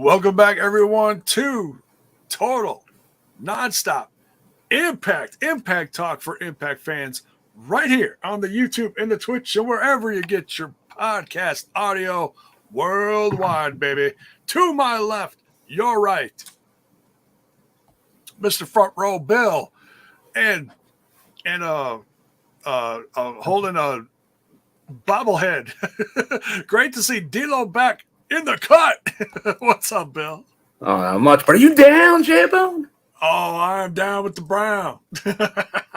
Welcome back, everyone, to Total Nonstop Impact Talk for Impact fans right here on the YouTube and the Twitch and wherever you get your podcast audio worldwide, baby. To my left, your right, Mr. Front Row Bill, and holding a bobblehead. Great to see D-Lo back in the cut. What's up, Bill? Not much, but are you down, J-Bone? Oh, I'm down with the Brown.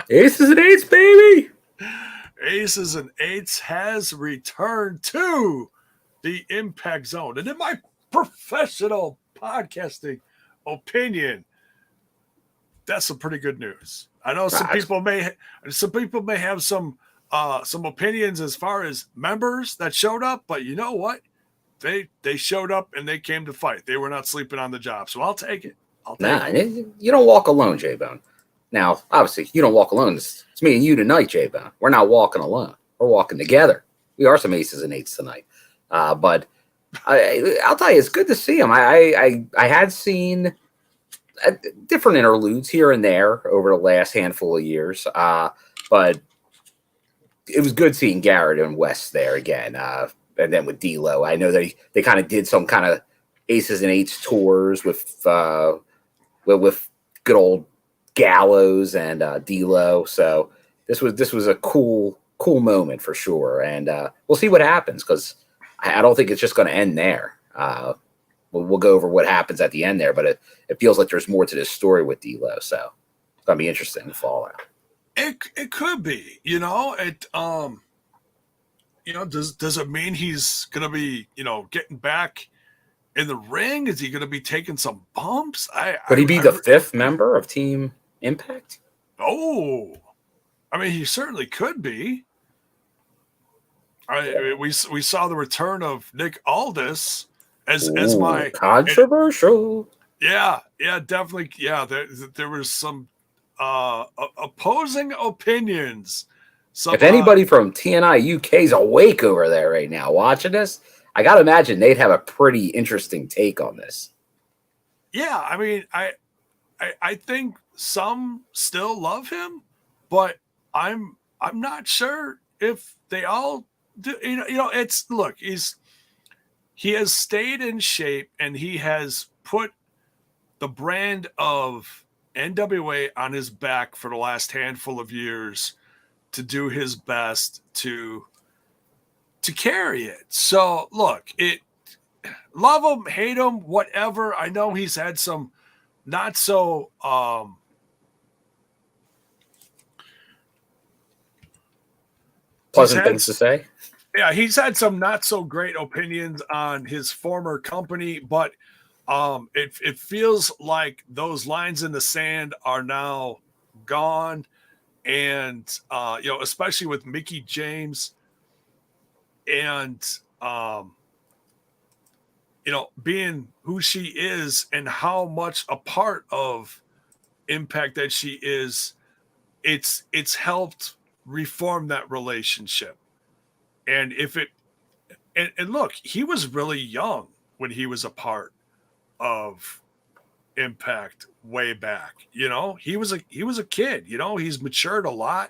Aces and eights, baby. Aces and Eights has returned to the Impact Zone. And in my professional podcasting opinion, that's some pretty good news. I know some people may have some opinions as far as members that showed up, but you know what? They showed up and they came to fight. They were not sleeping on the job. So I'll take it. You don't walk alone, J-Bone. Now, obviously, you don't walk alone. It's me and you tonight, J-Bone. We're not walking alone. We're walking together. We are some aces and eights tonight. But I'll tell you, it's good to see them. I had seen different interludes here and there over the last handful of years. But it was good seeing Garett and Wes there again. And then with D-Lo, I know they kind of did some kind of aces and eights tours with good old Gallows and D-Lo. So this was a cool moment for sure. And we'll see what happens because I don't think it's just going to end there. We'll go over what happens at the end there, but it feels like there's more to this story with D-Lo. So it's going to be interesting to follow. It could be, does it mean he's going to be, getting back in the ring? Is he going to be taking some bumps? Could he be the fifth member of Team Impact? Oh, I mean, he certainly could be. We saw the return of Nick Aldis as my controversial. Yeah, definitely. Yeah, there was some opposing opinions. If anybody from TNI UK is awake over there right now watching this, I got to imagine they'd have a pretty interesting take on this. Yeah, I mean, I think some still love him, but I'm not sure if they all do. He has stayed in shape and he has put the brand of NWA on his back for the last handful of years to do his best to carry it. So look, love him, hate him, whatever. I know he's had some not so pleasant things to say. Yeah, he's had some not so great opinions on his former company, but it feels like those lines in the sand are now gone. And especially with Mickie James and being who she is and how much a part of Impact that she is, it's helped reform that relationship. And and look, he was really young when he was a part of Impact way back. He was a kid. He's matured a lot,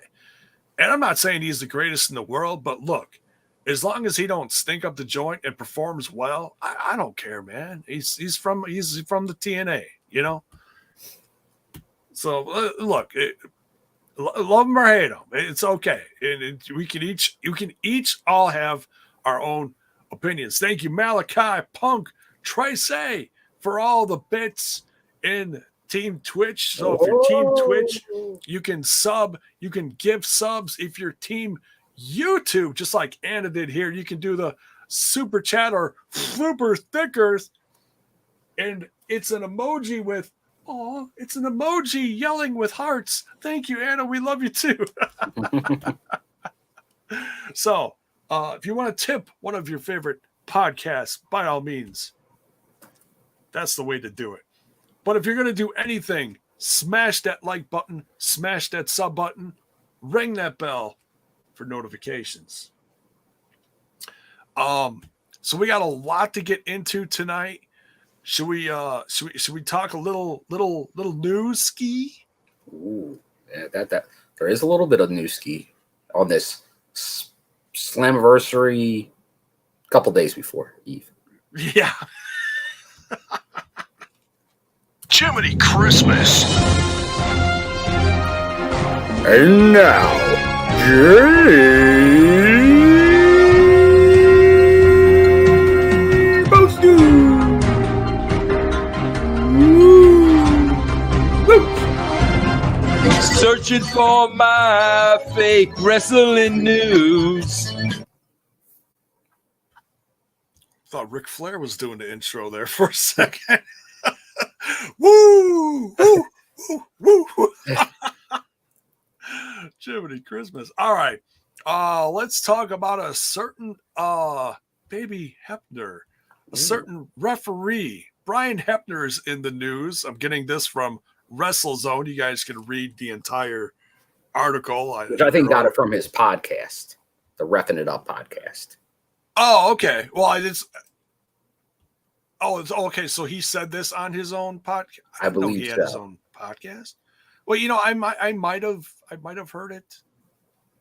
and I'm not saying he's the greatest in the world, but look, as long as he don't stink up the joint and performs well, I don't care, man. He's from the TNA, so look, love him or hate him, it's okay, and you can each all have our own opinions. Thank you, Malachi, Punk, Trey, for all the bits in Team Twitch. So if you're Team Twitch, you can sub, you can give subs. If you're Team YouTube, just like Anna did here, you can do the super chat or super stickers. And it's an emoji with, it's an emoji yelling with hearts. Thank you, Anna. We love you too. So if you want to tip one of your favorite podcasts, by all means, that's the way to do it. But if you're going to do anything, smash that like button, smash that sub button, ring that bell for notifications. So we got a lot to get into tonight. should we talk a little news ski? Ooh, yeah, that there is a little bit of news ski on this Slammiversary a couple days before Eve. Yeah. Jiminy Christmas. And now, Searching for my fake wrestling news. Thought Ric Flair was doing the intro there for a second. Woo! Woo! Woo! Woo! Jiminy Christmas. All right. Let's talk about a certain baby Hebner, a certain referee. Brian Hebner's in the news. I'm getting this from WrestleZone. You guys can read the entire article. Which I think got it from his podcast, the Reffing It Up podcast. Oh, okay. Well, it's okay. So he said this on his own podcast. I believe he had his own podcast. Well, I might have heard it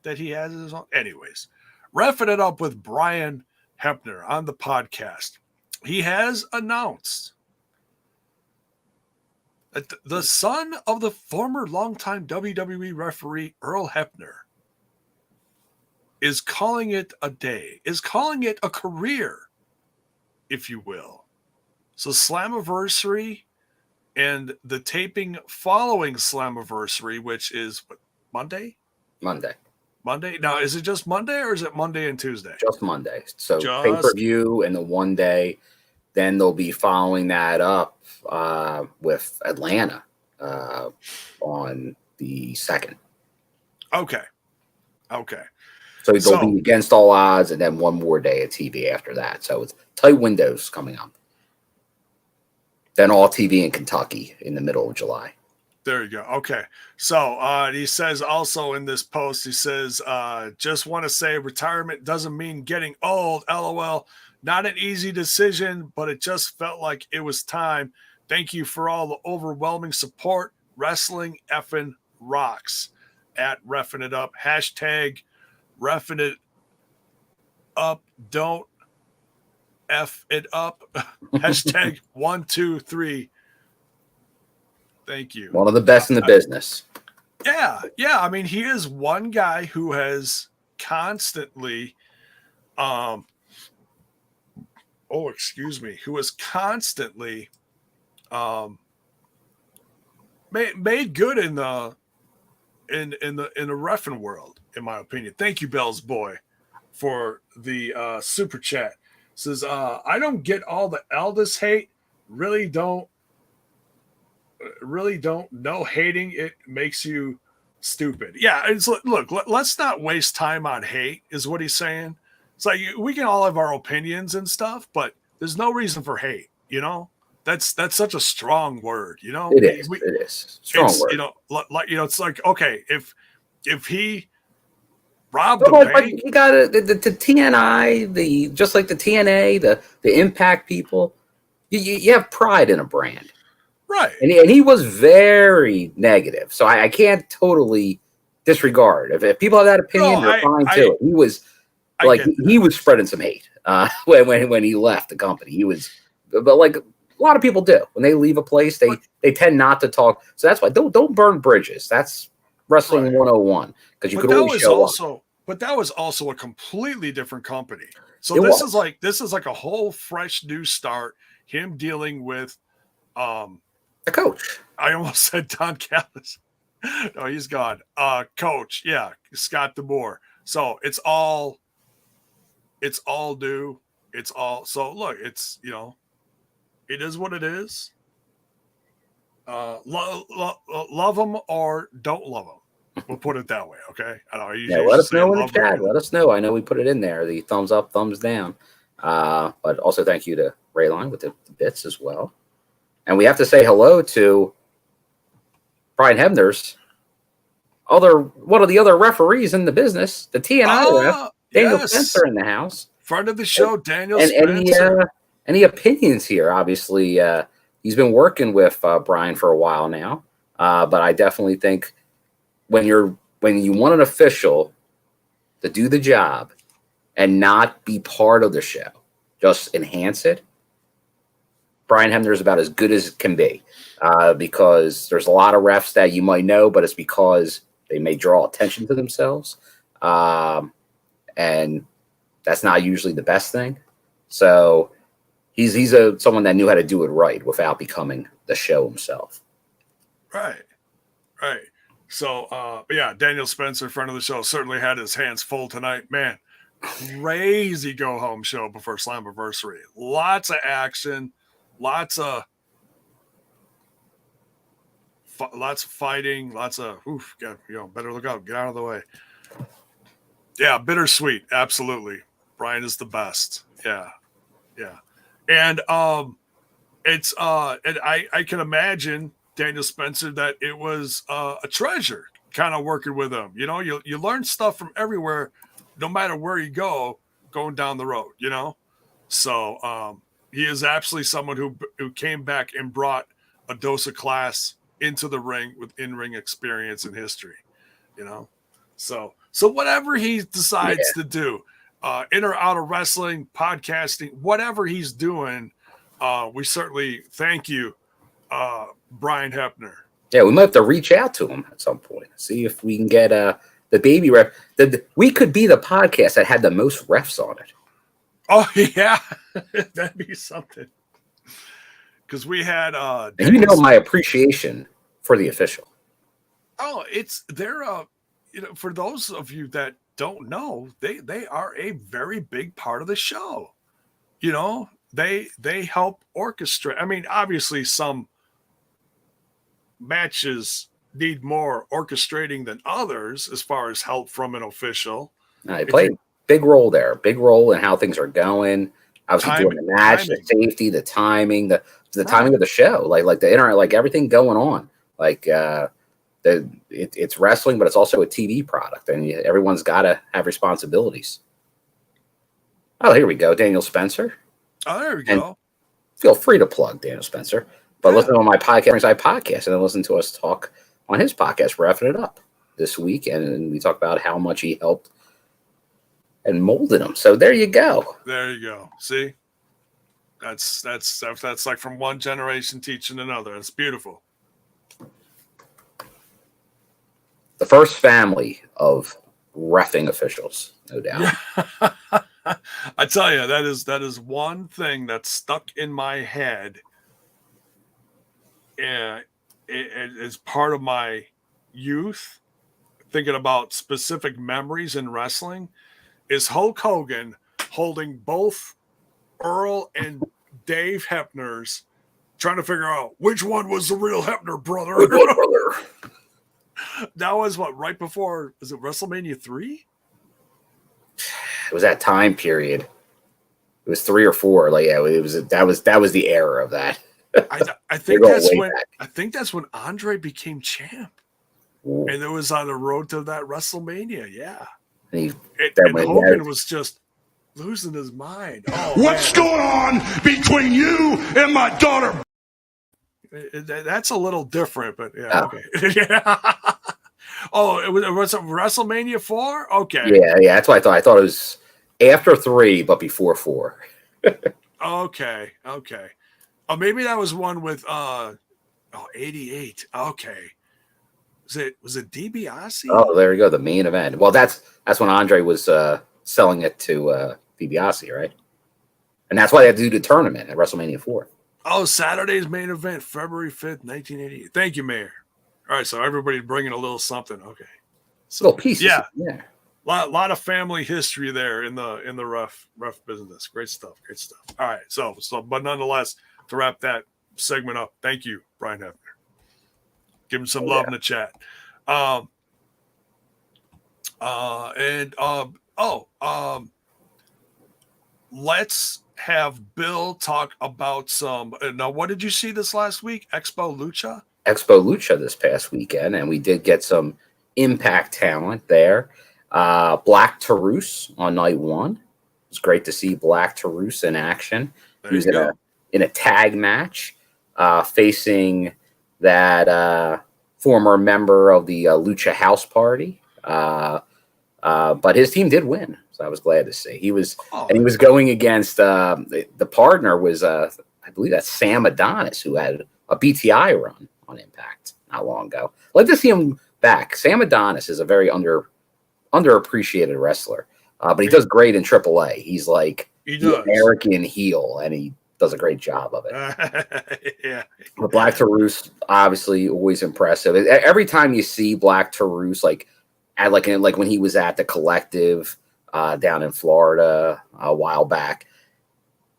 that he has his own. Anyways, Reffing It Up with Brian Hebner on the podcast. He has announced that the son of the former longtime WWE referee Earl Hebner is calling it a day, is calling it a career, if you will. So Slammiversary and the taping following Slammiversary, which is what, Monday? Monday. Now, is it just Monday or is it Monday and Tuesday? Just Monday. So pay-per-view and the one day. Then they'll be following that up with Atlanta on the 2nd. Okay. So they'll be against all odds, and then one more day of TV after that. So it's tight windows coming up. Then all TV in Kentucky in the middle of July. There you go. Okay. So he says also in this post, he says, just want to say retirement doesn't mean getting old. LOL. Not an easy decision, but it just felt like it was time. Thank you for all the overwhelming support. Wrestling effing rocks. At Reffing It Up. Hashtag Reffing It Up. Don't F it up. Hashtag 1, 2, 3. Thank you. One of the best in the business. Yeah. I mean, he is one guy who has constantly who has constantly made good in the reffing world, in my opinion. Thank you, Bell's Boy, for the super chat. Says, I don't get all the Aldous hate. Really don't. No hating it makes you stupid. Yeah, it's look. Let's not waste time on hate. Is what he's saying. It's like we can all have our opinions and stuff, but there's no reason for hate. That's such a strong word. It is strong word. It's like, okay, if he robbed the bank, you got the TNI, just like the TNA, the Impact people. You have pride in a brand, right? And he was very negative, so I can't totally disregard. If people have that opinion, they're fine too. He was. He was spreading some hate when he left the company. He was, but like a lot of people do when they leave a place, they tend not to talk. So that's why don't burn bridges. That's wrestling 101 because you could always show up. But that was also a completely different company. So this is like a whole fresh new start. Him dealing with the coach. I almost said Don Callis. No, he's gone. Coach, yeah, Scott DeBoer. So it's all new. It's all so look, it's it is what it is. Love them or don't love them. We'll put it that way, okay? I don't know. Let us know in the chat. Let us know. I know we put it in there. The thumbs up, thumbs down. But also thank you to Rayline with the bits as well. And we have to say hello to Brian Hebner's one of the other referees in the business, the TNI ref. Daniel Spencer in the house. Friend of the show, Daniel Spencer. Any opinions here? Obviously, he's been working with Brian for a while now, but I definitely think when you want an official to do the job and not be part of the show, just enhance it. Brian Hebner is about as good as it can be, because there's a lot of refs that you might know, but it's because they may draw attention to themselves, and that's not usually the best thing. So he's someone that knew how to do it right without becoming the show himself. Right. So, yeah, Daniel Spencer, friend of the show, certainly had his hands full tonight. Man, crazy go-home show before Slammiversary. Lots of action, lots of fighting, lots of, better look out, get out of the way. Yeah, bittersweet, absolutely. Brian is the best. Yeah. And it's and I can imagine, Daniel Spencer, that it was a treasure kind of working with him. You learn stuff from everywhere, no matter where you go, going down the road, So he is absolutely someone who came back and brought a dose of class into the ring with in-ring experience and history, So whatever he decides to do, in or out of wrestling, podcasting, whatever he's doing, we certainly thank you, Brian Hebner. Yeah, we might have to reach out to him at some point, see if we can get the baby ref. We could be the podcast that had the most refs on it. Oh yeah, that'd be something. Because we had, and my appreciation for the official. Oh, they're for those of you that don't know, they are a very big part of the show. They help orchestrate. I mean, obviously some matches need more orchestrating than others as far as help from an official. They play a big role there, big role in how things are going. Obviously, doing the match, the safety, the timing, the timing of the show, like the internet, like everything going on. Like it's wrestling, but it's also a TV product, and everyone's got to have responsibilities. Oh, here we go, Daniel Spencer. Oh, there we and go. Feel free to plug Daniel Spencer, but listen to my podcast, and then listen to us talk on his podcast, Roughing It Up, this week, and we talk about how much he helped and molded him. So there you go. There you go. See, that's like from one generation teaching another. It's beautiful. The first family of reffing officials, no doubt. I tell you, that is one thing that's stuck in my head. And it's part of my youth, thinking about specific memories in wrestling, is Hulk Hogan holding both Earl and Dave Hebners, trying to figure out which one was the real Hebner brother. That was right before, was it WrestleMania 3? It was that time period. It was 3 or 4. Like, yeah, that was the era of that. I think that's when Andre became champ. Ooh. And it was on the road to that WrestleMania. Yeah. And Hogan was just losing his mind. Oh, what's going on between you and my daughter? That's a little different, but yeah. Okay. Yeah. Oh, it was WrestleMania 4? Okay. Yeah. That's what I thought. I thought it was after 3, but before 4. Okay. Oh, maybe that was one with 88. Okay. Was it DiBiase? Oh, there you go. The main event. Well, that's when Andre was selling it to DiBiase, right? And that's why they had to do the tournament at WrestleMania 4. Oh, Saturday's main event, February 5th, 1988. Thank you, Mayor. All right, so everybody's bringing a little something. Okay. So, little pieces. Yeah. Lot of family history there in the rough business. Great stuff. All right, so but nonetheless, to wrap that segment up, thank you, Brian Hebner. Give him some love in the chat. Let's have Bill talk about some. Now, what did you see this last week? Expo Lucha? Expo Lucha this past weekend, and we did get some Impact talent there. Black Taurus on night 1. was great to see Black Taurus in action. There He was you go. in a tag match facing that former member of the Lucha House Party. But his team did win, so I was glad to see. He was going against the partner was I believe that's Sam Adonis, who had a BTI run on Impact not long ago. I'd like to see him back. Sam Adonis is a very underappreciated wrestler, but he does great in AAA. He's like the American heel, and he does a great job of it. Yeah. But Black Taurus, obviously, always impressive. Every time you see Black Taurus, like when he was at the Collective down in Florida a while back,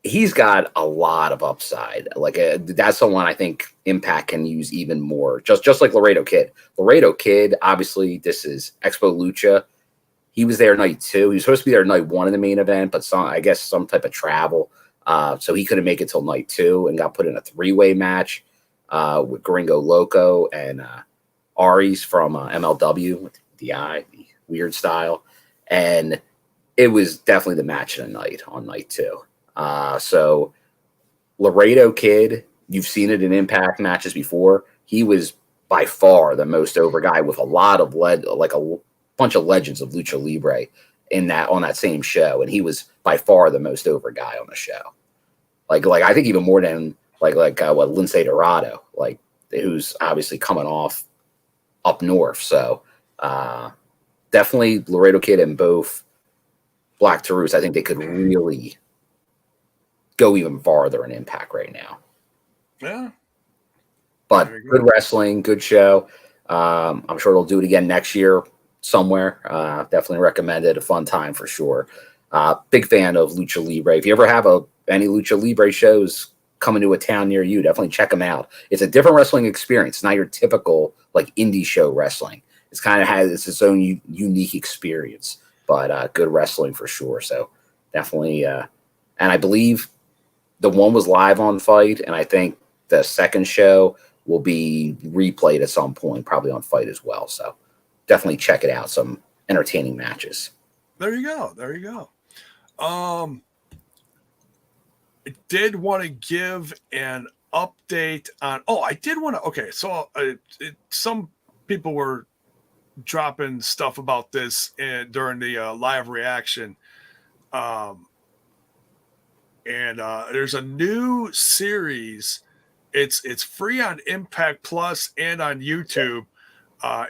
he's got a lot of upside. That's the one I think Impact can use even more. Just like Laredo Kid. Laredo Kid, obviously, this is Expo Lucha. He was there night 2. He was supposed to be there night 1 in the main event, but some type of travel. So he couldn't make it till night 2 and got put in a 3-way match with Gringo Loco and Aries from MLW with the weird style. And it was definitely the match of the night on night 2. So Laredo Kid, you've seen it in Impact matches before. He was by far the most over guy with a lot of a bunch of legends of Lucha Libre on that same show, and he was by far the most over guy on the show. Like I think even more than Lince Dorado, who's obviously coming off up north. So definitely Laredo Kid and both Black Taurus. I think they could really go even farther in Impact right now. Yeah. But good wrestling, good show. I'm sure they'll do it again next year somewhere. Definitely recommend it. A fun time for sure. Big fan of Lucha Libre. If you ever have any Lucha Libre shows coming to a town near you, definitely check them out. It's a different wrestling experience. It's not your typical indie show wrestling. It's kind of has its own unique experience, but good wrestling for sure. So definitely, and I believe the one was live on Fight, and I think the second show will be replayed at some point, probably on Fight as well. So definitely check it out. Some entertaining matches. There you go. I did want to give an update on. So some people were dropping stuff about this during the live reaction. And there's a new series. It's free on Impact Plus and on YouTube.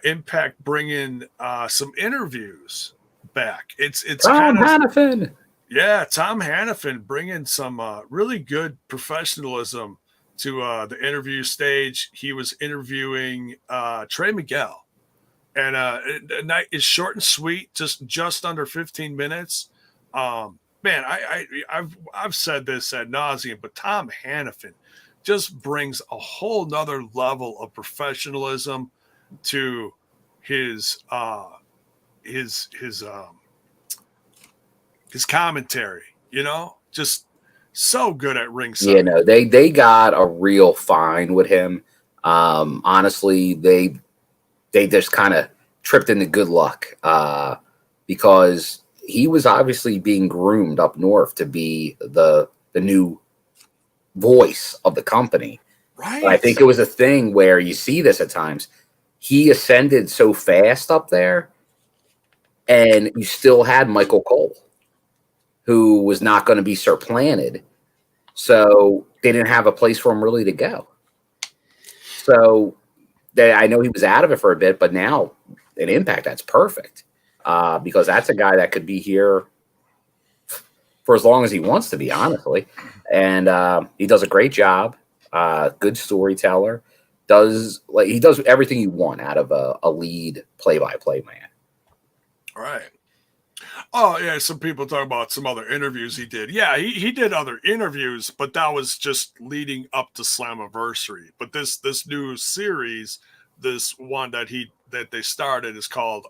Impact bringing some interviews back. It's Tom Hannafin. Yeah, Tom Hannafin bringing some really good professionalism to the interview stage. He was interviewing Trey Miguel, and the night is short and sweet, just under 15 minutes. Man, I've said this ad nauseum, but Tom Hannafin just brings a whole nother level of professionalism to his commentary, just so good at ringside. They got a real fine with him. Honestly, they just kind of tripped into good luck because he was obviously being groomed up north to be the new voice of the company. Right. I think it was a thing where you see this at times. He ascended so fast up there, and you still had Michael Cole, who was not going to be supplanted. So they didn't have a place for him really to go. So I know he was out of it for a bit, but now in Impact, that's perfect because that's a guy that could be here for as long as he wants to be, honestly. And he does a great job. Good storyteller. He does everything you want out of a lead play-by-play man. All right. Oh, yeah, some people talk about some other interviews he did. Yeah, he did other interviews, but that was just leading up to Slammiversary. But this new series, this one that they started is called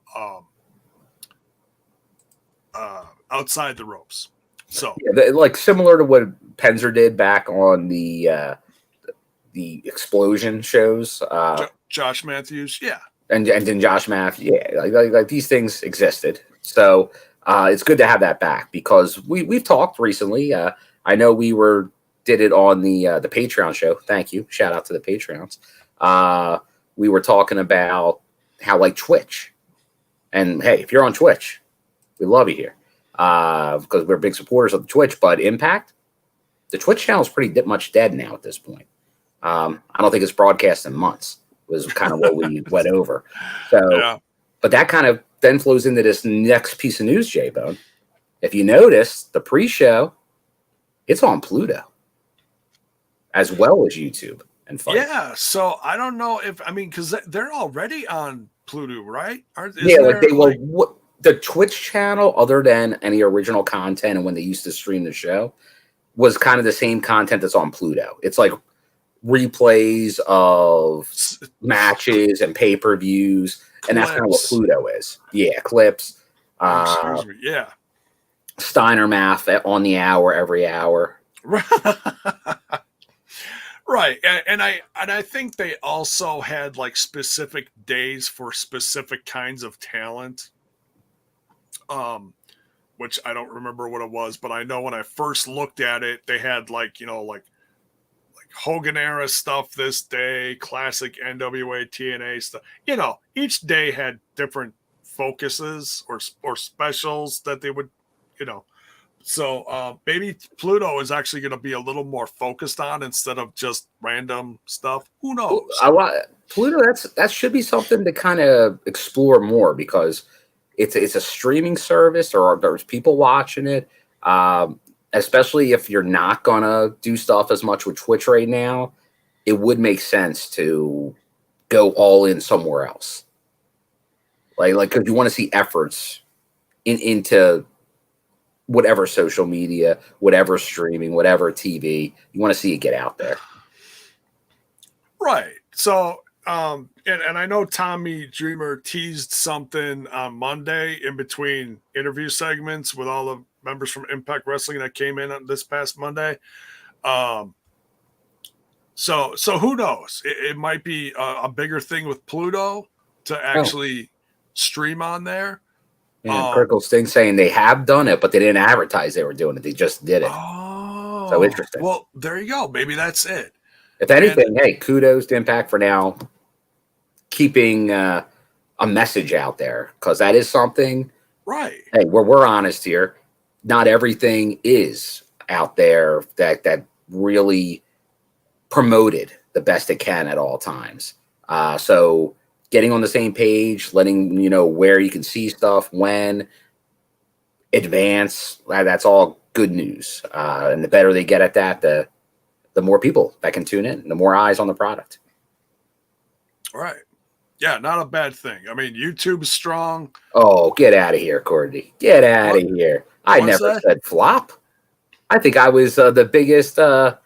Outside the Ropes. So similar to what Penzer did back on the Explosion shows. Josh Matthews, yeah. And then Josh Matthews, yeah. Like these things existed. So it's good to have that back because we've talked recently. I know did it on the Patreon show. Thank you. Shout out to the Patreons. We were talking about how like Twitch, and hey, if you're on Twitch, we love you here because we're big supporters of the Twitch. But Impact, the Twitch channel is pretty much dead now at this point. I don't think it's broadcast in months. Was kind of what we went over. So, yeah. But that kind of then flows into this next piece of news, J-Bone. If you notice, the pre-show, it's on Pluto as well as YouTube and Fight. Yeah, so I don't know because they're already on Pluto, right? The Twitch channel, other than any original content and when they used to stream the show, was kind of the same content that's on Pluto. It's like replays of matches and pay-per-views, and that's kind of what Pluto is. Yeah, clips. Yeah. Steiner math on the hour every hour. Right. And I think they also had like specific days for specific kinds of talent. Which I don't remember what it was, but I know when I first looked at it, they had like Hogan era stuff this day, classic NWA TNA stuff. Each day had different focuses or specials that they would, So maybe Pluto is actually going to be a little more focused on instead of just random stuff. Who knows? Pluto, that should be something to kind of explore more because it's a streaming service or there's people watching it. Especially if you're not going to do stuff as much with Twitch right now, it would make sense to go all in somewhere else. Like because you want to see efforts into whatever social media, whatever streaming, whatever TV. You want to see it get out there. Right. So, and I know Tommy Dreamer teased something on Monday in between interview segments with all the members from Impact Wrestling that came in on this past Monday. So who knows? It might be a bigger thing with Pluto to actually stream on there. And Critical Sting saying they have done it, but they didn't advertise they were doing it. They just did it. Oh, so interesting. Well, there you go. Maybe that's it. If anything, hey, kudos to Impact for now keeping a message out there because that is something. Right. Hey, we're honest here. Not everything is out there that really promoted the best it can at all times. So getting on the same page, letting you know where you can see stuff, when, advance, that's all good news. And the better they get at that, the more people that can tune in, the more eyes on the product. Right. Yeah, not a bad thing. I mean, YouTube's strong. Oh, get out of here, Courtney. Get out of here. I never said flop. I think I was the biggest Tom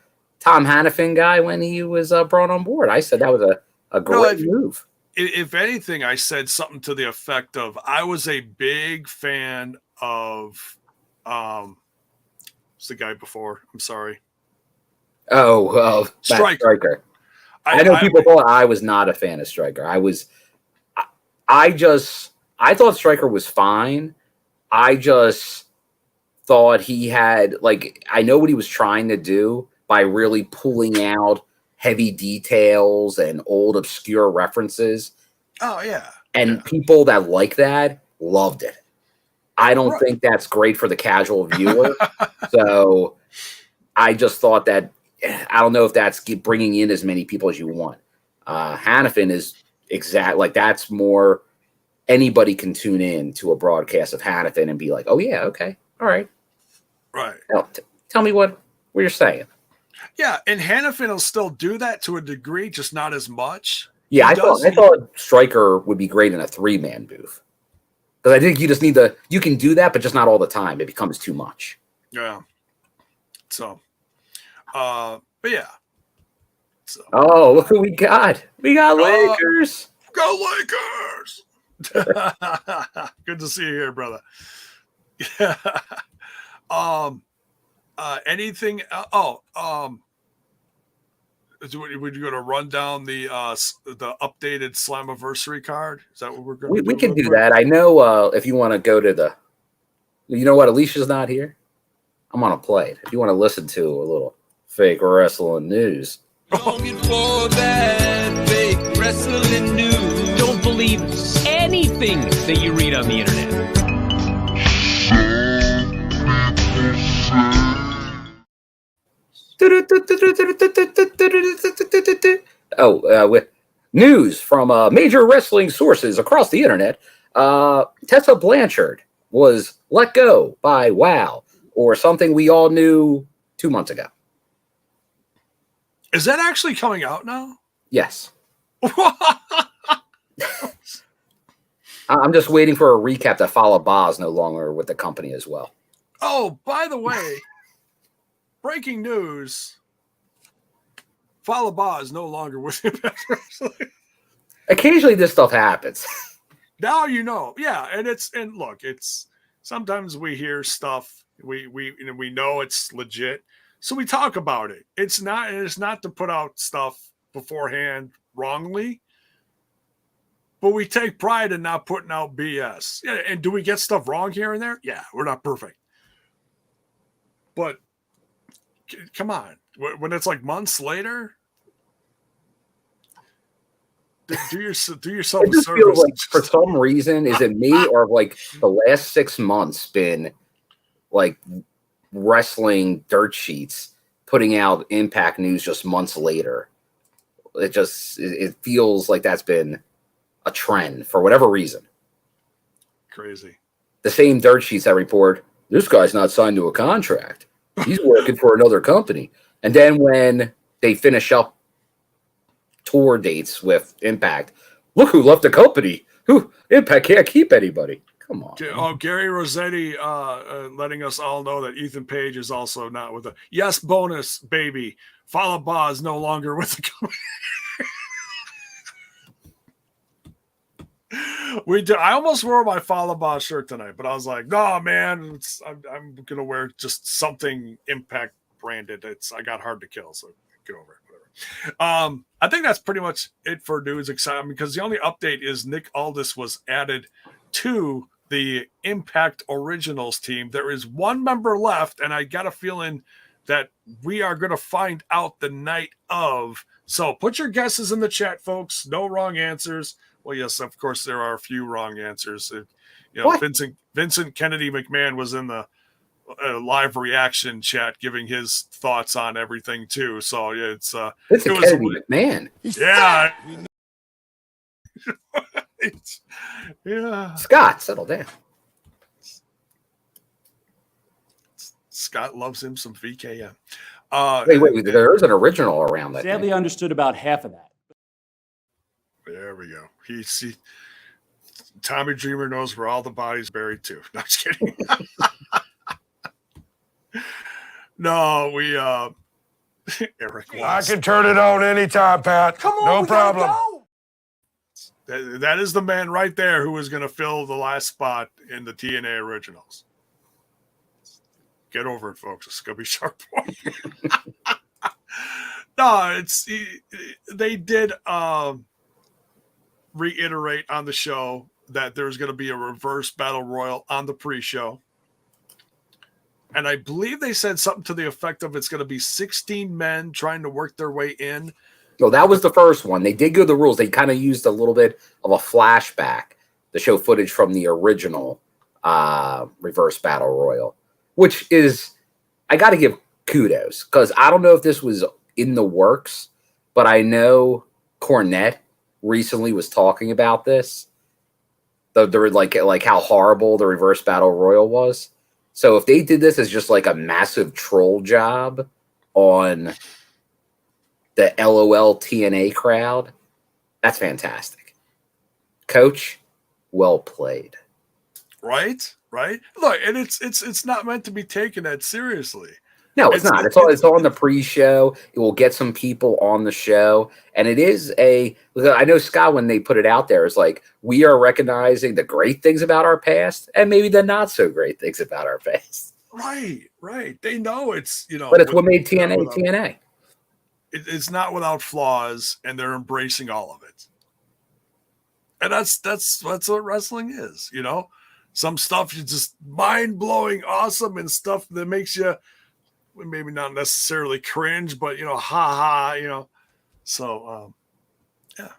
Hannafin guy when he was brought on board. I said that was a great move. If anything, I said something to the effect of I was a big fan of what's the guy before? I'm sorry. Oh, Striker. I know people thought I was not a fan of Striker. I thought Striker was fine. I just thought he had, I know what he was trying to do by really pulling out heavy details and old obscure references. Oh, yeah. And people that like that loved it. I don't think that's great for the casual viewer. So I just thought that, I don't know if that's bringing in as many people as you want. Hannafin is that's more, anybody can tune in to a broadcast of Hannafin and be like, oh yeah, okay, all right. Right. Tell me what you're saying. Yeah, and Hannafin will still do that to a degree, just not as much. Yeah, I thought Striker would be great in a 3-man booth. Because I think you just need you can do that, but just not all the time. It becomes too much. Yeah. So, but yeah. So. Oh, look who we got. We got Lakers. Go Lakers. Good to see you here, brother. Anything? Would you go to run down the updated Slammiversary card? Is that what we're going to do? We can do that. I know if you want to go to You know what? Alicia's not here. I'm gonna play it. If you want to listen to a little fake wrestling news. Longing for that fake wrestling news. Don't believe anything that you read on the internet. With news from major wrestling sources across the internet, Tessa Blanchard was let go by WOW, or something we all knew 2 months ago. Is that actually coming out now? Yes. I'm just waiting for a recap that Fallah Bahh is no longer with the company as well. Oh, by the way, breaking news. Fallah Bahh is no longer with Impact Wrestling. Occasionally this stuff happens. Now you know. Yeah, and look, it's sometimes we hear stuff, we know it's legit. So we talk about it. It's not to put out stuff beforehand wrongly. But we take pride in not putting out BS. Yeah, and do we get stuff wrong here and there? Yeah, we're not perfect. But come on, when it's like months later, do yourself it a just service. feels like for some reason, is it me or like the last 6 months been like wrestling dirt sheets putting out Impact news just months later? It feels like that's been a trend for whatever reason. Crazy. The same dirt sheets that report, this guy's not signed to a contract. He's working for another company. And then when they finish up tour dates with Impact, look who left the company. Who Impact can't keep anybody. Come on. Oh, Gary Rossetti letting us all know that Ethan Page is also not with the yes bonus, baby. Fallah Bahh is no longer with the company. I almost wore my Fallah Bahh shirt tonight, but I was like, no, man, I'm gonna wear just something Impact branded. I got hard to kill, so get over it. Whatever. I think that's pretty much it for news excitement, because the only update is Nick Aldis was added to the Impact Originals team. There is one member left, and I got a feeling that we are going to find out the night of. So put your guesses in the chat, folks. No wrong answers. Well, yes, of course, there are a few wrong answers. What? Vincent Kennedy McMahon was in the live reaction chat giving his thoughts on everything, too. So, yeah, it's Kennedy McMahon. Yeah. Yeah. Scott, settle down. Scott loves him some VKM. Wait, there is an original around that. Sadly, understood about half of that. There we go. Tommy Dreamer knows where all the bodies buried too. No, just kidding. No, we Eric I wants. can turn it on anytime, Pat. Come on, no we problem. gotta go. That is the man right there who is going to fill the last spot in the TNA Originals. Get over it, folks. It's going to be Shark Boy. No, they did reiterate on the show that there's going to be a reverse battle royal on the pre-show. And I believe they said something to the effect of it's going to be 16 men trying to work their way in. No, that was the first one. They did go the rules. They kind of used a little bit of a flashback to show footage from the original reverse battle royal, which is, I got to give kudos, because I don't know if this was in the works, but I know Cornette recently was talking about this. They're like how horrible the reverse battle royal was. So if they did this as just like a massive troll job on the LOL TNA crowd, that's fantastic. Coach, well played. Right. Look, and it's not meant to be taken that seriously. No, it's not. It's on the pre-show. It will get some people on the show. And it is I know Scott, when they put it out there, is like, we are recognizing the great things about our past and maybe the not so great things about our past. Right. They know it's, but it's what made TNA TNA. It's not without flaws, and they're embracing all of it. And that's what wrestling is, Some stuff is just mind-blowing awesome, and stuff that makes you maybe not necessarily cringe, but ha, so yeah.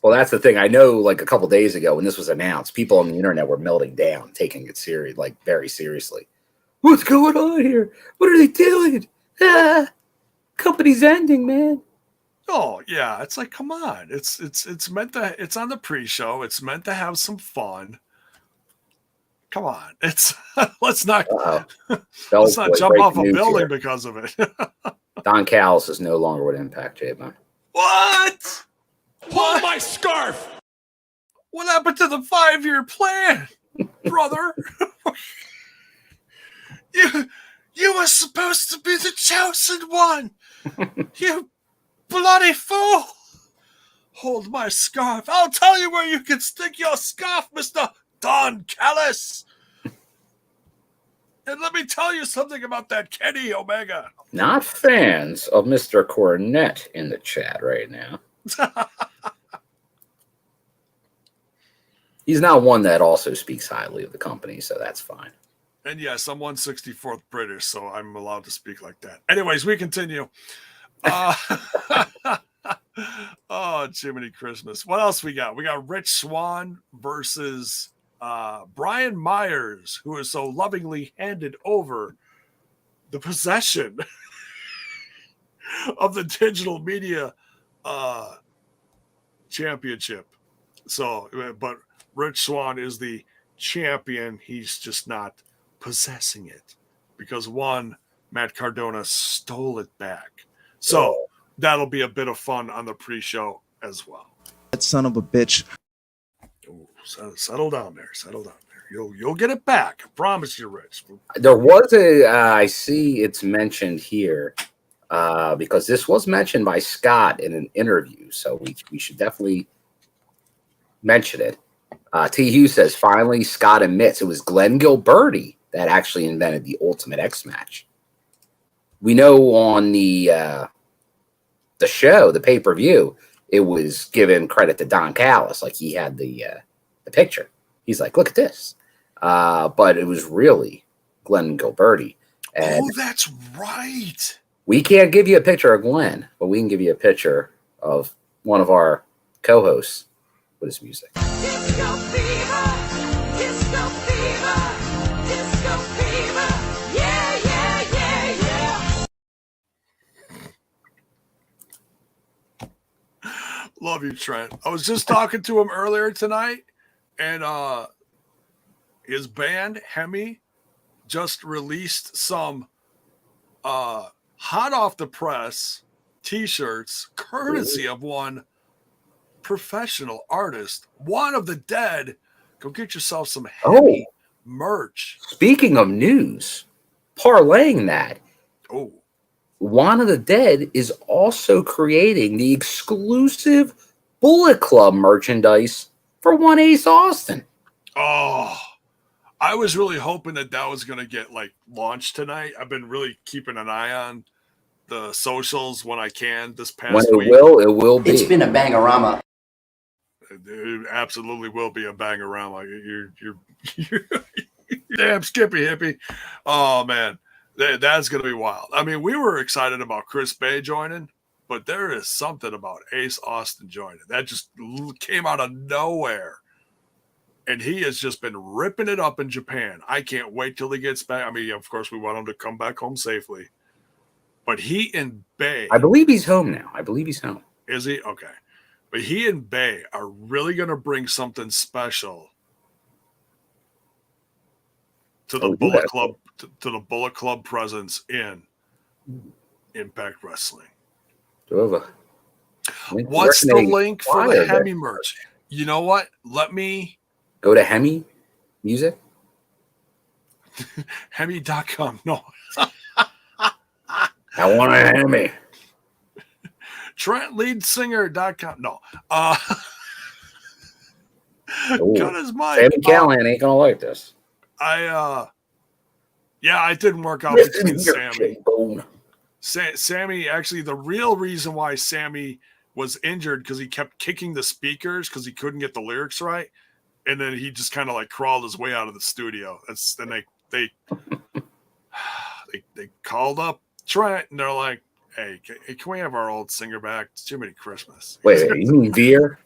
Well, that's the thing. I know, like a couple days ago when this was announced, people on the internet were melting down, taking it serious, like very seriously. What's going on here? What are they doing? Company's ending, man. Oh yeah, it's like, come on. It's meant to. It's on the pre-show. It's meant to have some fun. Come on, it's let's not jump off a building here because of it. Don Callis is no longer with Impact, J-Bone. What? Hold my scarf. What happened to the 5-year plan, brother? You were supposed to be the chosen one. You bloody fool. Hold my scarf. I'll tell you where you can stick your scarf, Mr. Don Callis. And let me tell you something about that Kenny Omega. Not fans of Mr. Cornette in the chat right now. He's not one that also speaks highly of the company, so that's fine. And yes, I'm 164th British, so I'm allowed to speak like that. Anyways, we continue. Oh, Jiminy Christmas. What else we got? We got Rich Swann versus Brian Myers, who is so lovingly handed over the possession of the digital media championship. So, but Rich Swann is the champion. He's just not possessing it because Matt Cardona stole it back. So that'll be a bit of fun on the pre-show as well. That son of a bitch. Ooh, settle down there. You'll get it back. I promise you, Rich. There was I see it's mentioned here because this was mentioned by Scott in an interview, so we should definitely mention it. T. Hughes says, finally, Scott admits it was Glenn Gilberti that actually invented the Ultimate X match. We know on the show, the pay-per-view, it was given credit to Don Callis, like he had the picture. He's like, look at this. But it was really Glenn Gilberti. And that's right. We can't give you a picture of Glenn, but we can give you a picture of one of our co-hosts with his music. Disco fever, disco fever, disco fever. Yeah, yeah, yeah, yeah. Love you, Trent. I was just talking to him earlier tonight, and his band, Hemi, just released some hot off the press t-shirts, courtesy of one professional artist, One of the Dead. Go get yourself some Hemi merch. Speaking of news, parlaying that. Oh. One of the Dead is also creating the exclusive Bullet Club merchandise for One Ace Austin. Oh, I was really hoping that was going to get launched tonight. I've been really keeping an eye on the socials when I can this past week. It will be. It's been a bangorama. It absolutely will be a bangorama. You're damn skippy hippie. Oh man, that's gonna be wild. I mean, we were excited about Chris Bay joining, but there is something about Ace Austin joining that just came out of nowhere, and he has just been ripping it up in Japan. I can't wait till he gets back. I mean, of course, we want him to come back home safely, but he and Bay, I believe he's home now. Is he? Okay. But he and Bay are really going to bring something special to the Bullet Club, to the Bullet Club presence in Impact Wrestling. What's the link for the Hemi merch? You know what? Let me go to Hemi Music. Hemi.com. No. I want a Hemi. TrentLeadSinger.com. No. Got his mic. Sammy Callahan ain't gonna like this. I didn't work out between Sammy. Sammy, actually, the real reason why Sammy was injured because he kept kicking the speakers because he couldn't get the lyrics right. and then he just kind of like crawled his way out of the studio. Then they called up Trent, and they're like, hey, can we have our old singer back? It's Jiminy Christmas. Wait, you mean Veer?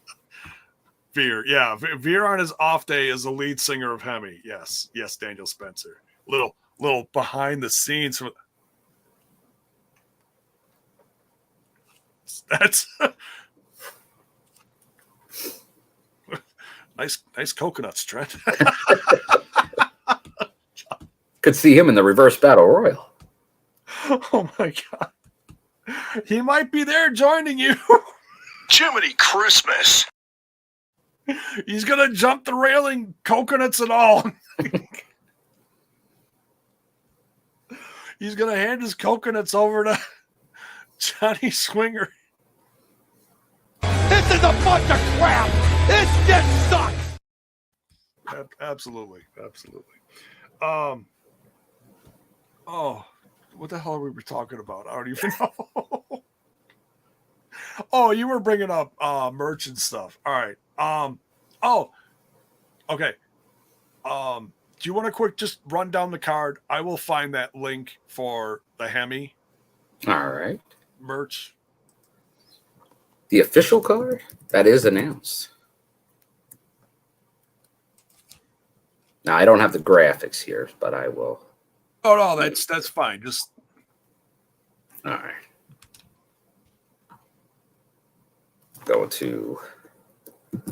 Veer, yeah. Veer on his off day is the lead singer of Hemi. Yes, Daniel Spencer. Little behind the scenes from that's nice coconuts, Trent. Could see him in the reverse battle royal. Oh my god. He might be there joining you. Jiminy Christmas. He's gonna jump the railing, coconuts and all. He's gonna hand his coconuts over to Johnny Swinger. This is a bunch of crap. This just sucks. Absolutely. Oh, what the hell were we talking about? I don't even know. Oh, you were bringing up merch and stuff. All right. Okay. Do you want to quick just run down the card? I will find that link for the Hemi. All right. Merch. The official card that is announced. Now I don't have the graphics here, but I will. Oh no, that's fine. Just all right. Go to.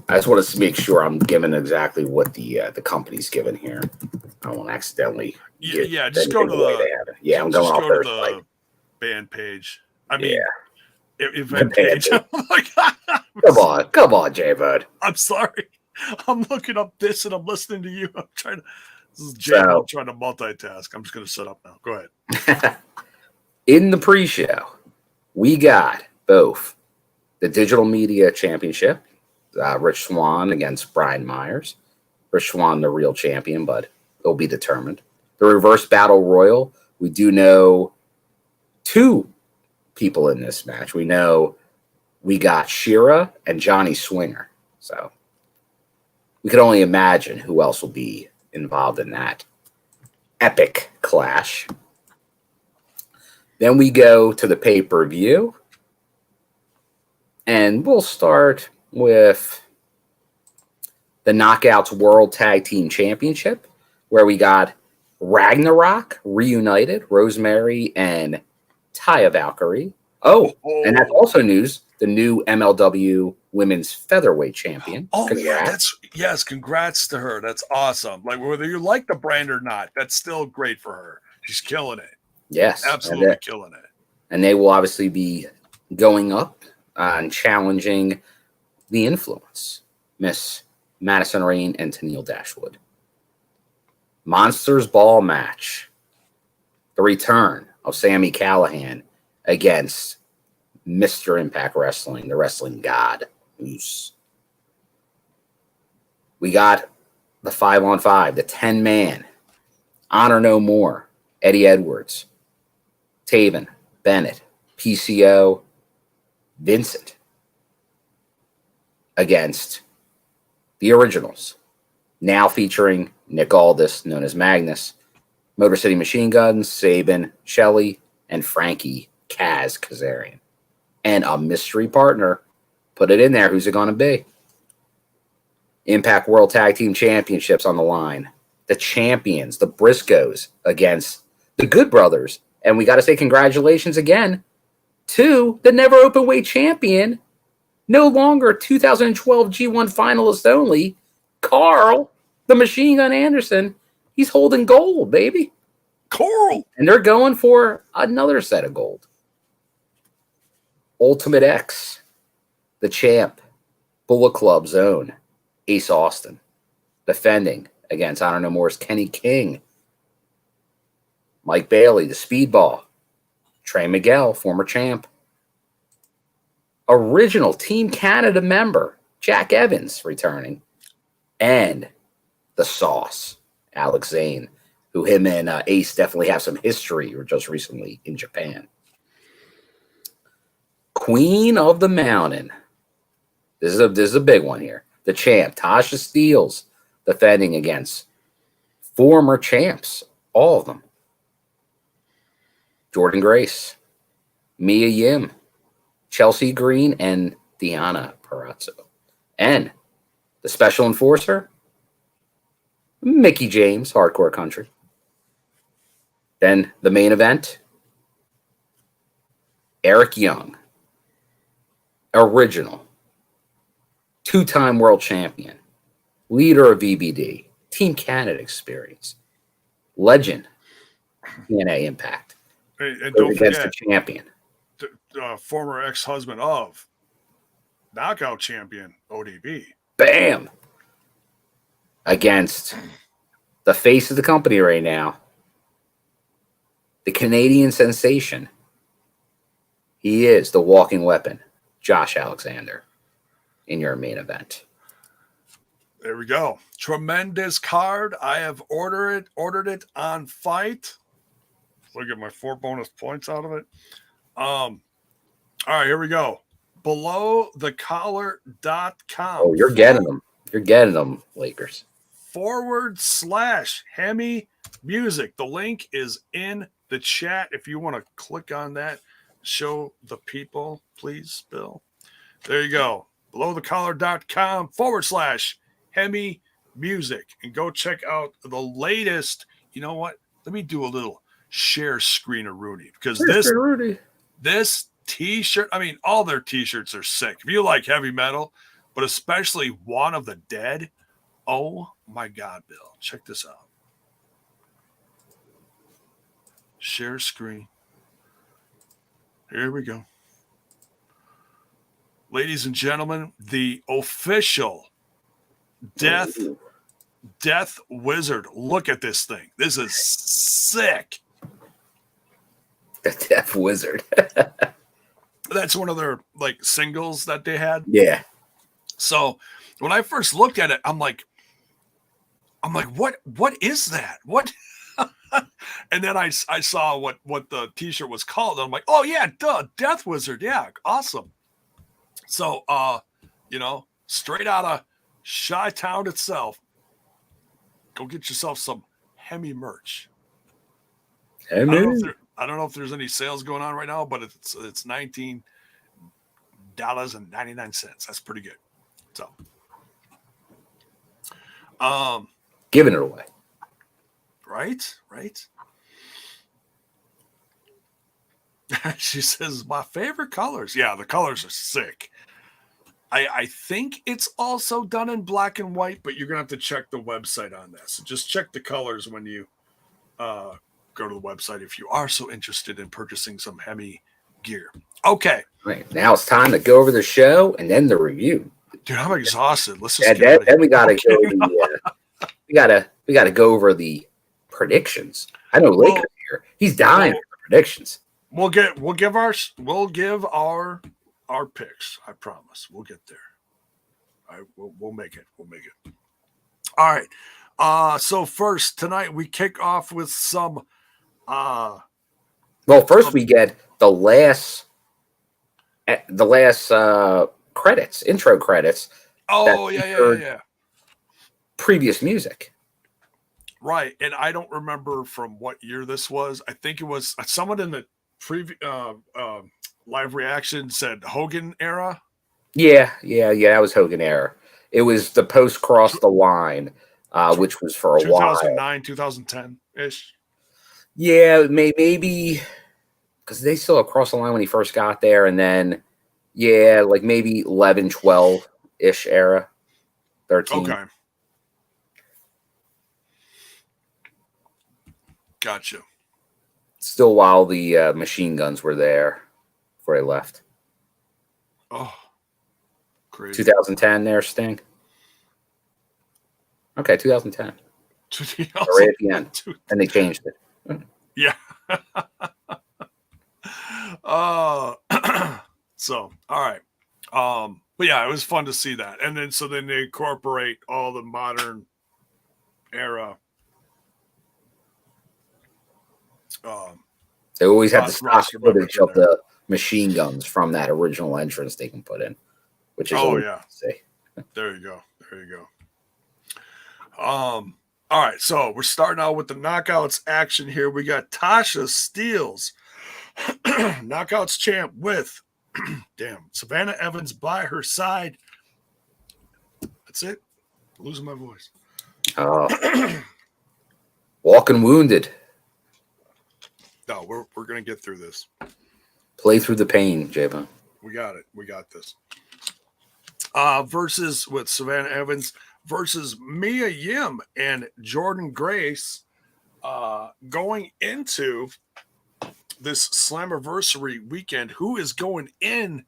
I just want to make sure I'm giving exactly what the company's given here. I won't accidentally. Just go to the. Yeah, I'm going off their the site. Band page. I mean, event The page. band Oh my God. Come on, J Bud. I'm sorry. I'm looking up this and I'm listening to you. I'm trying to. This is Jay. I'm trying to multitask. I'm just going to shut up now. Go ahead. In the pre-show, we got both the Digital Media Championship, Rich Swann against Brian Myers. Rich Swann, the real champion, but it'll be determined. The Reverse Battle Royal, we do know two people in this match. We know we got Shira and Johnny Swinger. So we could only imagine who else will be involved in that epic clash. Then we go to the pay-per-view. And we'll start with the Knockouts World Tag Team Championship, where we got Ragnarok reunited, Rosemary and Taya Valkyrie. Oh, and that's also news. The new MLW Women's Featherweight Champion. Oh, Congrats. yeah, congrats to her. That's awesome. Like, whether you like the brand or not, that's still great for her. She's killing it. Yes. Absolutely killing it. And they will obviously be going up and challenging the Influence, Miss Madison Rain and Tennille Dashwood. Monsters Ball match. The return of Sami Callihan against Mr. Impact Wrestling, the wrestling god, Moose. We got the 5-on-5, the 10-man, Honor No More, Eddie Edwards, Taven, Bennett, PCO, Vincent against the Originals, now featuring Nick Aldis, known as Magnus, Motor City Machine Guns, Sabin, Shelley, and Frankie Kaz Kazarian. And a mystery partner. Put it in there. Who's it going to be? Impact World Tag Team Championships on the line. The champions, the Briscoes, against the Good Brothers. And we got to say congratulations again to the Never Openweight champion, no longer 2012 G1 finalist only, Carl, the Machine Gun Anderson. He's holding gold, baby. Coral. And they're going for another set of gold. Ultimate X, the champ, Bullet Club's own Ace Austin, defending against Honor No More's Kenny King. Mike Bailey, the Speedball. Trey Miguel, former champ. Original Team Canada member, Jack Evans, returning. And the Sauce, Alex Zane, who him and Ace definitely have some history, or just recently in Japan. Queen of the Mountain. This is a big one here. The champ, Tasha Steelz, defending against former champs, all of them. Jordynne Grace, Mia Yim, Chelsea Green, and Deanna Perazzo. And the special enforcer, Mickey James, Hardcore Country. Then the main event, Eric Young, original, two-time world champion, leader of VBD, Team Canada experience, legend, TNA Impact. And don't against forget, the champion. Former ex-husband of knockout champion ODB. Bam! Against the face of the company right now, the Canadian sensation. He is the walking weapon, Josh Alexander, in your main event. There we go. Tremendous card. I have ordered it on Fight. Look at my 4 bonus points out of it. All right, here we go. Belowthecollar.com. Oh, you're getting them. You're getting them, Lakers. / Hemi Music. The link is in the chat. If you want to click on that, show the people, please, Bill. There you go. Belowthecollar.com / Hemi Music. And go check out the latest. You know what? Let me do a little share screen of Rooney, because this t-shirt, I mean, all their t-shirts are sick. If you like heavy metal, but especially One of the Dead, oh my God, Bill, check this out. Share screen. Here we go. Ladies and gentlemen, the official Death Wizard. Look at this thing. This is sick. The Death Wizard. That's one of their like singles that they had. Yeah. So when I first looked at it, I'm like, what is that? What? And then I saw what the t-shirt was called. And I'm like, oh yeah, Death Wizard. Yeah, awesome. So straight out of Chi-Town itself, go get yourself some Hemi merch. I don't know if there's any sales going on right now, but it's $19.99. That's pretty good. So, Giving it away. Right. She says, my favorite colors. Yeah, the colors are sick. I think it's also done in black and white, but you're going to have to check the website on this. So just check the colors when you go to the website if you are so interested in purchasing some Hemi gear. Okay. Right. Now it's time to go over the show and then the review. Dude, I'm exhausted. Let's just then we gotta go. We gotta go over the predictions. I know Lakers here. He's dying for the predictions. We'll give our picks. I promise. We'll get there. All right, we'll make it. All right. So first tonight we kick off with some. Well, first we get the last credits, intro credits. Oh yeah. Previous music. Right, and I don't remember from what year this was. I think it was someone in the previous live reaction said Hogan era. Yeah. That was Hogan era. It was the post cross the line, which was for a 2009, 2010 ish. Yeah, maybe because they still crossed the line when he first got there, and then like maybe 11, 12 ish era, 13. Okay. Gotcha. Still while the machine guns were there before they left. Oh, great. 2010 there, Sting. Okay, 2010. Right at the end. And they changed it. Yeah. So, all right. But yeah, it was fun to see that. And then they incorporate all the modern era. They always have the stock footage of the machine guns from that original entrance they can put in, which is yeah. see. There you go. All right, so we're starting out with the knockouts action here. We got Tasha Steelz, knockouts champ with Savannah Evans by her side. That's it. Losing my voice. Walking wounded. No, we're gonna get through this. Play through the pain, J-Bone. We got it. We got this. Versus with Savannah Evans versus Mia Yim and Jordynne Grace, going into this Slammiversary weekend. Who is going in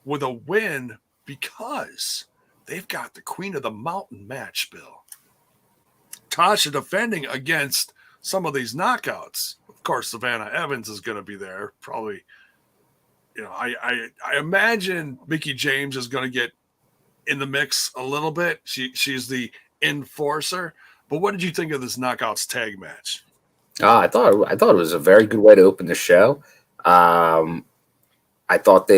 with a win because they've got the Queen of the Mountain match, Bill. Tasha defending against some of these knockouts. Of course, Savannah Evans is going to be there. Probably, I imagine Mickie James is going to get in the mix a little bit. She's the enforcer. But what did you think of this knockouts tag match? I thought it was a very good way to open the show. I thought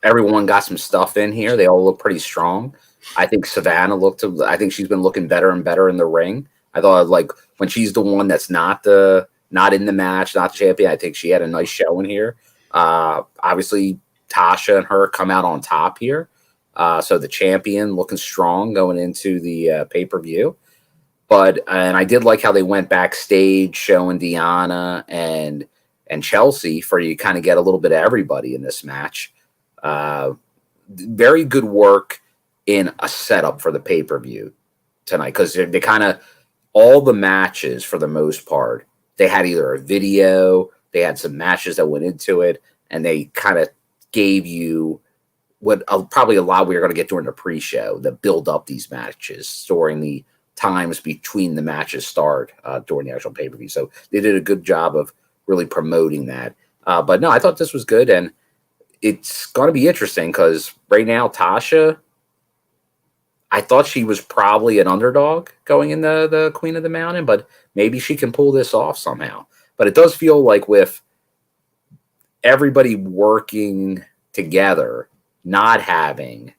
everyone got some stuff in here. They all look pretty strong. I think Savannah I think she's been looking better and better in the ring. I thought like when she's the one that's not in the match, not the champion, I think she had a nice showing here. Obviously Tasha and her come out on top here. So the champion looking strong going into the pay-per-view. And I did like how they went backstage showing Deanna and Chelsea for you kind of get a little bit of everybody in this match. Very good work in a setup for the pay-per-view tonight because they kind of all the matches for the most part, they had either a video, they had some matches that went into it, and they kind of gave you what probably a lot we are going to get during the pre-show that build up these matches during the times between the matches start during the actual pay-per-view. So they did a good job of really promoting that. But no, I thought this was good, and it's going to be interesting because right now Tasha, I thought she was probably an underdog going in the Queen of the Mountain, but maybe she can pull this off somehow. But it does feel like with everybody working together, not having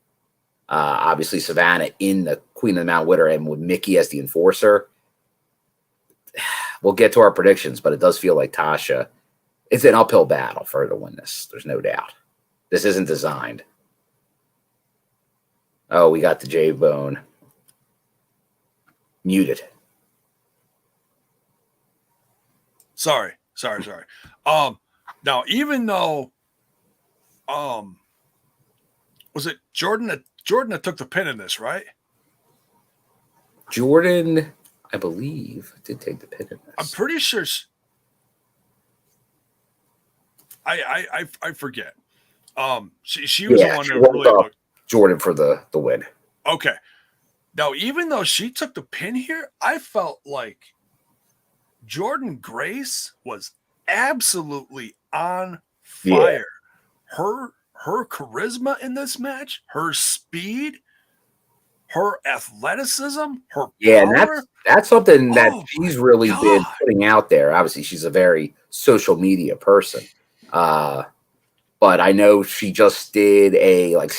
obviously Savannah in the Queen of the Mountain with her and with Mickie as the enforcer, we'll get to our predictions, but it does feel like Tasha, it's an uphill battle for her to win this. There's no doubt. This isn't designed. Oh, we got the J-Bone muted. Sorry. Now, even though, was it Jordynne that took the pin in this, right? Jordynne, I believe, did take the pin in this. I'm pretty sure. I forget. She was the one that really looked. Jordynne for the win. Okay. Now, even though she took the pin here, I felt like Jordynne Grace was absolutely on fire. Yeah. Her charisma in this match, her speed, her athleticism, her power. That's something that she's really been putting out there. Obviously, she's a very social media person. But I know she just did a, like,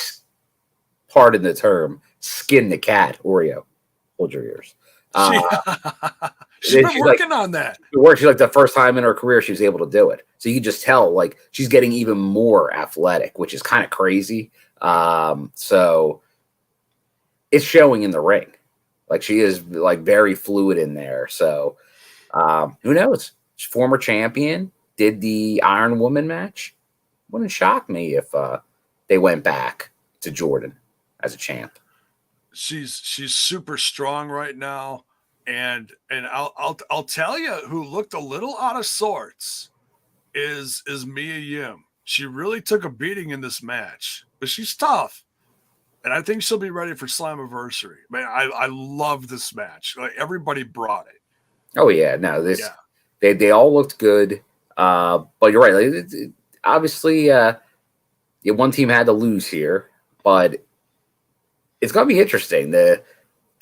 pardon the term, skin the cat, Oreo. Hold your ears. She's been working on that. She's like the first time in her career she was able to do it. So you can just tell, like, she's getting even more athletic, which is kind of crazy. So it's showing in the ring. Like, she is, like, very fluid in there. So who knows? She's former champion, did the Iron Woman match. Wouldn't shock me if they went back to Jordynne as a champ. She's super strong right now, and I'll tell you who looked a little out of sorts is Mia Yim. She really took a beating in this match, but she's tough, and I think she'll be ready for Slammiversary. Man, I love this match. Like, everybody brought it. Oh yeah, no, they all looked good, but you're right. Like, obviously, one team had to lose here, but it's going to be interesting. The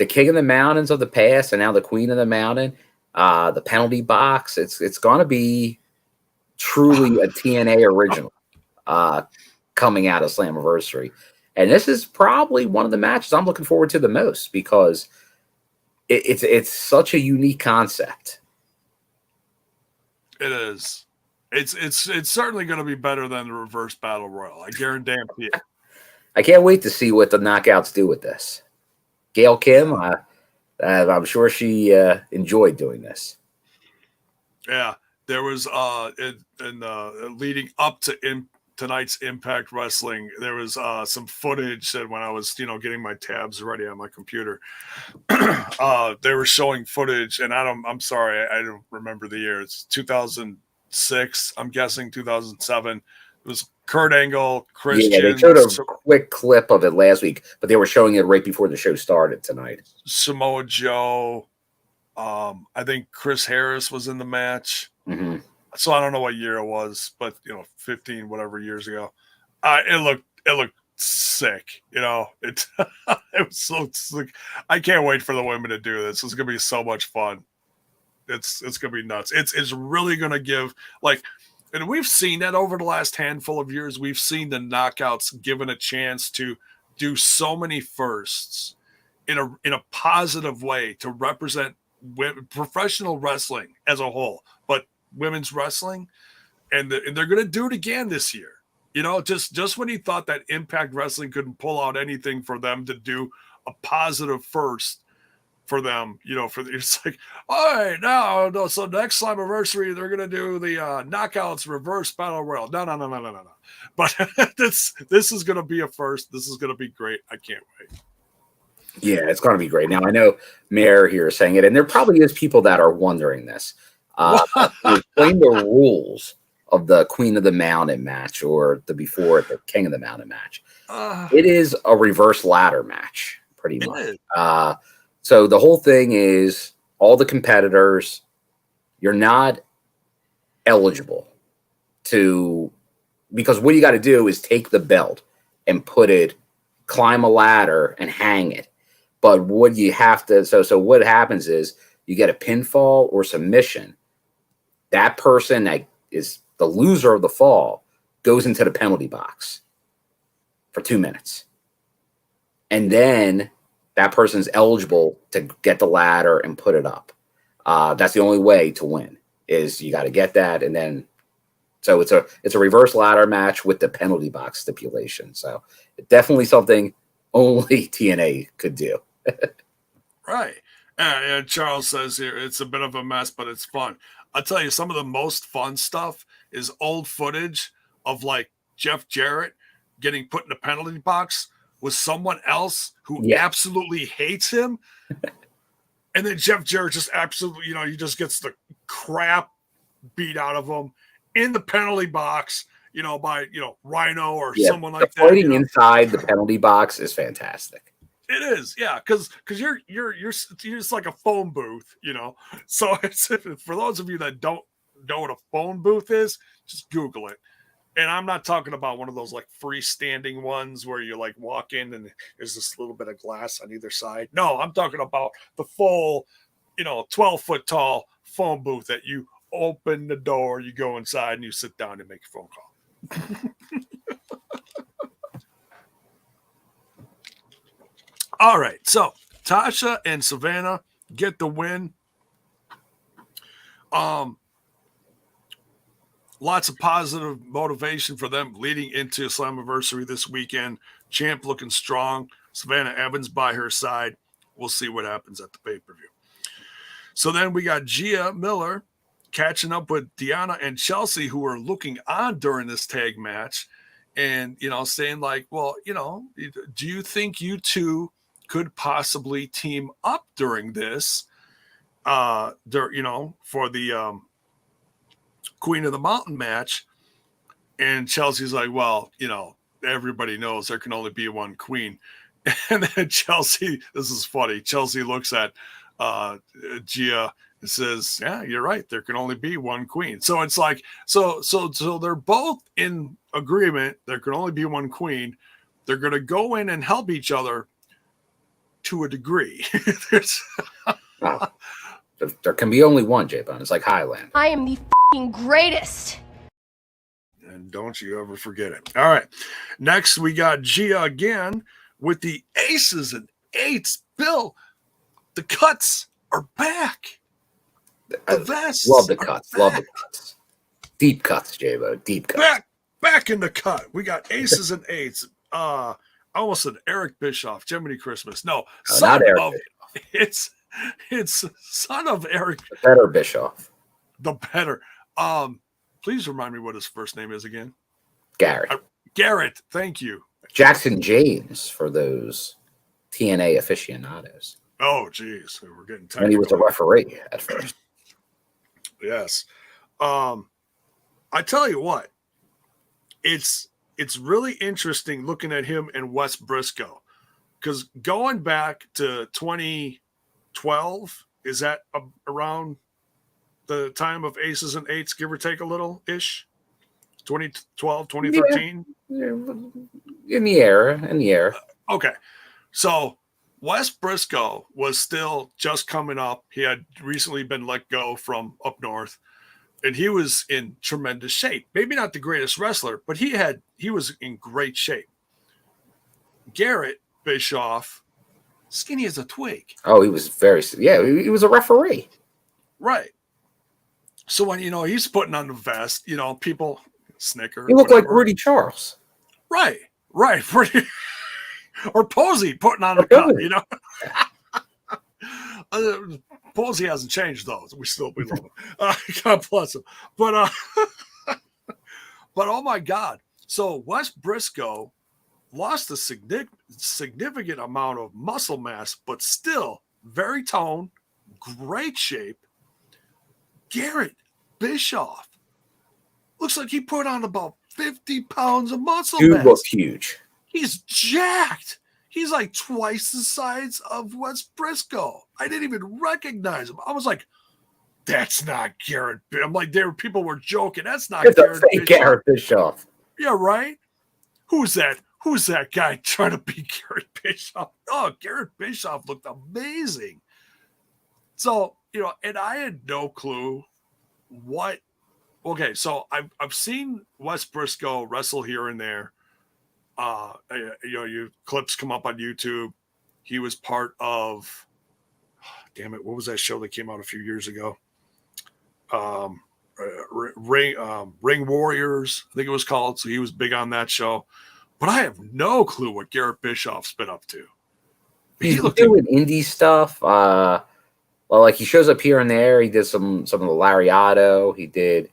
King of the Mountains of the past and now the Queen of the Mountain, the penalty box. It's going to be truly a TNA original coming out of Slammiversary. And this is probably one of the matches I'm looking forward to the most because it's such a unique concept. It is. It's certainly going to be better than the reverse battle royal. I guarantee it. I can't wait to see what the knockouts do with this. Gail Kim, I'm sure she enjoyed doing this. Yeah, there was leading up to tonight's Impact Wrestling, there was some footage that when I was getting my tabs ready on my computer, they were showing footage, and I'm sorry, I don't remember the year. It's 2006, I'm guessing 2007. It was Kurt Angle, Christian. Yeah, they showed a quick clip of it last week, but they were showing it right before the show started tonight. Samoa Joe. I think Chris Harris was in the match. Mm-hmm. So I don't know what year it was, but 15 whatever years ago. It looked sick. It it was so sick. I can't wait for the women to do this. It's gonna be so much fun. It's gonna be nuts. It's really gonna give and we've seen that over the last handful of years. We've seen the knockouts given a chance to do so many firsts in a positive way to represent professional wrestling as a whole, but women's wrestling, and they're going to do it again this year. Just when you thought that Impact Wrestling couldn't pull out anything for them to do a positive first for them, it's like, all right, no. So next Slammiversary, they're going to do the knockouts reverse battle royal. No. But this is going to be a first. This is going to be great. I can't wait. Yeah, it's going to be great. Now, I know Mayor here is saying it, and there probably is people that are wondering this. Explain the rules of the Queen of the Mountain match or the King of the Mountain match. It is a reverse ladder match, pretty much. So the whole thing is all the competitors, you're not eligible because what you got to do is take the belt and climb a ladder and hang it. But what you have to, so what happens is you get a pinfall or submission. That person that is the loser of the fall goes into the penalty box for 2 minutes. And then that person's eligible to get the ladder and put it up. That's the only way to win is you got to get that. And then, so it's a reverse ladder match with the penalty box stipulation. So it's definitely something only TNA could do. Right. And Charles says here, it's a bit of a mess, but it's fun. I'll tell you, some of the most fun stuff is old footage of Jeff Jarrett getting put in the penalty box with someone else who absolutely hates him. And then Jeff Jarrett just absolutely, he just gets the crap beat out of him in the penalty box, by, Rhino or someone like that. Fighting inside the penalty box is fantastic. It is, yeah, because you're just like a phone booth, So it's, for those of you that don't know what a phone booth is, just Google it. And I'm not talking about one of those freestanding ones where you walk in and there's this little bit of glass on either side. No, I'm talking about the full, 12-foot tall phone booth that you open the door, you go inside, and you sit down and make a phone call. All right, so Tasha and Savannah get the win. Lots of positive motivation for them leading into Slammiversary this weekend. Champ looking strong. Savannah Evans by her side. We'll see what happens at the pay-per-view. So then we got Gia Miller catching up with Deanna and Chelsea, who are looking on during this tag match and, saying well, do you think you two could possibly team up during this, for the Queen of the Mountain match? And Chelsea's like, well, everybody knows there can only be one queen. And then Chelsea, this is funny. Chelsea looks at Gia and says, yeah, you're right. There can only be one queen. So it's so they're both in agreement. There can only be one queen. They're going to go in and help each other to a degree. There can be only one, J-Bone. It's like Highland. I am the greatest. And don't you ever forget it. All right. Next, we got Gia again with the aces and eights. Bill, The cuts are back. The vests. Love the cuts. Love the cuts. Deep cuts, J-Bo. Deep cuts. Back in the cut. We got aces and eights. I almost said Eric Bischoff, Jiminy Christmas. No, not Eric of Bischoff. It's son of Eric. The better Bischoff. The better. Please remind me what his first name is again. Garett. Garett. Thank you. Jackson James for those TNA aficionados. Oh, geez, we're getting technical. And he was a referee at first. Yes. I tell you what, it's really interesting looking at him and Wes Briscoe, because going back to 2012, is that around the time of Aces and Eights, give or take a little ish? 2012, 2013? Yeah. In the era. Okay. So Wes Briscoe was still just coming up. He had recently been let go from up north, and he was in tremendous shape. Maybe not the greatest wrestler, but he was in great shape. Garett Bischoff, skinny as a twig. Oh, he was he was a referee. Right. So when, he's putting on the vest, people snicker. He looked like Rudy Charles. Right. Or Posey putting on a cut, Posey hasn't changed, though. We love him. God bless him. But oh my God. So Wes Briscoe lost a significant amount of muscle mass, but still very toned, great shape. Garett Bischoff looks like he put on about 50 pounds of muscle mass. Dude looked huge. He's jacked. He's like twice the size of Wes Briscoe. I didn't even recognize him. I was like, that's not Garett. I'm like, people were joking. That's not Garett Bischoff. Yeah, right? Who's that? Who's that guy trying to be Garett Bischoff? Oh, Garett Bischoff looked amazing. So, and I had no clue what. Okay, so I've seen Wes Briscoe wrestle here and there. Your clips come up on YouTube. He was part of, what was that show that came out a few years ago? Ring Warriors, I think it was called. So he was big on that show. But I have no clue what Garett Bischoff's been up to. He's doing indie stuff. Like he shows up here and there. He did some of the Lariato. He did.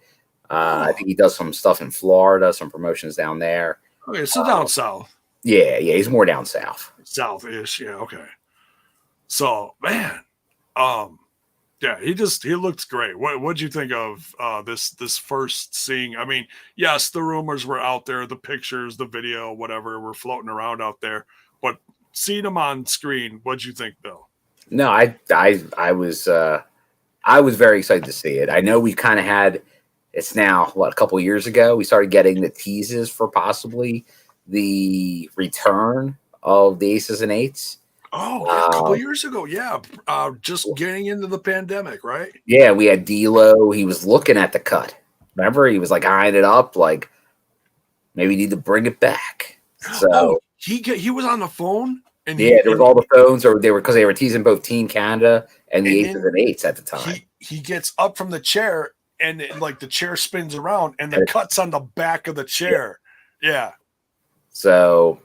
I think he does some stuff in Florida, some promotions down there. Okay, so down south. Yeah, he's more down south. South-ish, yeah, okay. So, man, he looked great. What'd you think of this first seeing? I mean, yes, the rumors were out there, the pictures, the video, whatever, were floating around out there. But seeing him on screen, what'd you think, Bill? No, I was very excited to see it. I know we kind of had. It's now, a couple of years ago, we started getting the teases for possibly the return of the Aces and Eights. Oh, yeah, a couple of years ago, yeah. Just getting into the pandemic, right? Yeah, we had D'Lo. He was looking at the cut. Remember? He was like eyeing it up, like maybe need to bring it back. So he was on the phone? And there was all the phones, or they were teasing both Team Canada and the Aces and Eights at the time. He gets up from the chair, and the chair spins around, and the cut's on the back of the chair. Yeah. So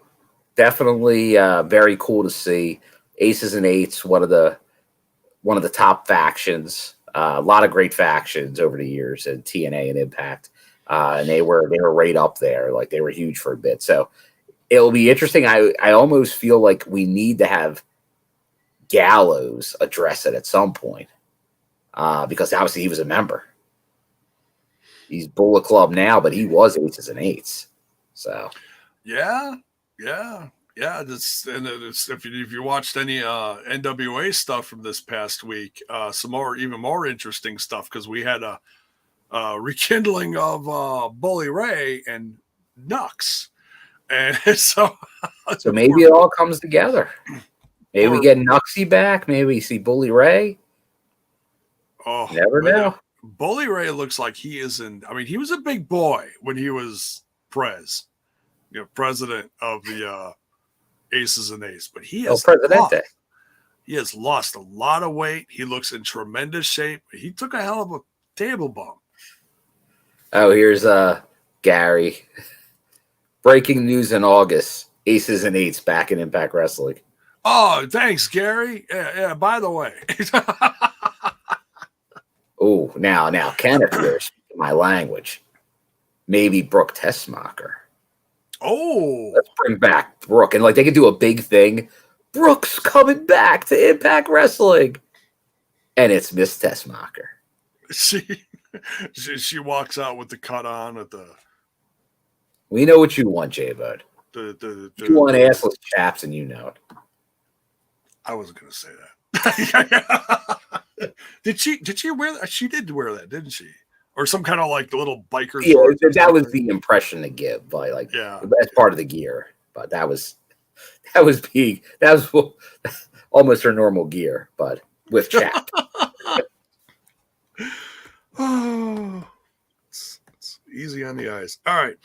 definitely very cool to see. Aces and Eights, one of the top factions. A lot of great factions over the years in TNA and Impact, and they were right up there. Like they were huge for a bit. So it'll be interesting. I almost feel like we need to have Gallows address it at some point, because obviously he was a member. He's Bullet Club now, but he was Aces and Eights. So, yeah. If you watched any NWA stuff from this past week, some even more interesting stuff, because we had a rekindling of Bully Ray and Nux, and so maybe it all comes together. Maybe we get Nuxie back. Maybe we see Bully Ray. Oh, never know. Bully Ray looks like he is in. I mean, he was a big boy when he was president of the Aces and Eights, but he is Presidente. tough. He has lost a lot of weight. He looks in tremendous shape. He took a hell of a table bump. Oh, here's Gary. Breaking news in August. Aces and eights back in Impact Wrestling. Oh, thanks, Gary. Yeah, by the way. Oh, now, Kenneth here, speaking my language. Maybe Brooke Tessmacher. Oh. Let's bring back Brooke. And like they could do a big thing. Brooke's coming back to Impact Wrestling. And it's Miss Tessmacher. She walks out with the cut on at the. We know what you want, J-Bud. The You want assless chaps, and you know it. I wasn't going to say that. Did she wear that? She did wear that, didn't she? Or some kind of like the little biker. Yeah, that was the impression to give by like yeah. That's part of the gear, but that was almost her normal gear, but with chap. Oh, it's easy on the eyes. All right.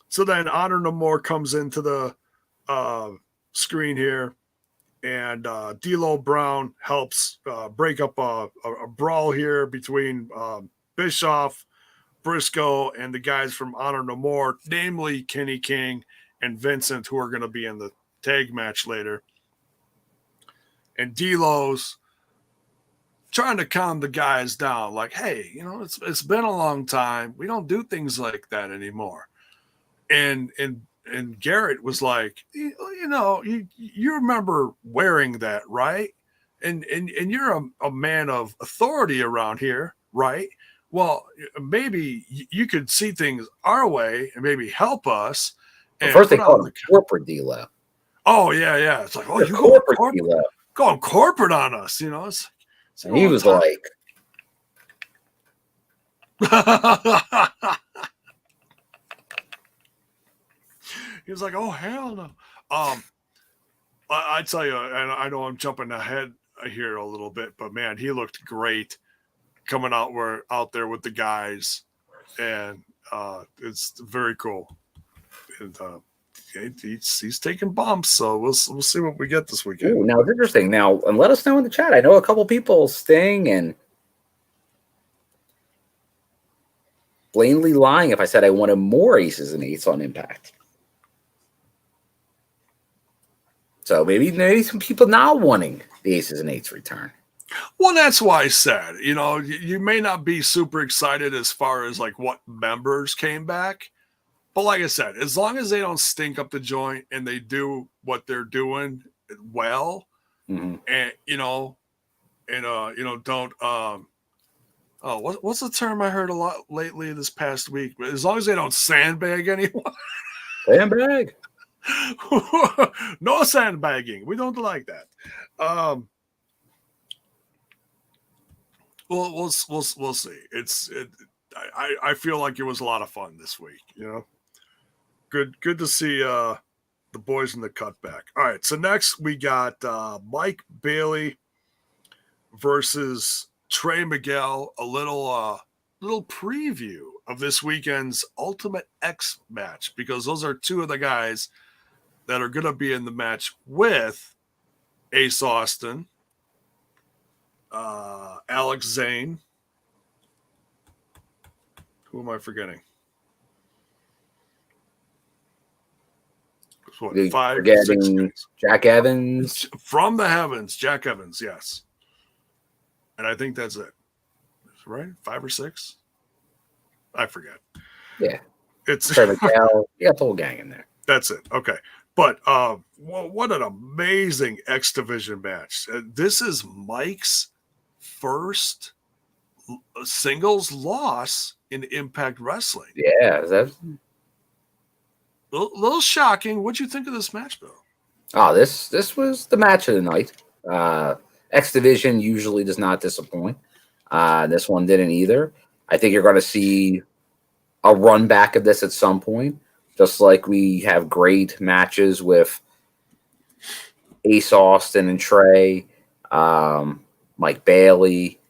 So then Honor No More comes into the screen here, and D'Lo Brown helps break up a brawl here between Bischoff, Briscoe, and the guys from Honor No More, namely Kenny King and Vincent, who are going to be in the tag match later. And D'Lo's trying to calm the guys down, like, hey, it's been a long time. We don't do things like that anymore. And Garett was like, you remember wearing that, right? And you're a man of authority around here, right? Well, maybe you could see things our way and maybe help us. And first they call him corporate D'Lo. Oh yeah. It's like, oh, you corporate D'Lo. Going corporate on us, And he was like, he was like, oh, hell no. I tell you, and I know I'm jumping ahead here a little bit, but man, he looked great coming out there with the guys, and it's very cool. And he's taking bumps, so we'll see what we get this weekend. ooh, now it's interesting. Now, and let us know in the chat. I know a couple people, Sting and blatantly lying if I said I wanted more aces and eights on Impact. So maybe some people not wanting the aces and eights return. Well, that's why I said, you may not be super excited as far as like what members came back. But like I said, as long as they don't stink up the joint and they do what they're doing well, Mm-hmm. and don't what's the term I heard a lot lately this past week? As long as they don't sandbag anyone. Sandbag. No sandbagging. We don't like that. We'll see. I feel like it was a lot of fun this week. Good to see the boys in the cutback. All right, so next we got Mike Bailey versus Trey Miguel. A little preview of this weekend's Ultimate X match, because those are two of the guys that are going to be in the match with Ace Austin, Alex Zane. Who am I forgetting? What, 5, 6 guys? Jack Evans. From the heavens, Jack Evans, yes. And I think that's it. Right? 5 or 6? I forget. Yeah. It's Trey Miguel. You got the whole gang in there. That's it. Okay. But what an amazing X Division match. This is Mike's first singles loss in Impact Wrestling. Yeah. That's... A little shocking. What'd you think of this match, Bill? Oh, this was the match of the night. X Division usually does not disappoint. This one didn't either. I think you're going to see a run back of this at some point, just like we have great matches with Ace Austin and Trey, Mike Bailey,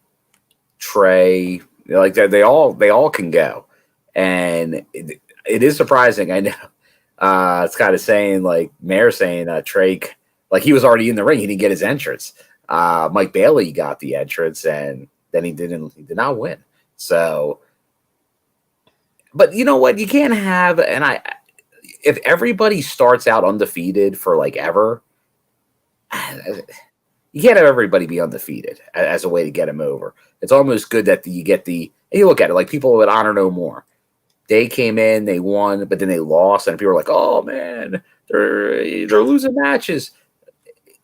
Trey. Like they all can go, and it is surprising. I know. It's kind of saying like Mayor saying Trey Like he was already in the ring. He didn't get his entrance. Mike Bailey got the entrance, and then he did not win. So, but you know what? You can't have, if everybody starts out undefeated for like ever, you can't have everybody be undefeated as a way to get him over. It's almost good that you get and you look at it like people with Honor No More. They came in, they won, but then they lost, and people are like, "Oh man, they're losing matches."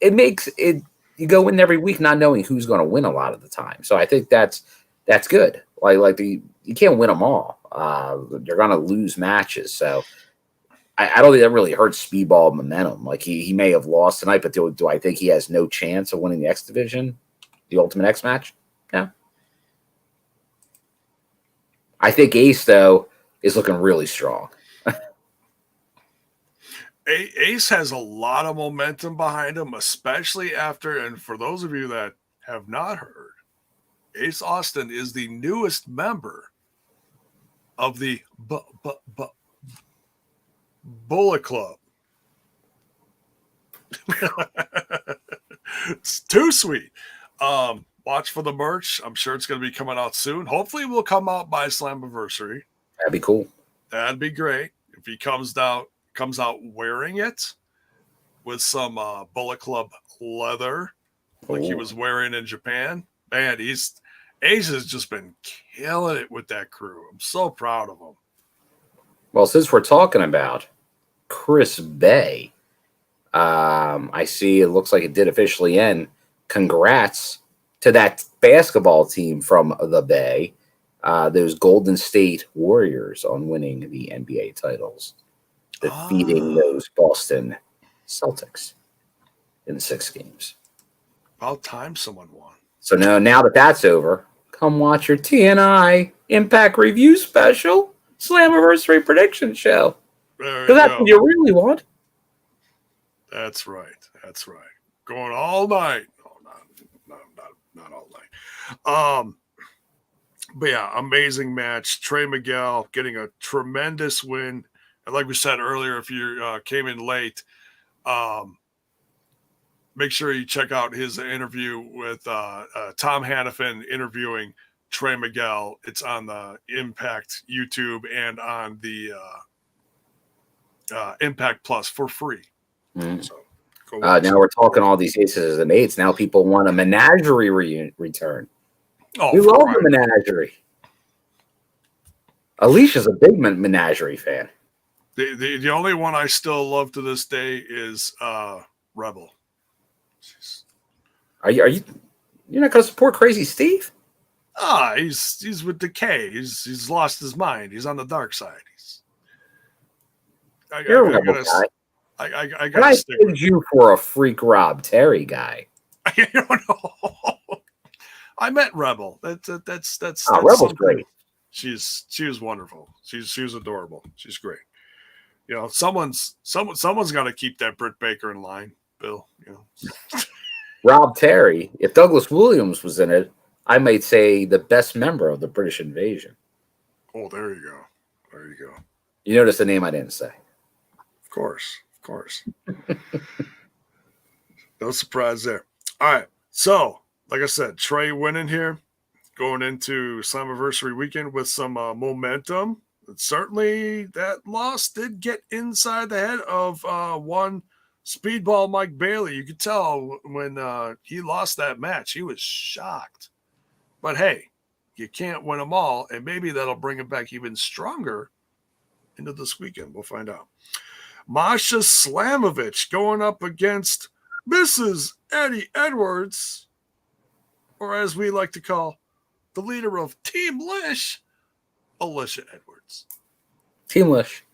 It makes it. You go in every week not knowing who's going to win a lot of the time. So I think that's good. You can't win them all. You're going to lose matches. So I don't think that really hurts Speedball momentum. Like he may have lost tonight, but do I think he has no chance of winning the X division, the Ultimate X match? No. I think Ace though is looking really strong. Ace has a lot of momentum behind him, especially after, and for those of you that have not heard, Ace Austin is the newest member of the Bullet Club. It's too sweet. Watch for the merch. I'm sure it's going to be coming out soon. Hopefully it will come out by Slammiversary. That'd be cool. That'd be great. If he comes out wearing it with some Bullet Club leather like he was wearing in Japan. Man, Ace has just been killing it with that crew. I'm so proud of him. Well, since we're talking about Chris Bay, I see it looks like it did officially end. Congrats to that basketball team from the Bay, those Golden State Warriors, on winning the NBA titles, defeating those Boston Celtics in 6 games. About time someone won. So now that that's over, come watch your TNI Impact Review Special Slammiversary Prediction Show. Because that's what you really want. That's right. Going all night. Oh, not all night. But yeah, amazing match. Trey Miguel getting a tremendous win. And like we said earlier, if you came in late, make sure you check out his interview with Tom Hannafin interviewing Trey Miguel. It's on the Impact YouTube and on the Impact Plus for free. So now we're talking all these aces and eights. Now people want a menagerie return. We love the menagerie. Alisha's a big menagerie fan. The only one I still love to this day is Rebel. Are you? You're not going to support Crazy Steve? He's with Decay. He's lost his mind. He's on the dark side. You're a Rebel guy. I got to stick with you for a freak Rob Terry guy. I don't know. I met Rebel. That's Rebel's great. She was wonderful. She was adorable. She's great. You know, someone's got to keep that Britt Baker in line, Bill. You know, Rob Terry. If Douglas Williams was in it, I might say the best member of the British Invasion. Oh, there you go. You notice the name I didn't say. Of course. No surprise there. All right. So, like I said, Trey winning here, going into Slammiversary weekend with some momentum. And certainly that loss did get inside the head of one Speedball Mike Bailey. You could tell when he lost that match, he was shocked. But hey, you can't win them all, and maybe that'll bring him back even stronger into this weekend. We'll find out. Masha Slamovich going up against Mrs. Eddie Edwards, or as we like to call the leader of Team Lish, Alisha Edwards. Team Lish.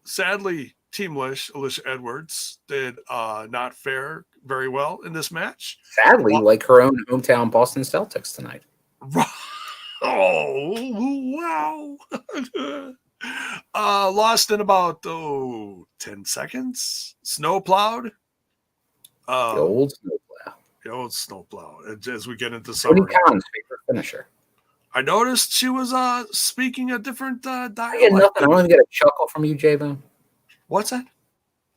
Sadly, Team Lish, Alisha Edwards, did not fare very well in this match. Sadly, like her own hometown Boston Celtics tonight. Oh, wow. Lost in about 10 seconds. Snowplowed. The old snowplow. As we get into summer. Cody Khan's favorite finisher. I noticed she was speaking a different dialect. I get nothing. I don't even get a chuckle from you, J-Bone. What's that?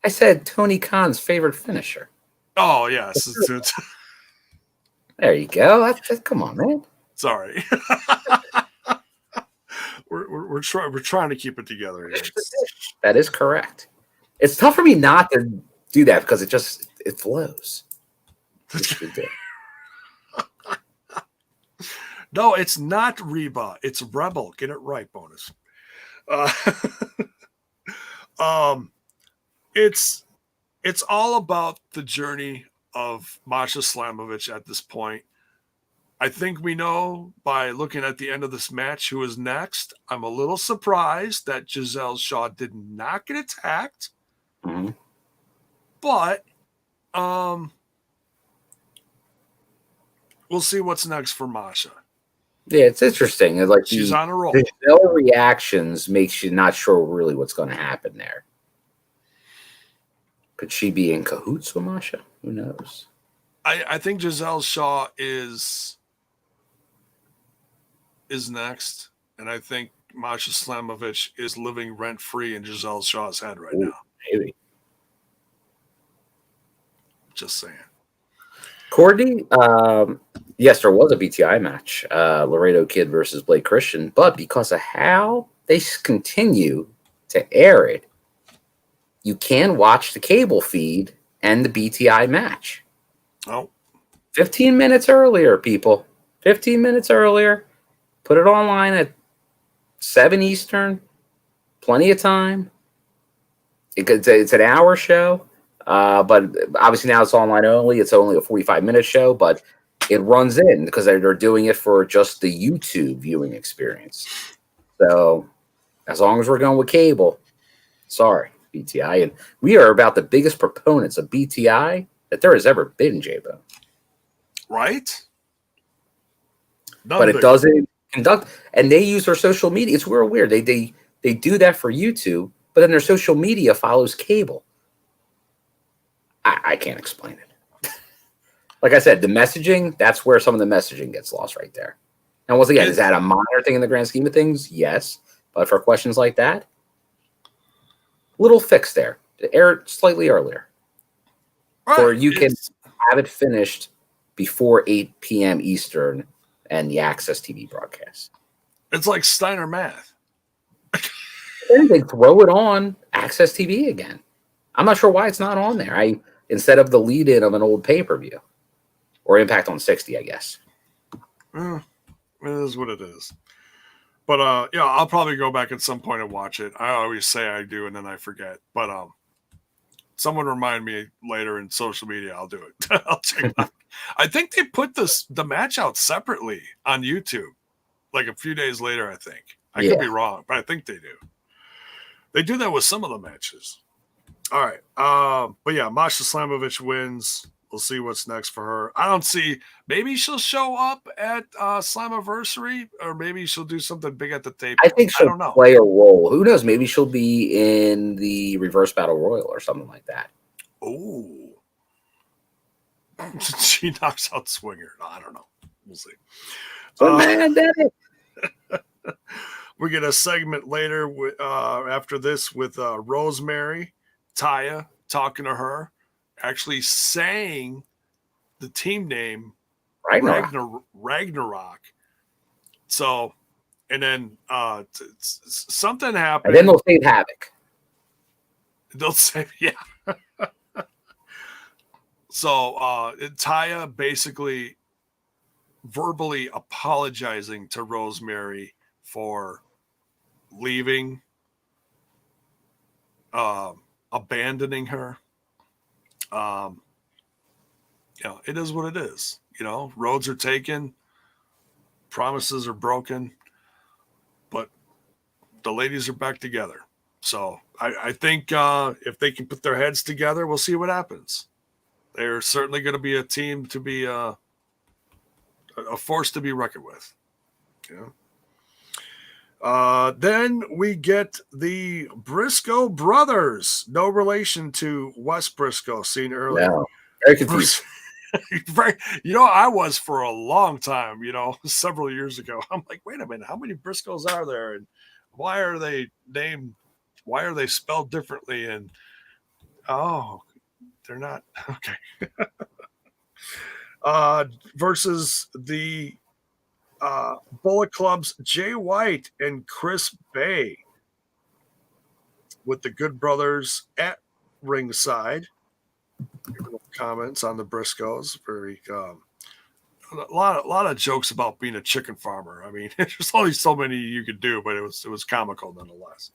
I said Tony Khan's favorite finisher. Oh yes, There you go. Come on, man. sorry. we're trying to keep it together here. That is correct. It's tough for me not to do that because it flows. No, it's not Reba. It's Rebel. Get it right, bonus. It's all about the journey of Masha Slamovich at this point. I think we know by looking at the end of this match who is next. I'm a little surprised that Giselle Shaw did not get attacked. Mm-hmm. But we'll see what's next for Masha. Yeah, it's interesting. Like She's on a roll. The Giselle reactions makes you not sure really what's going to happen there. Could she be in cahoots with Masha? Who knows? I think Giselle Shaw is next, and I think Masha Slamovich is living rent free in Giselle Shaw's head right now. Maybe. Just saying. Courtney, yes, there was a BTI match, Laredo Kid versus Blake Christian, but because of how they continue to air it, you can watch the cable feed and the BTI match. Oh. 15 minutes earlier, people. 15 minutes earlier. Put it online at 7 Eastern. Plenty of time. It's an hour show. But obviously now it's online only. It's only a 45-minute show, but it runs in because they're doing it for just the YouTube viewing experience. So as long as we're going with cable, sorry, BTI. And we are about the biggest proponents of BTI that there has ever been, J-Bone. Right? But it doesn't conduct, and they use their social media. It's real weird. They do that for YouTube, but then their social media follows cable. I can't explain it. Like I said, the messaging, that's where some of the messaging gets lost right there. And once again, is that a minor thing in the grand scheme of things? Yes. But for questions like that, little fix there. Air it slightly earlier. Right. Or you can have it finished before 8 p.m. Eastern and the Access TV broadcast. It's like Steiner math. Then they throw it on Access TV again. I'm not sure why it's not on there. Instead of the lead-in of an old pay-per-view or Impact on 60, I guess. It is what it is. But yeah, I'll probably go back at some point and watch it. I always say I do and then I forget. But someone remind me later in social media. I'll do it. I'll check it out. I think they put the match out separately on YouTube, like a few days later. I think I could be wrong, but I think they do. They do that with some of the matches. All right. But yeah, Masha Slamovich wins. We'll see what's next for her. I don't see. Maybe she'll show up at Slammiversary, or maybe she'll do something big at the tape. I think she'll don't know. play a role. Who knows? Maybe she'll be in the Reverse Battle Royal or something like that. Oh. She knocks out Swinger. I don't know. We'll see. We get a segment later after this with Rosemary, Taya talking to her, actually saying the team name Ragnarok. So, and then something happened. And then they'll save Havoc. They'll say, yeah. So Taya basically verbally apologizing to Rosemary for leaving, abandoning her. It is what it is. Roads are taken, promises are broken, but the ladies are back together. So I think if they can put their heads together, we'll see what happens. They're certainly going to be a team to be a force to be reckoned with. Then we get the Briscoe brothers, no relation to Wes Briscoe, seen earlier. No, very confused. I was for a long time, several years ago. I'm like, wait a minute, how many Briscoes are there? And why are they named? Why are they spelled differently? And Oh, they're not okay. Versus the Bullet Club's Jay White and Chris Bay, with the Good Brothers at ringside. Comments on the Briscoes. Very a lot of jokes about being a chicken farmer. I mean, there's only so many you could do, but it was comical nonetheless.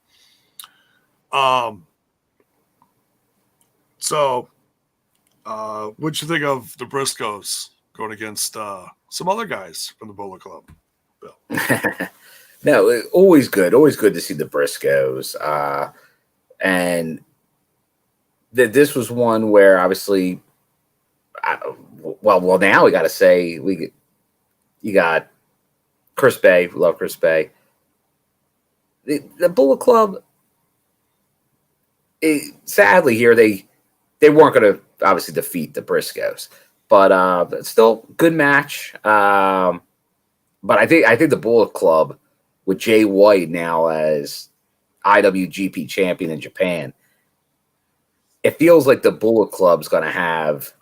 So what'd you think of the Briscoes going against some other guys from the Bullet Club? Bill? No, always good to see the Briscoes. And this was one where obviously, well, now we got to say you got Chris Bay. We love Chris Bay. The Bullet Club, sadly here they weren't going to obviously defeat the Briscoes, but still good match. But I think the Bullet Club with Jay White now as IWGP champion in Japan, it feels like the Bullet Club's going to have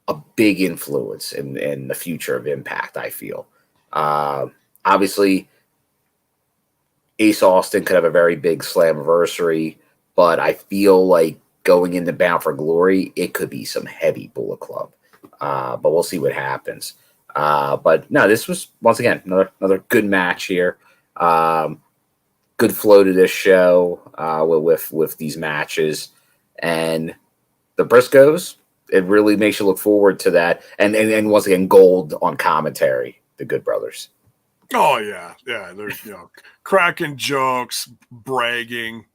a big influence in the future of Impact, I feel. Obviously, Ace Austin could have a very big Slammiversary, but I feel like going into Bound for Glory, it could be some heavy Bullet Club. But we'll see what happens. But no, this was, once again, another good match here. Good flow to this show with these matches. And the Briscoes, it really makes you look forward to that. And once again, gold on commentary, the Good Brothers. Oh yeah. There's cracking jokes, bragging,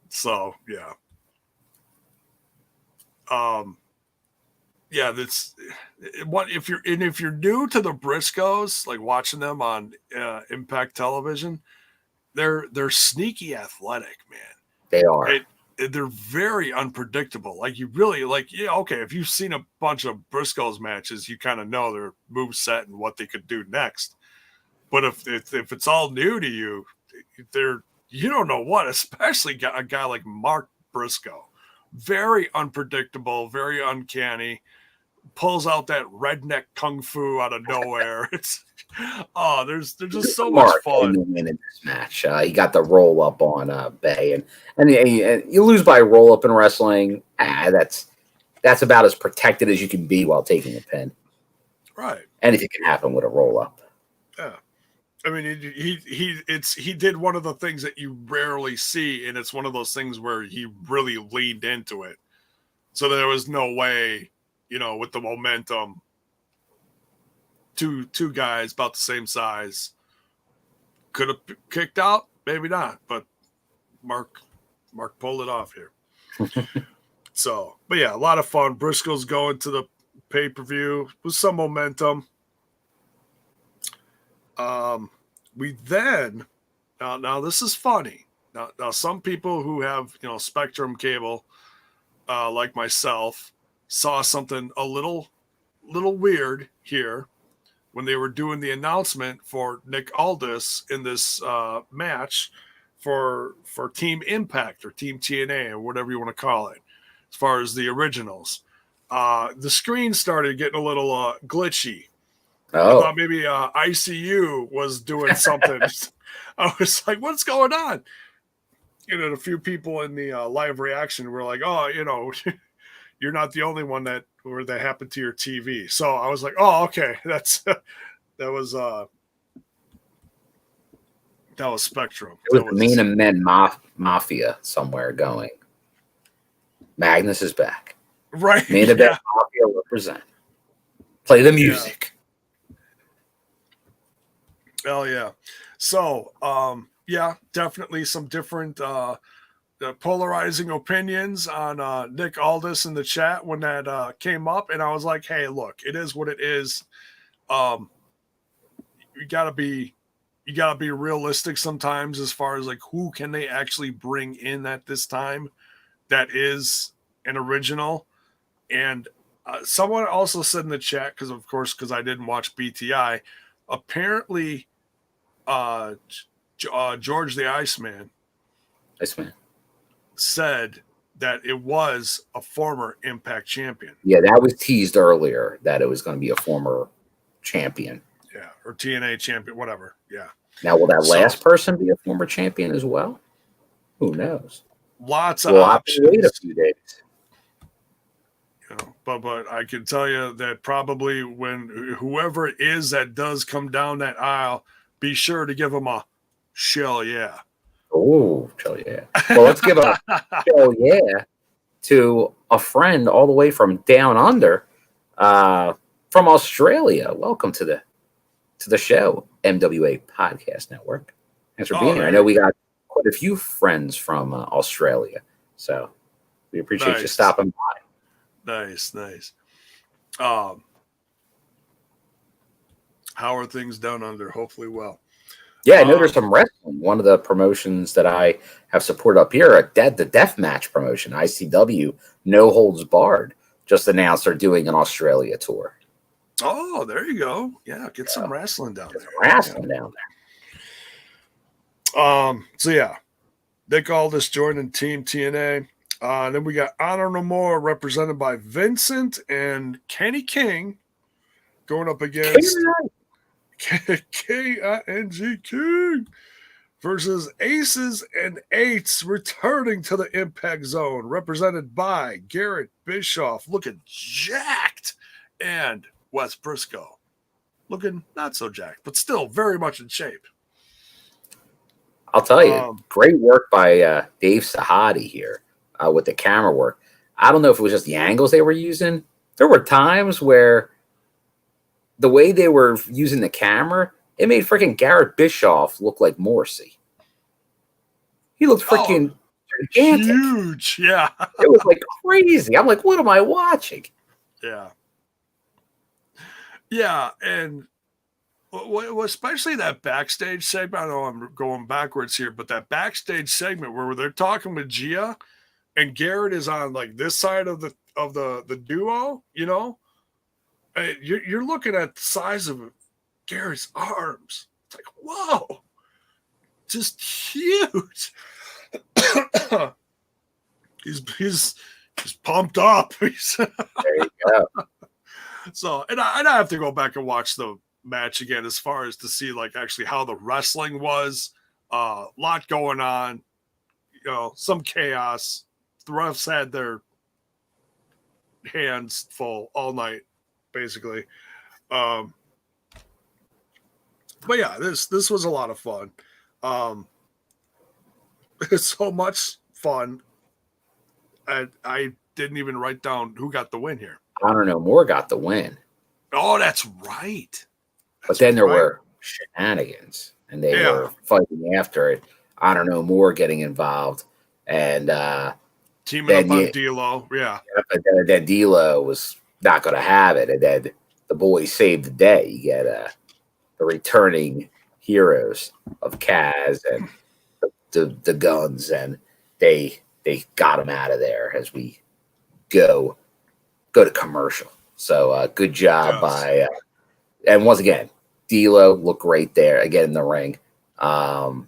So yeah. Yeah, that's what if you're new to the Briscoes, like watching them on Impact Television, they're sneaky athletic, man. They are. They're very unpredictable. Like you really okay, if you've seen a bunch of Briscoes matches, you kind of know their move set and what they could do next. But if it's all new to you, you don't know what, especially a guy like Mark Briscoe. Very unpredictable, very uncanny. Pulls out that redneck kung fu out of nowhere. There's just so much fun in this match. He got the roll up on Bay, and you lose by roll up in wrestling. That's about as protected as you can be while taking a pin. Right. Anything can happen with a roll up. Yeah. I mean, he did one of the things that you rarely see, and it's one of those things where he really leaned into it. So there was no way, with the momentum, two guys about the same size could have kicked out, maybe not, but Mark pulled it off here. So, but yeah, a lot of fun. Briscoe's going to the pay-per-view with some momentum. We then now this is funny. Now some people who have Spectrum cable, like myself, saw something a little weird here when they were doing the announcement for Nick Aldis in this match for Team Impact or Team TNA or whatever you want to call it, as far as the originals. The screen started getting a little glitchy. Oh. I thought maybe ICU was doing something. I was like, what's going on? A few people in the live reaction were like, oh, you're not the only one that happened to your TV. So I was like, oh, okay. That was Spectrum. It was Mean and Men Mafia somewhere going. Magnus is back. Right. Mean and Men Mafia represent. Play the music. Hell yeah. So, definitely some different polarizing opinions on Nick Aldis in the chat when that came up. And I was like, hey, look, it is what it is. You gotta be realistic sometimes as far as like who can they actually bring in at this time that is an original. And someone also said in the chat, because I didn't watch BTI, apparently George the Iceman Iceman said that it was a former Impact champion. Yeah, that was teased earlier that it was going to be a former champion. Yeah, or TNA champion, whatever. Yeah. Now, will that So- last person be a former champion as well? Who knows? Lots of We'll have to wait a options. few days. You know, but I can tell you that probably when whoever it is that does come down that aisle, be sure to give them a shell yeah. Oh, hell yeah. Well, let's give a hell yeah to a friend all the way from down under, from Australia. Welcome to the show, MWA Podcast Network. Thanks for being here. I know we got quite a few friends from Australia, so we appreciate you Nice. stopping by. Nice. How are things down under? Hopefully well. Yeah, I know there's some wrestling. One of the promotions that I have supported up here, the Death Match promotion, ICW, No Holds Barred, just announced they're doing an Australia tour. Oh, there you go. Yeah, get some wrestling down there. Wrestling down there. So yeah, Nick Aldis joining Team TNA. Then we got Honor No More represented by Vincent and Kenny King going up against King King versus Aces and Eights returning to the Impact Zone, represented by Garett, Bischoff, looking jacked, and Wes Briscoe, looking not so jacked, but still very much in shape. I'll tell you, great work by Dave Sahadi here with the camera work. I don't know if it was just the angles they were using. There were times where the way they were using the camera, it made freaking Garett Bischoff look like Morrissey. He looked freaking gigantic. Huge, yeah. It was like crazy. I'm like, what am I watching? Yeah. Yeah, and especially that backstage segment. I know I'm going backwards here, but that backstage segment where they're talking with Gia and Garett is on like this side of the duo, you know, you're looking at the size of Garett's arms. It's like, whoa, just huge. he's pumped up. There you go. So, and I have to go back and watch the match again as far as to see like actually how the wrestling was. A lot going on, you know, some chaos. The refs had their hands full all night, basically. But yeah, this was a lot of fun. It's so much fun. I didn't even write down who got the win here. I don't know. Moore got the win. Oh, that's right. But then there were shenanigans, and they were fighting after it. I don't know. Moore getting involved, and teaming up on D'Lo. Yeah. But then D'Lo was not going to have it, and then the boys saved the day. You get the returning heroes of Kaz and the Guns, and they got him out of there as we go to commercial. So good job by and once again, D'Lo looked great there again in the ring. Oh,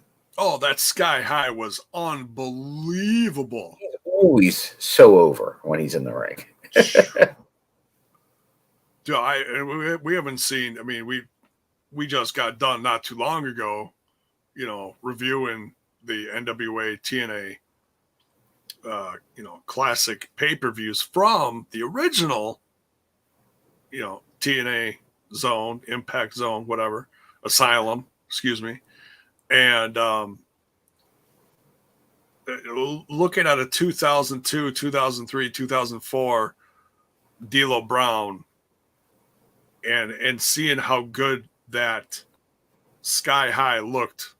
that Sky High was unbelievable. He's always so over when he's in the ring. Yeah, we haven't seen. I mean, we just got done not too long ago, you know, reviewing the NWA TNA, classic pay-per-views from the original, TNA Zone, Impact Zone, whatever, Asylum, excuse me, and looking at a 2002, 2003, 2004 D'Lo Brown. And seeing how good that Sky High looked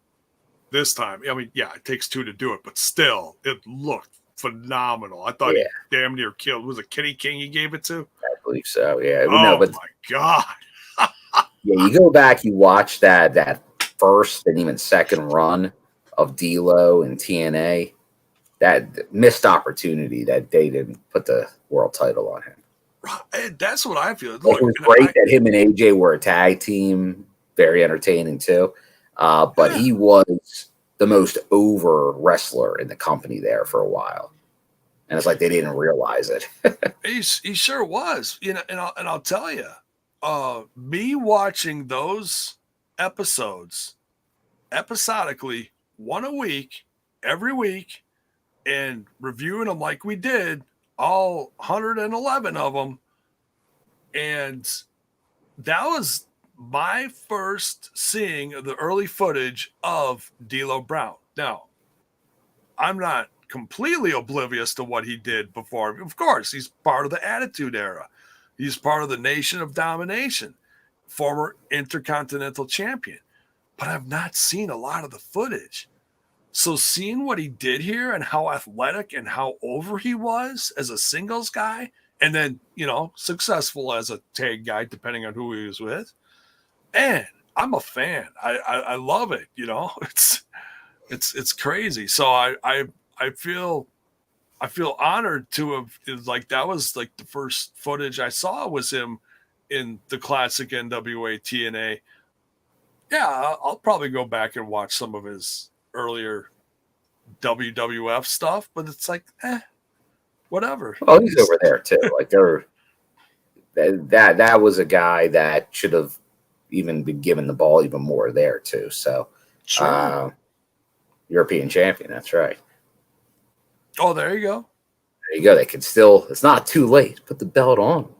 this time. I mean, yeah, it takes two to do it, but still, it looked phenomenal. I thought he damn near killed. Was it Kenny King he gave it to? I believe so, yeah. Oh, my God. Yeah, you go back, you watch that first and even second run of D'Lo and TNA, that missed opportunity that they didn't put the world title on him. That's what I feel. Look, it was great that him and AJ were a tag team. Very entertaining too. But he was the most over wrestler in the company there for a while. and it's like they didn't realize it. He sure was. You know, and I'll tell you, me watching those episodes episodically, one a week, every week, and reviewing them like we did, all 111 of them, and that was my first seeing of the early footage of D'Lo Brown. Now, I'm not completely oblivious to what he did before. Of course, he's part of the Attitude Era. He's part of the Nation of Domination, former Intercontinental Champion. But I've not seen a lot of the footage. So seeing what he did here and how athletic and how over he was as a singles guy, and then, you know, successful as a tag guy, depending on who he was with, and I'm a fan. I love it. You know, it's crazy. So I feel honored to have, like, that was like the first footage I saw was him in the classic NWA TNA. Yeah, I'll probably go back and watch some of his earlier WWF stuff, but it's like, whatever. Oh, he's over there too. Like that was a guy that should have even been given the ball even more there too. So, Sure. European champion. That's right. Oh, there you go. There you go. They can still. It's not too late. Put the belt on.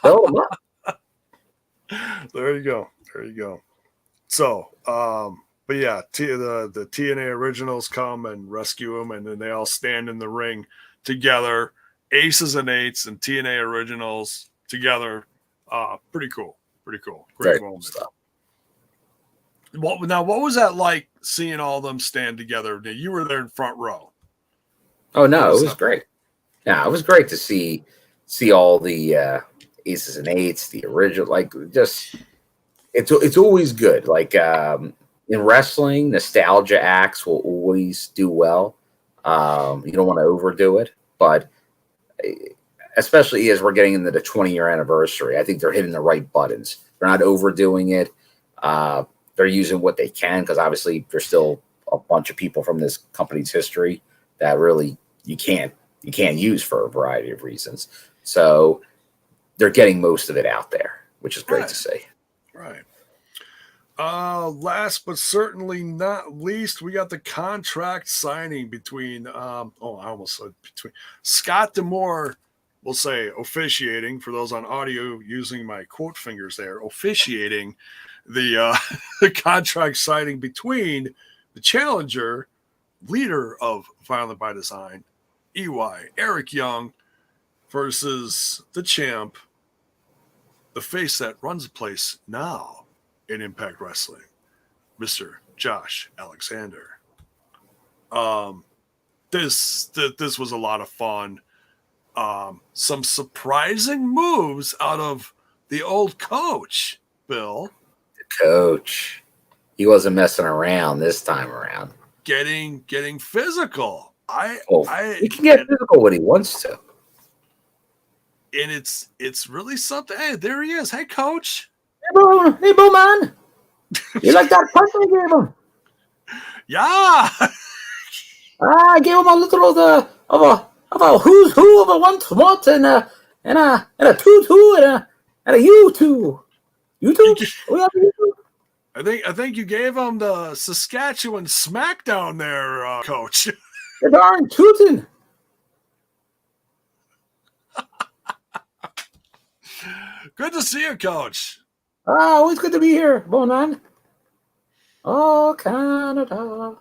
Belt him up. There you go. There you go. So, but yeah, the TNA originals come and rescue him, and then they all stand in the ring together, aces and eights and TNA originals together. Pretty cool. Pretty cool. Great moment. What was that like seeing all of them stand together? You were there in front row. Oh no, it was great. Yeah, it was great to see all the aces and eights, the original, like, just it's always good. Like, in wrestling, nostalgia acts will always do well. You don't want to overdo it, but especially as we're getting into the 20-year anniversary, I think they're hitting the right buttons. They're not overdoing it. They're using what they can, because obviously there's still a bunch of people from this company's history that really you can't use for a variety of reasons. So they're getting most of it out there, which is great to see. Right. Last but certainly not least, we got the contract signing between I almost said between Scott D'Amore, we'll say officiating for those on audio using my quote fingers there, officiating the contract signing between the challenger, leader of Violent by Design, EY, Eric Young, versus the champ, the face that runs the place now in Impact Wrestling, Mr. Josh Alexander. This was a lot of fun. Some surprising moves out of the old coach, Bill. The coach. He wasn't messing around this time around. Getting physical. He can get physical when he wants to. And it's really something. Hey, there he is. Hey, coach. Hey, bro, man. You like that punch I gave him? Yeah. I gave him a little of a who's who of a what and a two and a you two. You two? We have you two? I think you gave him the Saskatchewan Smackdown there, coach. You're darn tootin'. Good to see you, coach. Always good to be here, Bonan. Oh, Canada.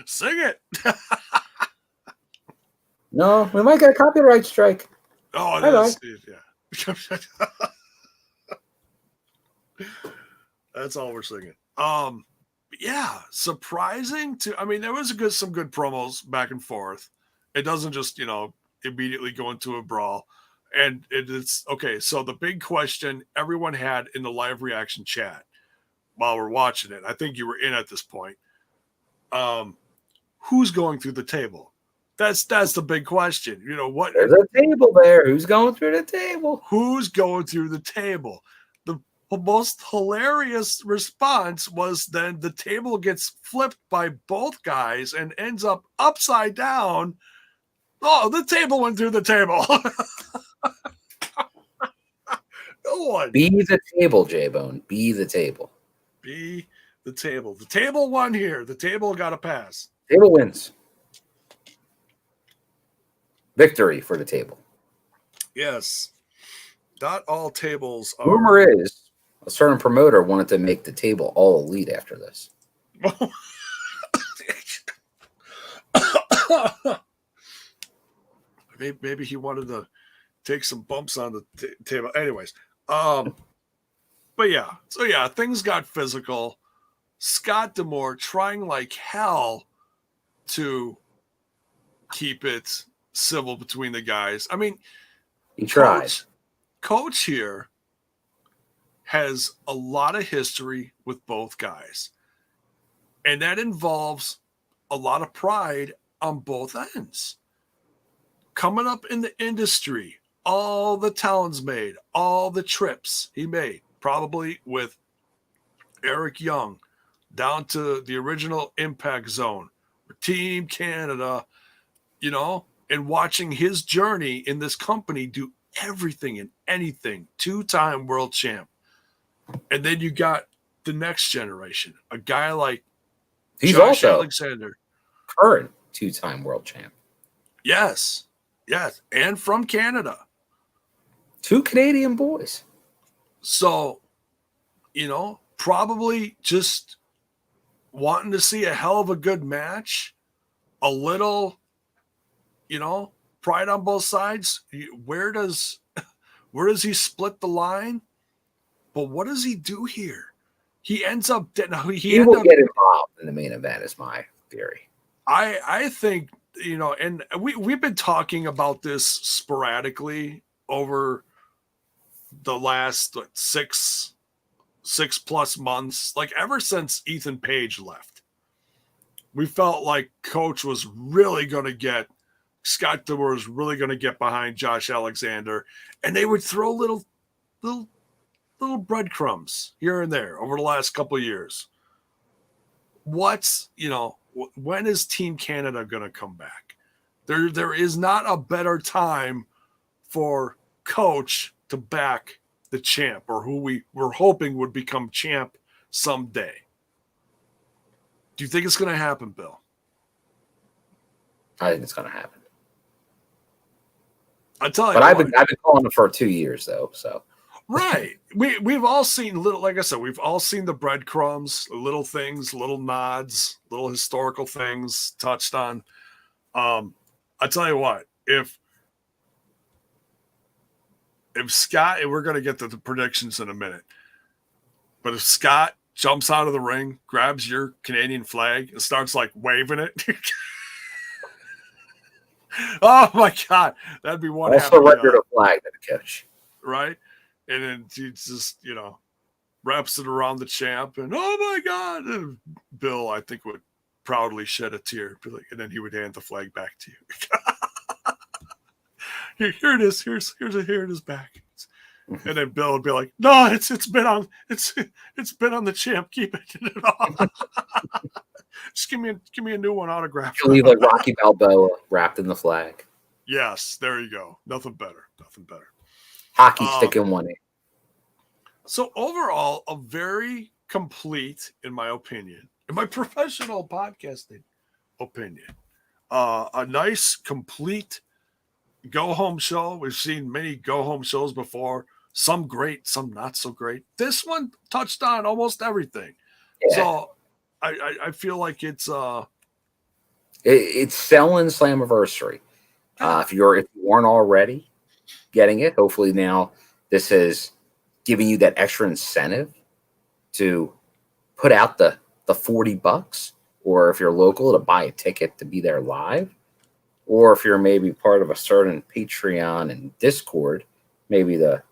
Sing it. No, we might get a copyright strike. Oh, Bye-bye. Yeah. That's all we're singing. Yeah, surprising to. I mean, there was some good promos back and forth. It doesn't just immediately go into a brawl, and it's okay. So the big question everyone had in the live reaction chat while we're watching it, I think you were in at this point. Who's going through the table? That's the big question. What? There's a table there. Who's going through the table? Who's going through the table? most hilarious response was then the table gets flipped by both guys and ends up upside down. Oh, the table went through the table. No one. Be the table, J-Bone. Be the table. Be the table. The table won here. The table got a pass. Table wins. Victory for the table. Yes. Not all tables are. Rumor is a certain promoter wanted to make the table all elite after this. Maybe he wanted to take some bumps on the table. Anyways, but yeah, so yeah, things got physical. Scott D'Amore trying like hell to keep it civil between the guys. I mean, He tried. Coach here has a lot of history with both guys, and that involves a lot of pride on both ends. Coming up in the industry, all the towns made, all the trips he made, probably with Eric Young down to the original Impact Zone, Team Canada, you know, and watching his journey in this company do everything and anything, 2-time world champ. And then you got the next generation, a guy like He's Josh also Alexander, current 2-time world champ. Yes, and from Canada. 2 Canadian boys. So, you know, probably just wanting to see a hell of a good match, a little, you know, pride on both sides. Where does he split the line? But what does he do here? He ends up He will get involved in the main event, is my theory. I think, you know, and we've been talking about this sporadically over the last 6+ months, like ever since Ethan Page left. We felt like Coach was really going to get Scott D'Amore was really going to get behind Josh Alexander, and they would throw little breadcrumbs here and there over the last couple of years. When is Team Canada going to come back? There is not a better time for Coach to back the champ, or who we were hoping would become champ someday. Do you think it's going to happen, Bill? I think it's going to happen. I tell you, but I've been calling it for 2 years though. So right, we've all seen little, like I said, we've all seen the breadcrumbs, little things, little nods, little historical things touched on. I tell you what, if Scott, and we're going to get to the predictions in a minute, but if Scott jumps out of the ring, grabs your Canadian flag, and starts like waving it. Oh my God, that'd be one. Also render the flag to the coach, right? And then he just, you know, wraps it around the champ, and oh my God, and Bill, I think, would proudly shed a tear, and then he would hand the flag back to you. Here it is. Here it is back. And then Bill would be like, "No, it's been on the champ. Keep it. Just give me a new one autographed." You'll leave like Rocky Balboa wrapped in the flag. Yes, there you go. Nothing better. Hockey stick in one hand. So overall, a very complete, in my opinion, in my professional podcasting opinion, a nice, complete go-home show. We've seen many go-home shows before. Some great, some not so great. This one touched on almost everything. Yeah. So I feel like it's selling Slammiversary. If you weren't already getting it, hopefully now this is giving you that extra incentive to put out the $40, or if you're local, to buy a ticket to be there live, or if you're maybe part of a certain Patreon and Discord, maybe to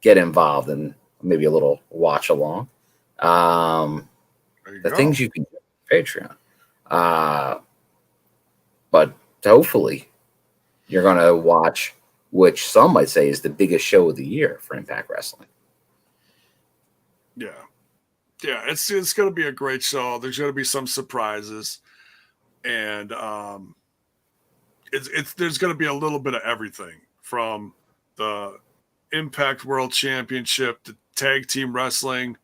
get involved and maybe a little watch along. Things you can do on Patreon. But hopefully you're going to watch, which some might say is the biggest show of the year for Impact Wrestling. Yeah, it's going to be a great show. There's going to be some surprises, and there's going to be a little bit of everything from the Impact World Championship to tag team wrestling,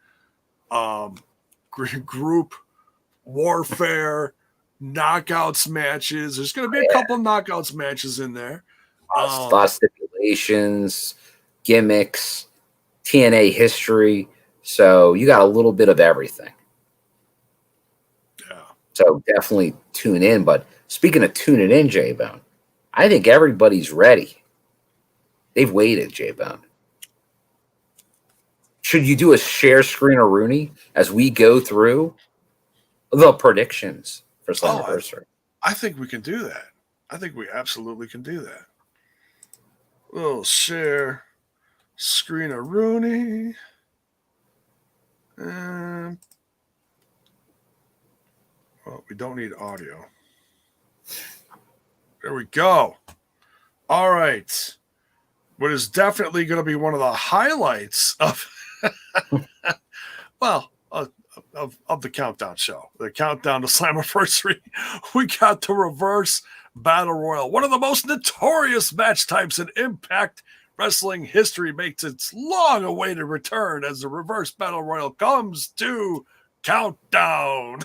group warfare, knockouts matches. There's going to be a couple knockouts matches in there. A lot of stipulations, gimmicks, TNA history. So you got a little bit of everything. Yeah. So definitely tune in. But speaking of tuning in, J-Bone, I think everybody's ready. They've waited, J-Bone. Should you do a share screen or Rooney as we go through the predictions for Slammiversary? I think we can do that. I think we absolutely can do that. We'll share screen of Rooney. Well, we don't need audio. There we go. All right. What is definitely going to be one of the highlights of, of the countdown show, the countdown to Slammiversary. We got the reverse battle royal. One of the most notorious match types in Impact Wrestling history makes its long-awaited return as the reverse battle royal comes to countdown.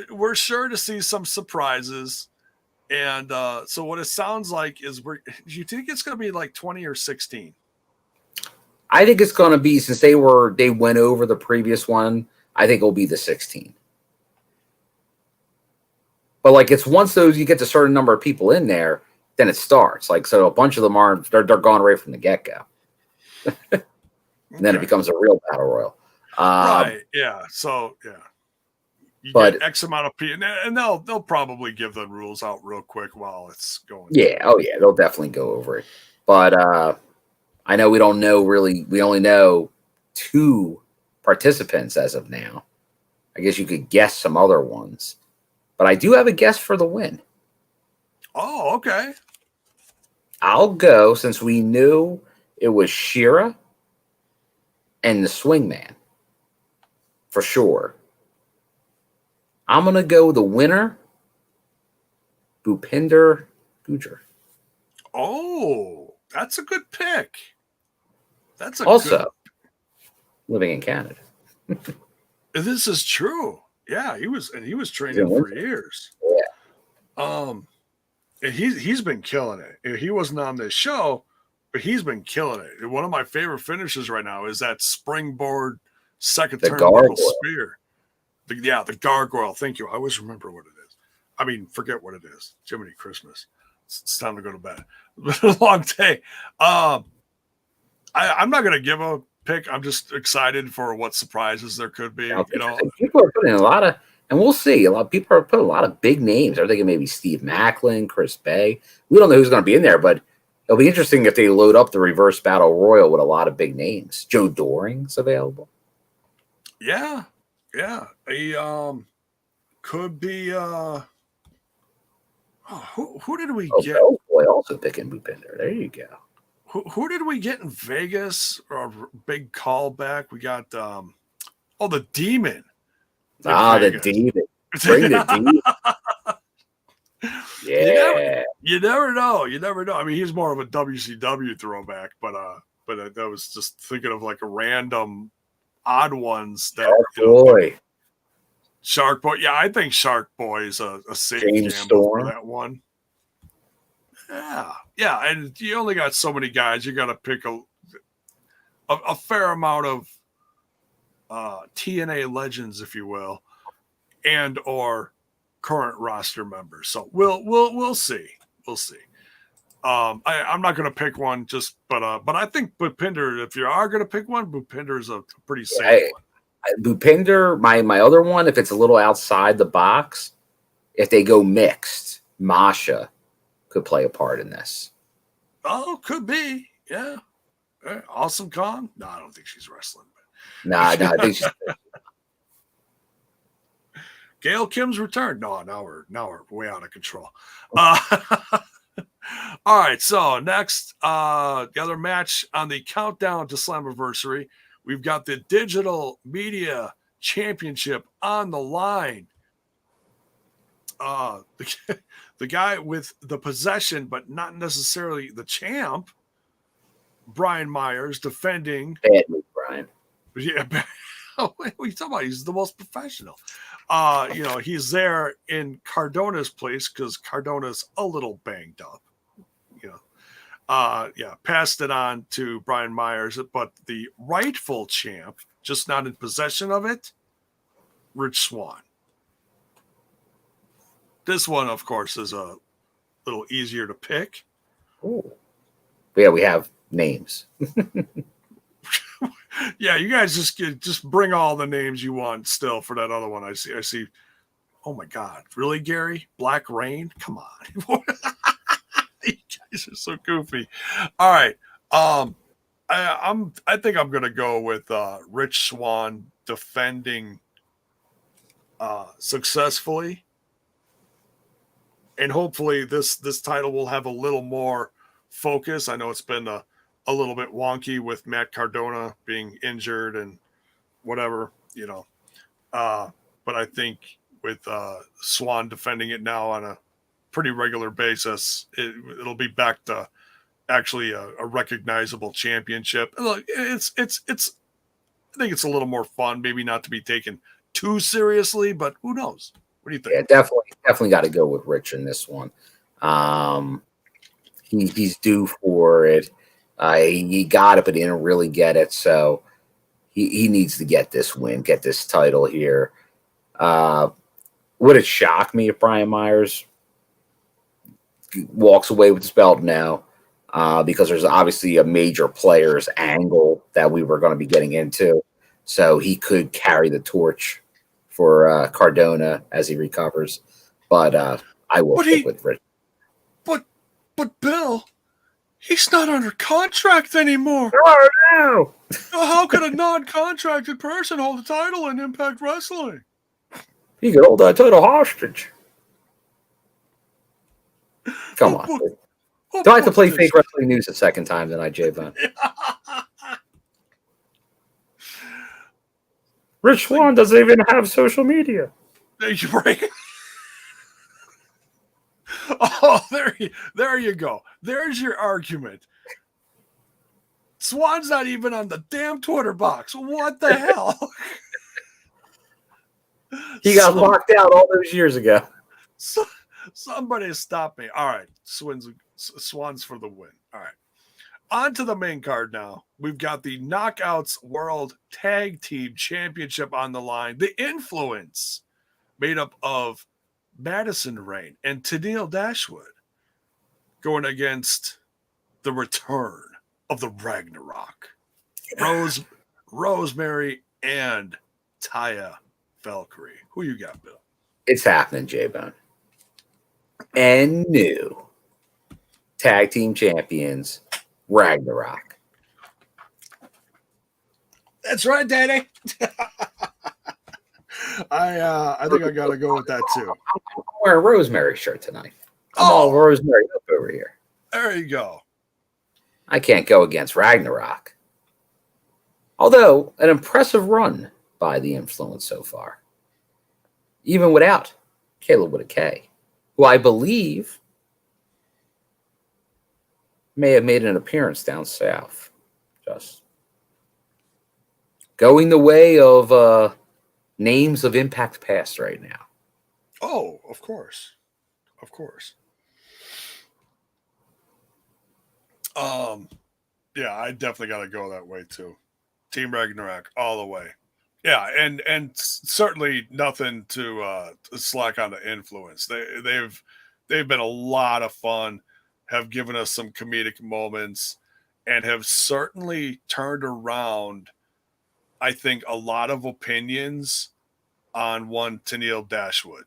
We're sure to see some surprises, and so what it sounds like is do you think it's going to be like 20 or 16? I think it's going to be, since they went over the previous one, I think it'll be the 16. But like, it's once you get a certain number of people in there, then it starts. Like, so a bunch of them they're gone right from the get-go. And then it becomes a real battle royal. Right. Yeah. So yeah. You get X amount of people, and they'll probably give the rules out real quick while it's going. Yeah. Oh yeah. They'll definitely go over it. But I know we don't know really. We only know 2 participants as of now. I guess you could guess some other ones. But I do have a guess for the win. Oh, okay. I'll go, since we knew it was Shira and the Swingman for sure. I'm going to go the winner, Bhupinder Gujar. Oh, that's a good pick. That's living in Canada. This is true. Yeah, he was training for years. Yeah. And he's been killing it. He wasn't on this show, but he's been killing it. And one of my favorite finishes right now is that springboard second turnbuckle spear. The gargoyle. Thank you. I always remember what it is. I mean, forget what it is. Jiminy Christmas. It's time to go to bed. It's been a long day. I'm not going to give a pick. I'm just excited for what surprises there could be. People are putting a lot of, and we'll see. A lot of people are putting a lot of big names. They're thinking maybe Steve Macklin, Chris Bay. We don't know who's going to be in there, but it'll be interesting if they load up the reverse battle royal with a lot of big names. Joe Doring's available. Yeah. He could be. Who did we get? Boy, also picking Bhupinder. There you go. Who did we get in Vegas? Or a big callback? We got the Demon. The Demon. Bring the Demon. Yeah. You never know. I mean, he's more of a WCW throwback, but I was just thinking of like a random odd ones that Shark Boy. Yeah, I think Shark Boy is a safe gamble for that one. Yeah, and you only got so many guys. You got to pick a fair amount of TNA legends, if you will, and or current roster members. So we'll see. We'll see. I'm not going to pick one, but I think Bhupinder. If you are going to pick one, Bhupinder is a pretty safe one. Bhupinder, my other one, if it's a little outside the box, if they go mixed, Masha could play a part in this. Oh, could be. Yeah. Awesome Kong? No, I don't think she's wrestling. No, I think she's Gail Kim's return. No, now we're way out of control. All right, so next, the other match on the countdown to Slammiversary, we've got the Digital Media Championship on the line. The guy with the possession, but not necessarily the champ, Brian Myers, defending. Bad move, Brian. Yeah, what are you talking about? He's the most professional. He's there in Cardona's place because Cardona's a little banged up. Passed it on to Brian Myers, but the rightful champ, just not in possession of it, Rich Swann. This one, of course, is a little easier to pick. Ooh. Yeah, we have names. Yeah, you guys just bring all the names you want still for that other one. I see. Oh my God, really, Gary? Black Rain? Come on. You guys are so goofy. All right. I think I'm gonna go with Rich Swann defending successfully. And hopefully this title will have a little more focus. I know it's been a little bit wonky with Matt Cardona being injured and whatever, but I think with Swann defending it now on a pretty regular basis, it'll be back to actually a recognizable championship. Look, it's I think it's a little more fun, maybe not to be taken too seriously, but who knows? What do you think? Yeah, definitely got to go with Rich in this one. He's due for it. He got it, but he didn't really get it. So he needs to get this win, get this title here. Would it shock me if Brian Myers walks away with this belt now? Because there's obviously a major players angle that we were going to be getting into. So he could carry the torch for Cardona as he recovers. But I will stick with Rich. But Bill, he's not under contract anymore. Oh, no. How could a non-contracted person hold the title in Impact Wrestling? He could hold that title hostage. Come on. Do I have to play fake wrestling news a second time tonight, J-Bone? Rich Swann doesn't even have social media. Right. Oh, there you go. There's your argument. Swann's not even on the damn Twitter box. What the hell? He got locked out all those years ago. Somebody stop me. All right. Swann's for the win. All right. On to the main card now. We've got the Knockouts World Tag Team Championship on the line. The Influence, made up of Madison Rayne and Tennille Dashwood, going against the return of the Ragnarok, Rosemary and Taya Valkyrie. Who you got, Bill? It's happening, J-Bone. And new tag team champions, Ragnarok. That's right, Daddy. I think I gotta go with that too. I'm wearing a Rosemary shirt tonight. I'm all Rosemary up over here. There you go. I can't go against Ragnarok. Although, an impressive run by the Influence so far. Even without Caleb with a K, who I believe may have made an appearance down south. Just going the way of names of Impact Past right now. Oh, of course. Of course. Yeah, I definitely got to go that way too. Team Ragnarok all the way. Yeah, and certainly nothing to slack on the Influence. They've been a lot of fun, have given us some comedic moments, and have certainly turned around, I think, a lot of opinions on one Tennille Dashwood.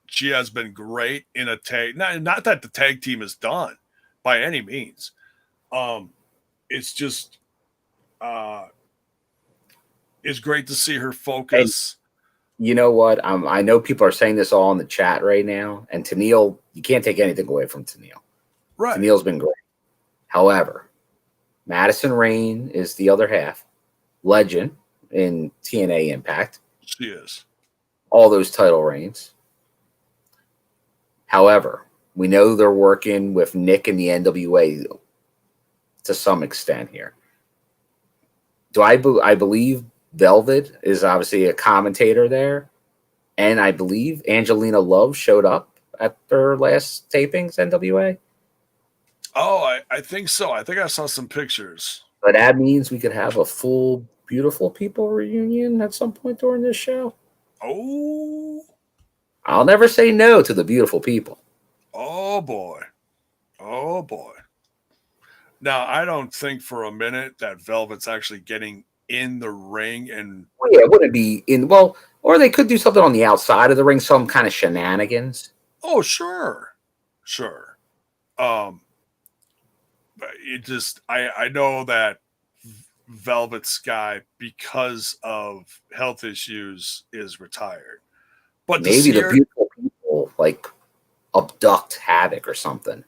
She has been great in a tag. Not that the tag team is done by any means. It's just it's great to see her focus. And you know what? I know people are saying this all in the chat right now, and Tennille, you can't take anything away from Tennille. Right. Tennille's been great. However, Madison Rayne is the other half. Legend in TNA Impact. She is. All those title reigns. However, we know they're working with Nick and the NWA to some extent here. I believe Velvet is obviously a commentator there, and I believe Angelina Love showed up at their last tapings, NWA. Oh, I think so. I think I saw some pictures. But that means we could have a full Beautiful People reunion at some point during this show. Oh. I'll never say no to the Beautiful People. Oh, boy. Oh, boy. Now, I don't think for a minute that Velvet's actually getting in the ring and... Well, yeah, it wouldn't be in... Well, or they could do something on the outside of the ring, some kind of shenanigans. Oh, sure. Sure. But it just... I know that Velvet Sky, because of health issues, is retired. But maybe the Beautiful People, like, abduct Havoc or something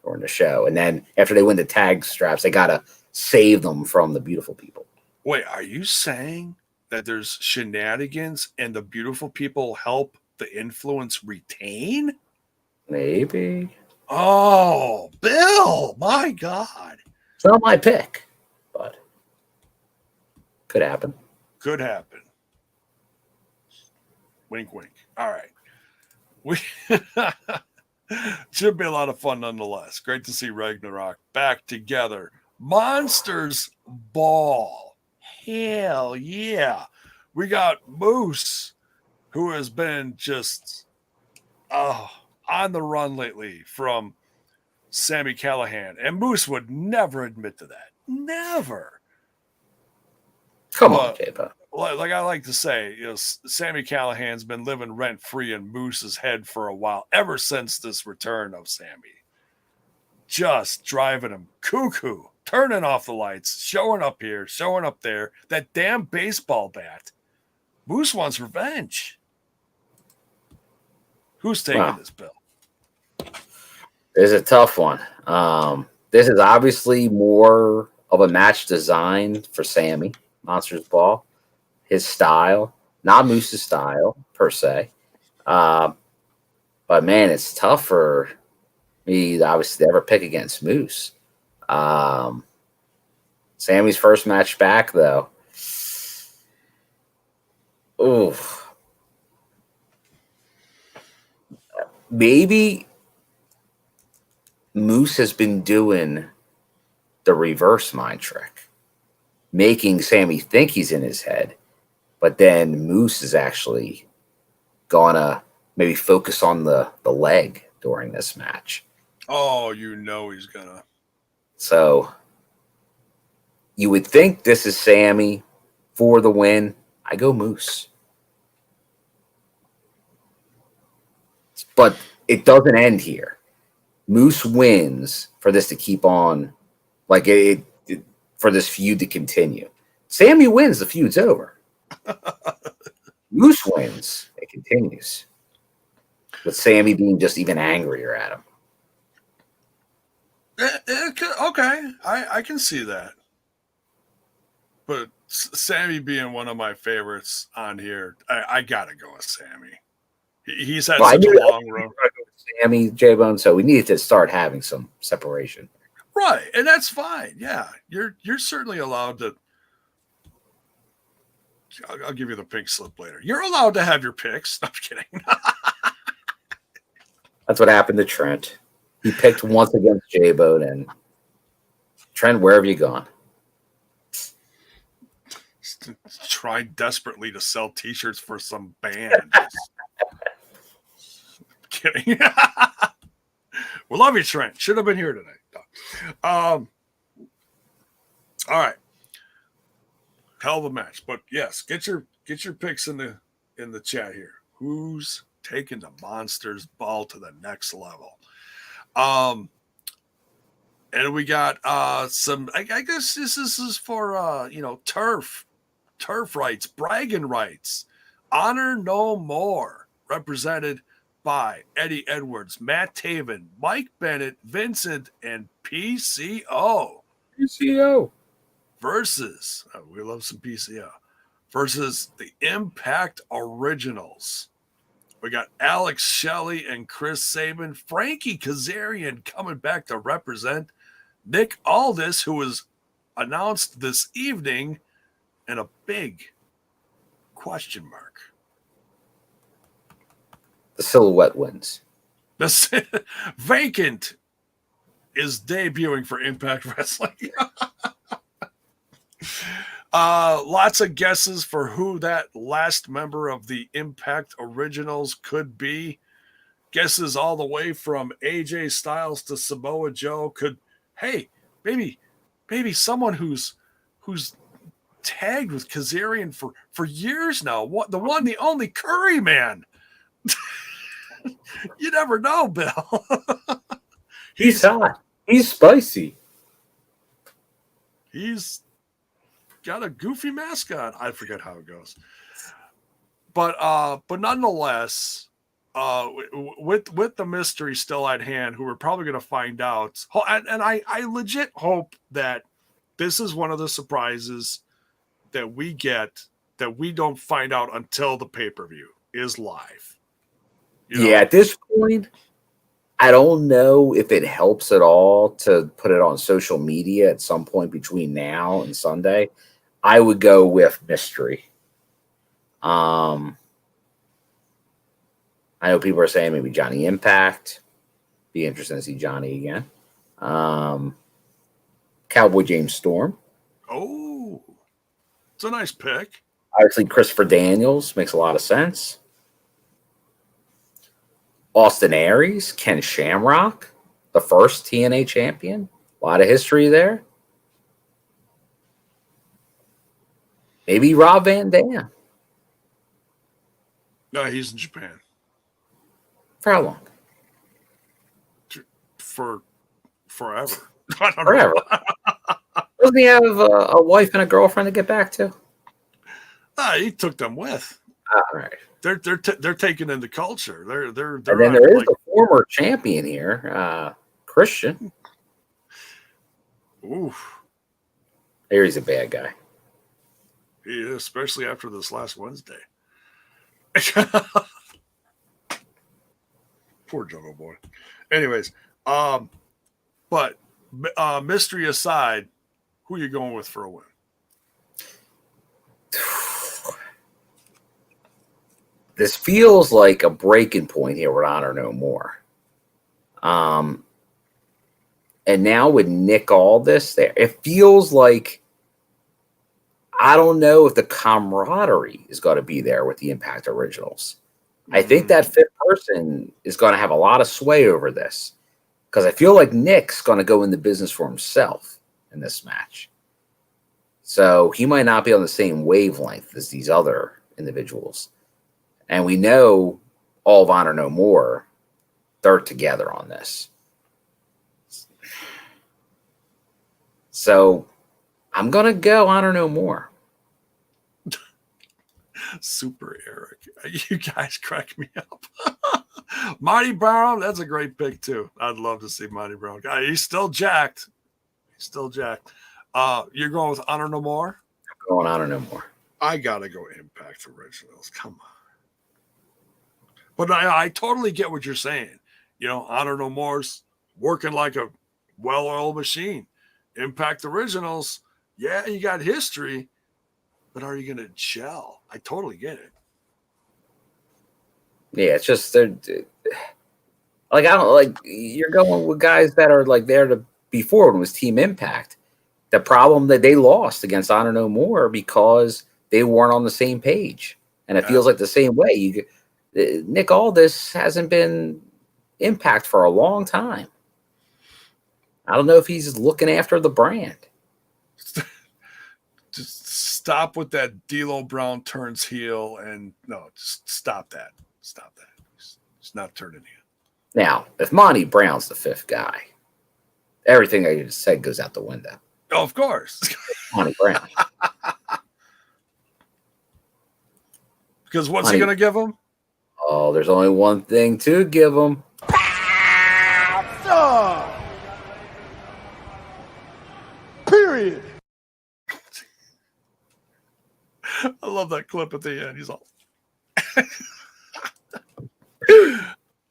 during the show. And then after they win the tag straps, they got to save them from the Beautiful People. Wait, are you saying that there's shenanigans and the Beautiful People help the Influence retain? Maybe. Oh, Bill, my God. It's not my pick, but could happen. Could happen. Wink, wink. All right. Should be a lot of fun nonetheless. Great to see Ragnarok back together. Monsters Ball. Hell yeah. We got Moose, who has been just on the run lately from Sami Callihan. And Moose would never admit to that. Never. Come on, J-Bo. Like I like to say, Sami Callihan's been living rent-free in Moose's head for a while, ever since this return of Sami. Just driving him cuckoo, turning off the lights, showing up here, showing up there. That damn baseball bat. Moose wants revenge. Who's taking this, Bill? This is a tough one. This is obviously more of a match designed for Sami, Monsters Ball. His style, not Moose's style per se. But man, it's tough for me obviously to ever pick against Moose. Sami's first match back though. Oof. Maybe Moose has been doing the reverse mind trick, making Sami think he's in his head. But then Moose is actually gonna maybe focus on the leg during this match. Oh, he's gonna. So you would think this is Sami for the win. I go Moose. But it doesn't end here. Moose wins for this to keep on, like for this feud to continue. Sami wins, the feud's over. Moose wins, it continues. With Sami being just even angrier at him. Okay, I can see that. But Sami being one of my favorites on here, I gotta go with Sami. He's had such a long road. Sami, J-Bone, so we needed to start having some separation. Right, and that's fine. Yeah, you're certainly allowed to. I'll give you the pink slip later. You're allowed to have your picks. I'm kidding. That's what happened to Trent. He picked once against J-Bone, and Trent, where have you gone? Trying desperately to sell T-shirts for some band. Kidding. We love you, Trent. Should have been here today. All right. Hell of a match, but yes, get your picks in the chat here. Who's taking the Monsters Ball to the next level? And we got some. I guess this is for turf rights, bragging rights. Honor No More, represented by Eddie Edwards, Matt Taven, Mike Bennett, Vincent, and PCO. PCO. Versus, we love some PCO, versus the Impact Originals. We got Alex Shelley and Chris Sabin, Frankie Kazarian coming back to represent, Nick Aldis, who was announced this evening, and a big question mark. The Silhouette wins. The Vacant is debuting for Impact Wrestling. Lots of guesses for who that last member of the Impact Originals could be. Guesses all the way from AJ Styles to Samoa Joe. Maybe someone who's tagged with Kazarian for years now. The only Curry Man. You never know, Bill. He's hot. He's spicy. He's got a goofy mascot. I forget how it goes. But nonetheless, with the mystery still at hand, who we're probably going to find out, and I legit hope that this is one of the surprises that we get that we don't find out until the pay-per-view is live. Yeah, at this point, I don't know if it helps at all to put it on social media at some point between now and Sunday. I would go with mystery. I know people are saying maybe Johnny Impact. Be interesting to see Johnny again. Cowboy James Storm. Oh, it's a nice pick. Obviously, Christopher Daniels makes a lot of sense. Austin Aries, Ken Shamrock, the first TNA champion. A lot of history there. Maybe Rob Van Dam. No, he's in Japan. For how long? For forever. I don't Forever. know. Doesn't he have a wife and a girlfriend to get back to? He took them with. All right. They're taking in the culture. They're And then there is the former champion here, Christian. Oof. Here he's a bad guy. He is, especially after this last Wednesday. Poor Jungle Boy. Anyways, but mystery aside, who are you going with for a win? This feels like a breaking point here with Honor No More. And now with Nick Aldis there, it feels like I don't know if the camaraderie is going to be there with the Impact Originals. I think that fifth person is going to have a lot of sway over this because I feel like Nick's going to go in the business for himself in this match. So he might not be on the same wavelength as these other individuals. And we know all of Honor No More, they're together on this. So I'm going to go Honor No More. Super Eric. You guys crack me up. Marty Brown, that's a great pick too. I'd love to see Marty Brown. He's still jacked. You're going with Honor No More? I'm going Honor No More. I got to go Impact Originals. Come on. But I totally get what you're saying. Honor No More's working like a well-oiled machine. Impact Originals, yeah, you got history, but are you going to gel? I totally get it. Yeah, it's just they're like I don't like you're going with guys that are like there to before when it was Team Impact. The problem that they lost against Honor No More because they weren't on the same page, and it feels like the same way. Nick Aldis hasn't been Impact for a long time. I don't know if he's looking after the brand. Just stop with that D'Lo Brown turns heel, and no, just stop that. Stop that. He's not turning heel. Now, if Monty Brown's the fifth guy, everything I just said goes out the window. Oh, of course. Monty Brown. Because what's he going to give him? Oh, there's only one thing to give them. Period. I love that clip at the end. He's all.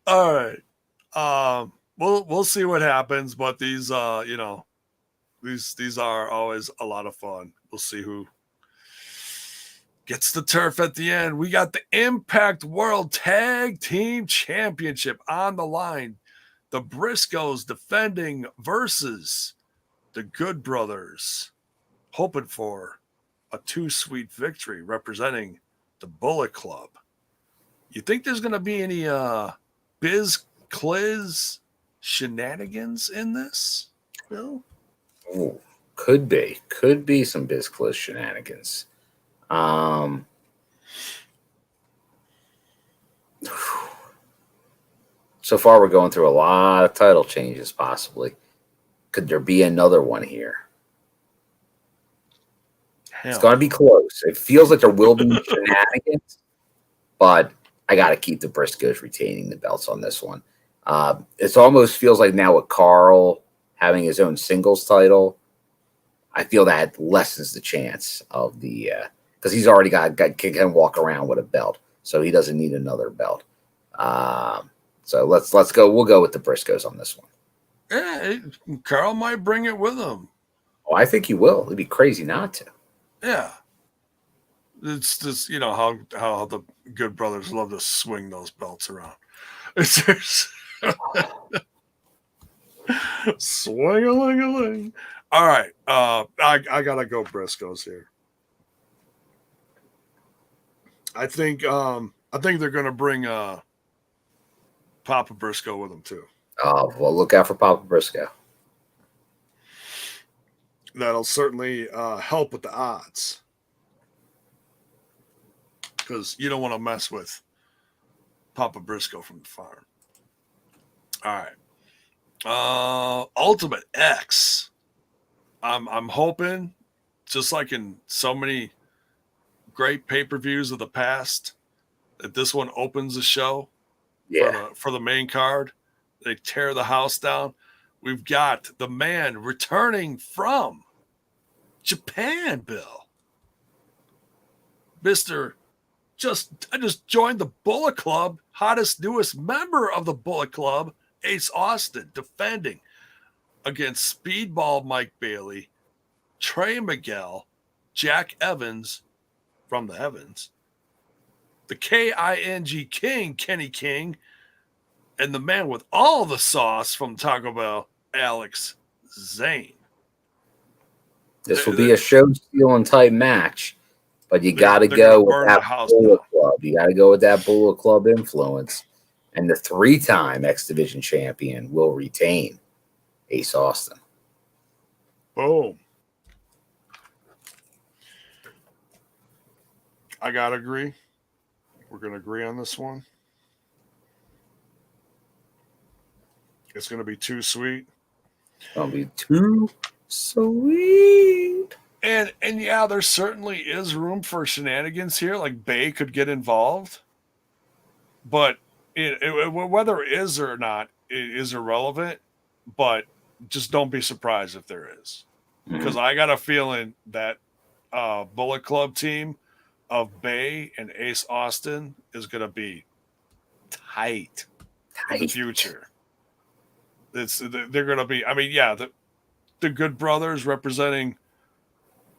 All right. We'll see what happens, but these these are always a lot of fun. We'll see who gets the turf at the end. We got the Impact World Tag Team Championship on the line. The Briscoes defending versus the Good Brothers, hoping for a 2-sweet victory representing the Bullet Club. You think there's going to be any Biz Cliz shenanigans in this, Bill? Ooh, could be some Biscuit shenanigans. So far, we're going through a lot of title changes, possibly. Could there be another one here? It's going to be close. It feels like there will be shenanigans, but I got to keep the Briscoes retaining the belts on this one. It almost feels like now with Carl having his own singles title, I feel that lessens the chance of the because he's already can walk around with a belt, so he doesn't need another belt. So let's go. We'll go with the Briscoes on this one. Yeah, Carl might bring it with him. Oh, I think he will. It'd be crazy not to. Yeah. It's just, how the Good Brothers love to swing those belts around. It's just swing-a-ling-a-ling. All right. I gotta go Briscoes here. I think they're gonna bring Papa Briscoe with them too. Oh, well, look out for Papa Briscoe. That'll certainly help with the odds. Because you don't want to mess with Papa Briscoe from the farm. All right. Ultimate X. I'm hoping, just like in so many great pay-per-views of the past, that this one opens the show for the main card. They tear the house down. We've got the man returning from Japan, Bill. I just joined the Bullet Club, hottest, newest member of the Bullet Club, Ace Austin, defending against Speedball Mike Bailey, Trey Miguel, Jack Evans from the Evans, the KING King, Kenny King, and the man with all the sauce from Taco Bell, Alex Zane. This will be a show-stealing type match, but you got to go with that Bullet Club. You got to go with that Bullet Club influence, and the 3-time X Division champion will retain Ace Austin. Boom. I got to agree. We're going to agree on this one. It's going to be too sweet. It's going to be too sweet. And yeah, there certainly is room for shenanigans here. Like Bay could get involved. But whether it is or not, it is irrelevant. But just don't be surprised if there is. Because I got a feeling that Bullet Club team of Bay and Ace Austin is going to be tight in the future. They're going to be, the Good Brothers representing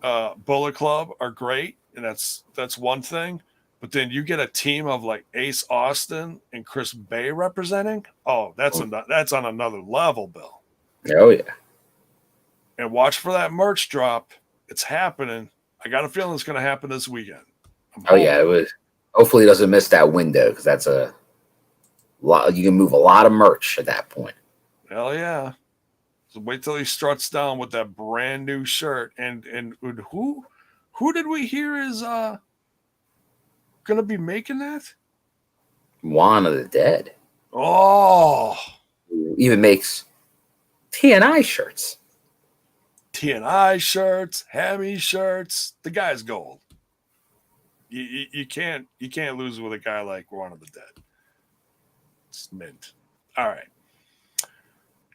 Bullet Club are great, and that's one thing. But then you get a team of like Ace Austin and Chris Bay representing. Oh, that's on another level, Bill. Oh yeah. And watch for that merch drop. It's happening. I got a feeling it's going to happen this weekend. Yeah, it was. Hopefully, it doesn't miss that window because that's a lot. You can move a lot of merch at that point. Hell yeah. So wait till he struts down with that brand new shirt. And who did we hear is gonna be making that? Juan of the Dead. Oh, even makes TNI shirts. TNI shirts, Hammy shirts. The guy's gold. You can't lose with a guy like Juan of the Dead. It's mint. All right.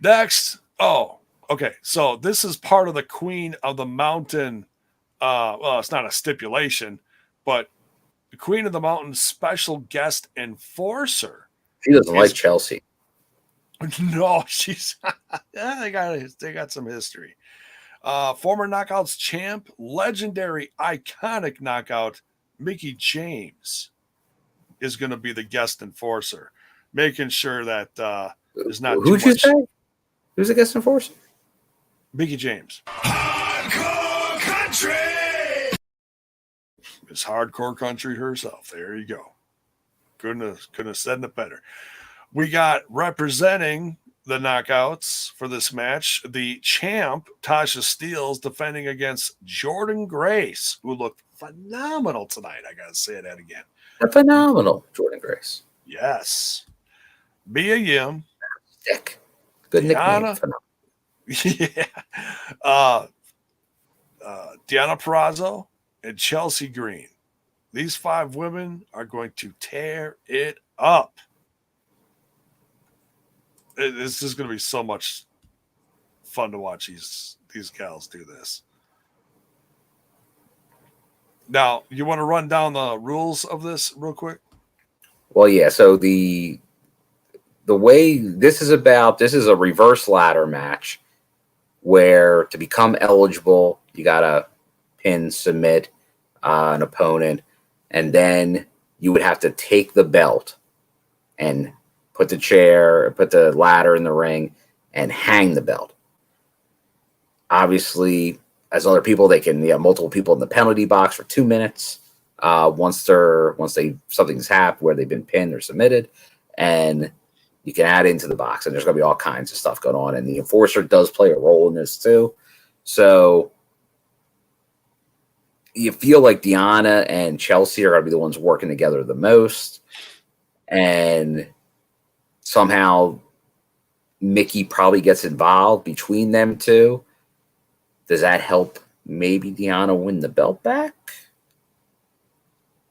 Next. Oh, okay. So this is part of the Queen of the Mountain. Well, it's not a stipulation, but the Queen of the Mountain special guest enforcer. She doesn't like Chelsea. No, she's they got some history. Former Knockouts champ, legendary, iconic knockout, Mickie James is going to be the guest enforcer, making sure that there's not Who'd too you much. say? Who's the guest enforcer? Mickie James. Hardcore country. Miss Hardcore Country herself. There you go. Couldn't have said it better. We got representing the Knockouts for this match, the champ, Tasha Steelz, defending against Jordynne Grace, who looked phenomenal tonight. I got to say that again. A phenomenal Jordynne Grace. Yes. Mia Yim. Dick. Good nickname. Deanna. Yeah. Deanna Purrazzo and Chelsea Green. These 5 women are going to tear it up. It's just going to be so much fun to watch these gals do this. Now, you want to run down the rules of this real quick? Well, yeah. So the way this is a reverse ladder match where to become eligible, you gotta submit an opponent, and then you would have to take the belt and put the ladder in the ring and hang the belt. Obviously, as other people, they can have multiple people in the penalty box for 2 minutes. Once something's happened where they've been pinned or submitted, and you can add into the box, and there's going to be all kinds of stuff going on. And the enforcer does play a role in this too. So you feel like Deanna and Chelsea are going to be the ones working together the most. And somehow Mickie probably gets involved between them two. Does that help maybe Deanna win the belt back?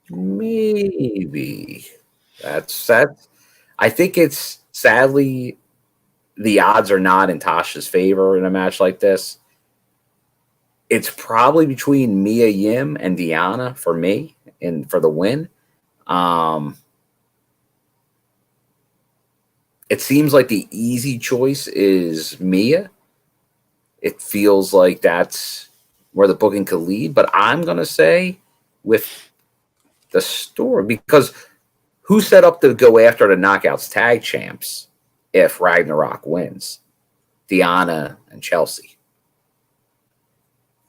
Maybe. That's I think it's sadly the odds are not in Tasha's favor in a match like this. It's probably between Mia Yim and Deanna for me and for the win. It seems like the easy choice is Mia. It feels like that's where the booking could lead, but I'm going to say with the story, because who set up to go after the Knockouts tag champs if Ragnarok wins? Deanna and Chelsea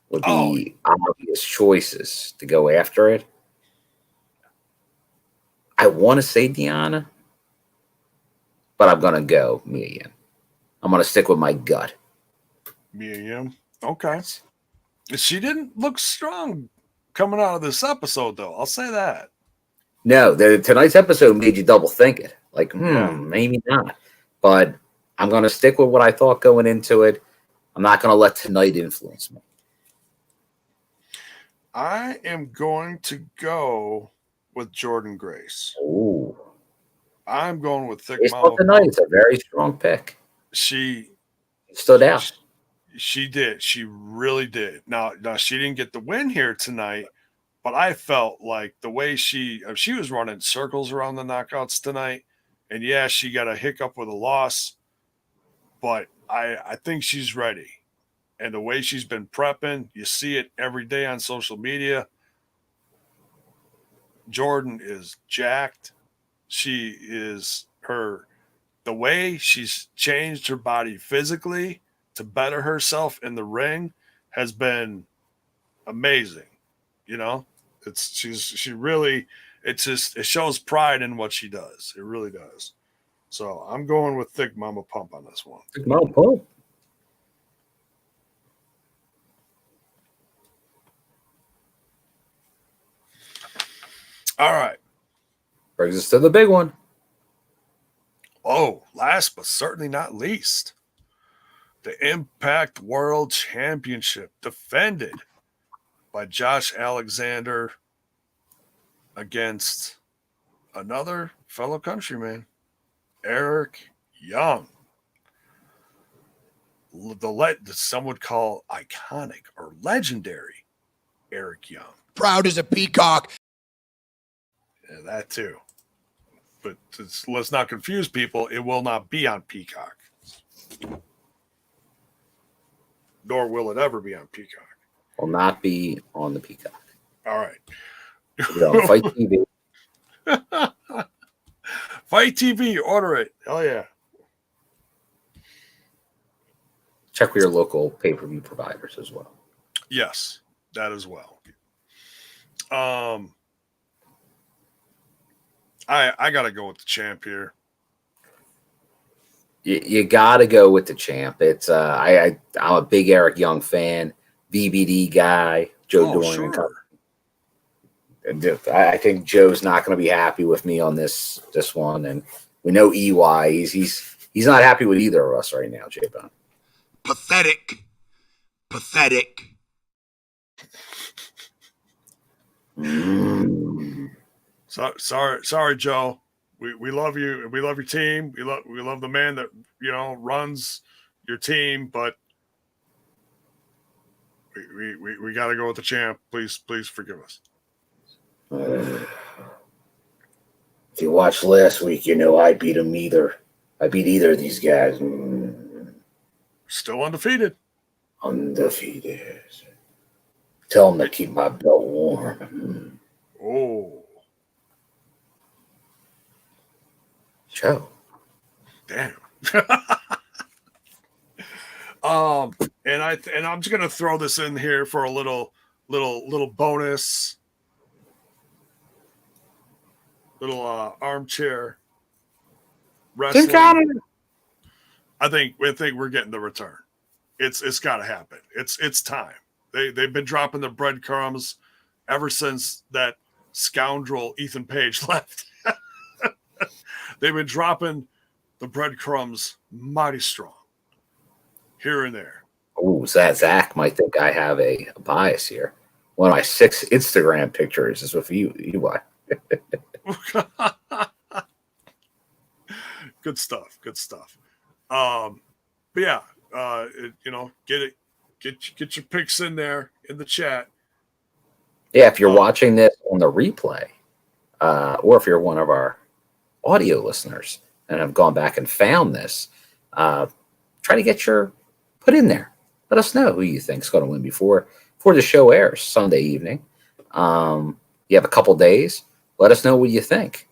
would be obvious choices to go after it. I want to say Deanna, but I'm going to go Mia Yim. I'm going to stick with my gut. Mia Yim. Okay. She didn't look strong coming out of this episode, though. I'll say that. No, tonight's episode made you double think it. Like, maybe not. But I'm going to stick with what I thought going into it. I'm not going to let tonight influence me. I am going to go with Jordynne Grace. Ooh. I'm going with Thick Based Mama. on tonight, it's a very strong pick. She stood out. She did. She really did. Now she didn't get the win here tonight, but I felt like the way she was running circles around the Knockouts tonight, and yeah, she got a hiccup with a loss, but I think she's ready. And the way she's been prepping, you see it every day on social media. Jordynne is jacked. She is the way she's changed her body physically to better herself in the ring has been amazing. You know, it shows pride in what she does. It really does. So I'm going with Thick Mama Pump on this one. Thick Mama Pump. All right. Brings us to the big one. Oh, last but certainly not least, the Impact World Championship defended by Josh Alexander against another fellow countryman, Eric Young. Some would call iconic or legendary Eric Young. Proud as a peacock. Yeah, that too. But let's not confuse people. It will not be on Peacock. Nor will it ever be on Peacock. Will not be on the Peacock. All right. It'll be on Fight TV. Fight TV, order it. Hell yeah. Check with your local pay-per-view providers as well. Yes, that as well. I gotta go with the champ here. You gotta go with the champ. It's I'm a big Eric Young fan, VBD guy, Jordynne. Sure. I think Joe's not going to be happy with me on this one, and we know EY. He's not happy with either of us right now, J-Bone. Pathetic. Sorry, Joe. We love you. We love your team. We love the man that runs your team, but we got to go with the champ. Please forgive us. If you watched last week, I beat him either. I beat either of these guys. Still undefeated. Undefeated. Tell him to keep my belt warm. Oh. Joe. Damn. And I'm just gonna throw this in here for a little bonus. Little armchair wrestling. I think we're getting the return. It's got to happen. It's time. They've been dropping the breadcrumbs ever since that scoundrel Ethan Page left. They've been dropping the breadcrumbs mighty strong here and there. Oh, Zach might think I have a bias here. One of my 6 Instagram pictures is with you. Good stuff. But yeah, get your picks in there in the chat. Yeah, if you're watching this on the replay, or if you're one of our audio listeners and have gone back and found this, try to get put in there. Let us know who you think is going to win before the show airs Sunday evening. You have a couple days. Let us know what you think.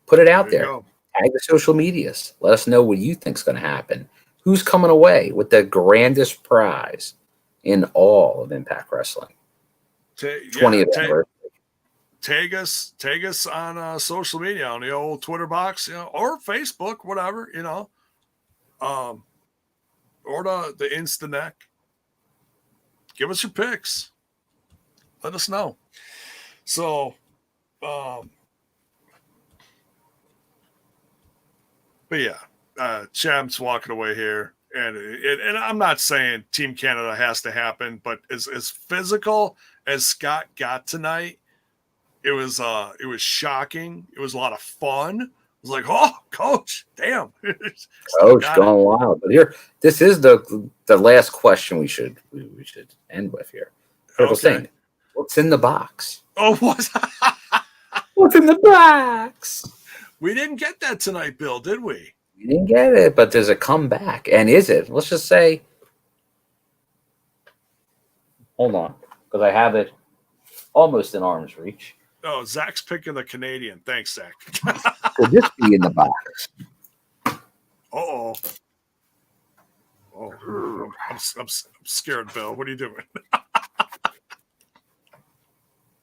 Put it out there. Tag the social medias. Let us know what you think is going to happen. Who's coming away with the grandest prize in all of Impact Wrestling? 20th anniversary. Tag us on social media, on the old Twitter box, or Facebook, whatever, or the Instanet. Give us your picks. Let us know. So, but yeah, Champ's walking away here, and I'm not saying Team Canada has to happen, but as physical as Scott got tonight, it was shocking. It was a lot of fun. It was like, oh, Coach, damn, Coach going wild. But here, this is the last question we should end with here. Critical thing. What's in the box? Oh, what? What's in the box? We didn't get that tonight, Bill, did we? We didn't get it, but there's a comeback. And is it? Let's just say. Hold on, because I have it almost in arm's reach. Oh, Zach's picking the Canadian. Thanks, Zach. Could this be in the box? Oh, I'm scared, Bill. What are you doing?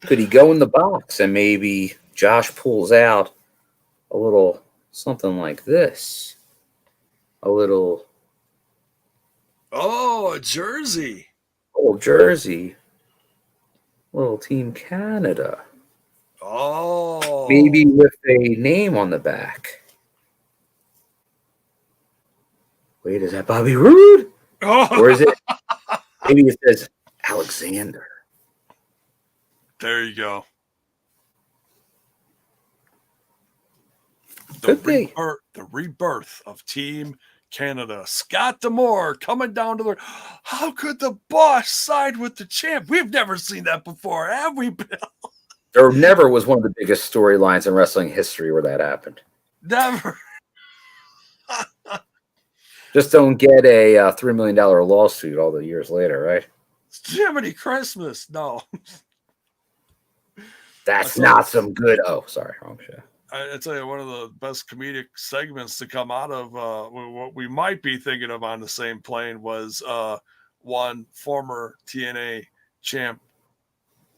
Could he go in the box and maybe Josh pulls out a little something like this? A little. Oh, a jersey. Little jersey. Little Team Canada. Oh. Maybe with a name on the back. Wait, is that Bobby Roode? Oh. Or is it? Maybe it says Alexander. There you go. Could be. The rebirth of Team Canada. Scott D'Amore coming down to the. How could the boss side with the champ? We've never seen that before, have we, Bill? There never was one of the biggest storylines in wrestling history where that happened. Never. Just don't get a $3 million lawsuit all the years later, right? Jiminy Christmas. No. That's not some good. Oh, sorry, wrong show. I tell you, one of the best comedic segments to come out of what we might be thinking of on the same plane was one former TNA champ,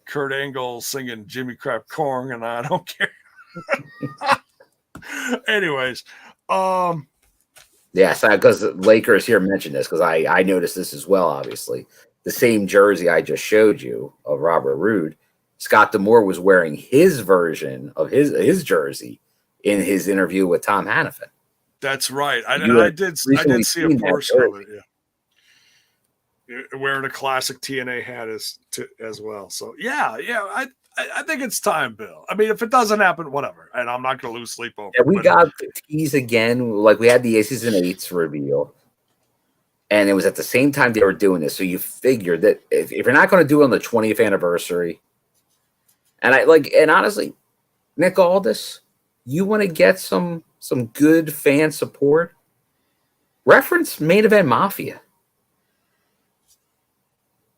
Kurt Angle, singing Jimmy Crap Corn, and I don't care. Anyways, yes, because Lakers here mentioned this because I noticed this as well. Obviously, the same jersey I just showed you of Robert Roode, Scott D'Amore was wearing his version of his jersey in his interview with Tom Hannafin. That's right. I did see a portion of it. Yeah, wearing a classic TNA hat as well. So yeah, I think it's time, Bill. I mean, if it doesn't happen, whatever. And I'm not going to lose sleep over. Yeah, we got the tease again. Like we had the Aces and Eights reveal, and it was at the same time they were doing this. So you figured that if you're not going to do it on the 20th anniversary, and honestly, Nick Aldis, you want to get some good fan support, reference Main Event Mafia.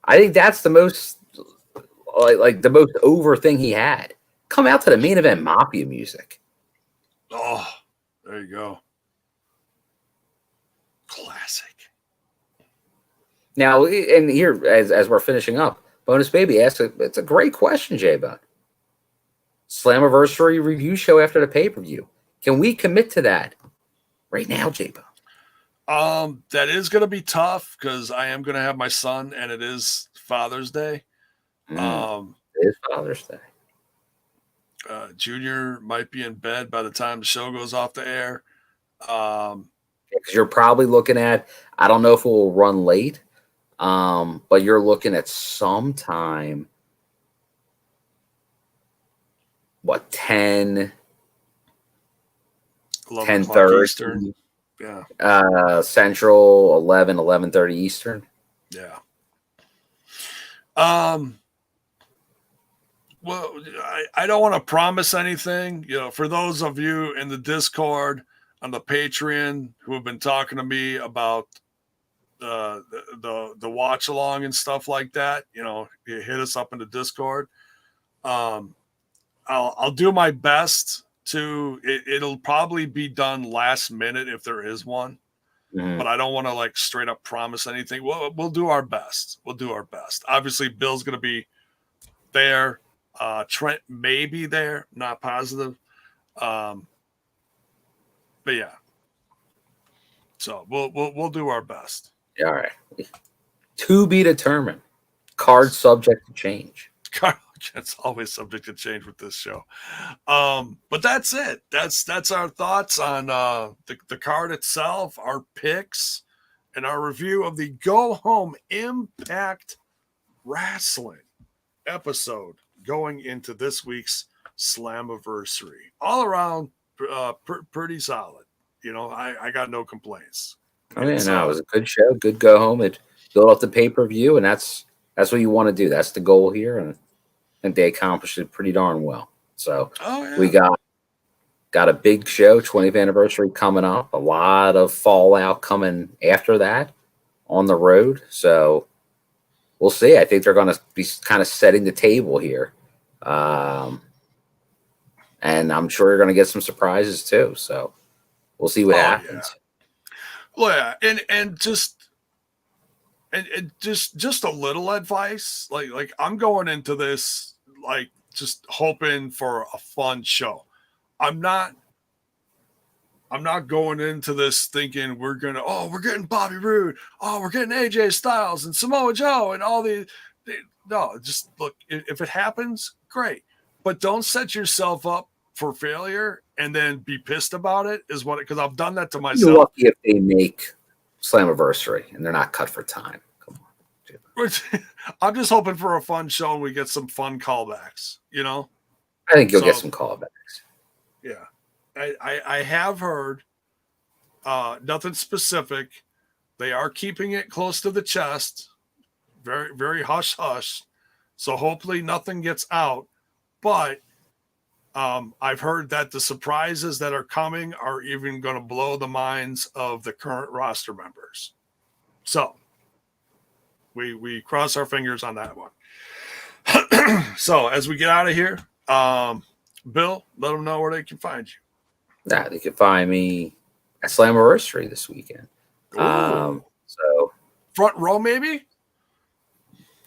I think that's the most like the most over thing he had. Come out to the Main Event Mafia music. Oh, there you go. Classic. Now, and here as we're finishing up, Bonus Baby asks, it's a great question, J-Bone. Slammiversary review show after the pay-per-view. Can we commit to that right now, J-Bone? That is going to be tough because I am going to have my son, and it is Father's Day. It is Father's Day. Junior might be in bed by the time the show goes off the air. Because you're probably looking at, I don't know if it will run late, but you're looking at sometime, 10, 10:30 Eastern. Yeah. Central, 11:30 Eastern. Yeah. Well, I don't want to promise anything. You know, for those of you in the Discord, on the Patreon, who have been talking to me about the watch along and stuff like that, you know, you hit us up in the Discord. I'll do my best to. It'll probably be done last minute if there is one. But I don't want to like straight up promise anything. We'll do our best. We'll do our best. Obviously, Bill's going to be there. Trent may be there. Not positive. But yeah. So we'll do our best. All right. To be determined. Card subject to change. It's always subject to change with this show. But that's it. That's our thoughts on the card itself, our picks, and our review of the Go Home Impact Wrestling episode going into this week's Slammiversary. All around pretty solid. You know, I got no complaints. Oh, yeah, no, it was a good show, good go home. It built up the pay-per-view, and that's what you want to do. That's the goal here, and I think they accomplished it pretty darn well. So we got a big show, 20th anniversary coming up. A lot of fallout coming after that on the road. So we'll see. I think they're going to be kind of setting the table here. And I'm sure you're going to get some surprises too. So we'll see what happens. Yeah. Well, yeah, and just a little advice. Like I'm going into this like just hoping for a fun show. I'm not going into this thinking we're getting Bobby Roode. Oh, we're getting AJ Styles and Samoa Joe and all no, just look, if it happens, great. But don't set yourself up for failure and then be pissed about it because I've done that to myself. You're lucky if they make Slammiversary and they're not cut for time. Come on. I'm just hoping for a fun show and we get some fun callbacks, you know? I think you'll get some callbacks. Yeah. I have heard nothing specific. They are keeping it close to the chest, very, very hush hush. So hopefully nothing gets out. But I've heard that the surprises that are coming are even going to blow the minds of the current roster members. So we cross our fingers on that one. So as we get out of here, Bill, let them know where they can find you. Yeah, they can find me at Slammiversary this weekend. So Front row, maybe?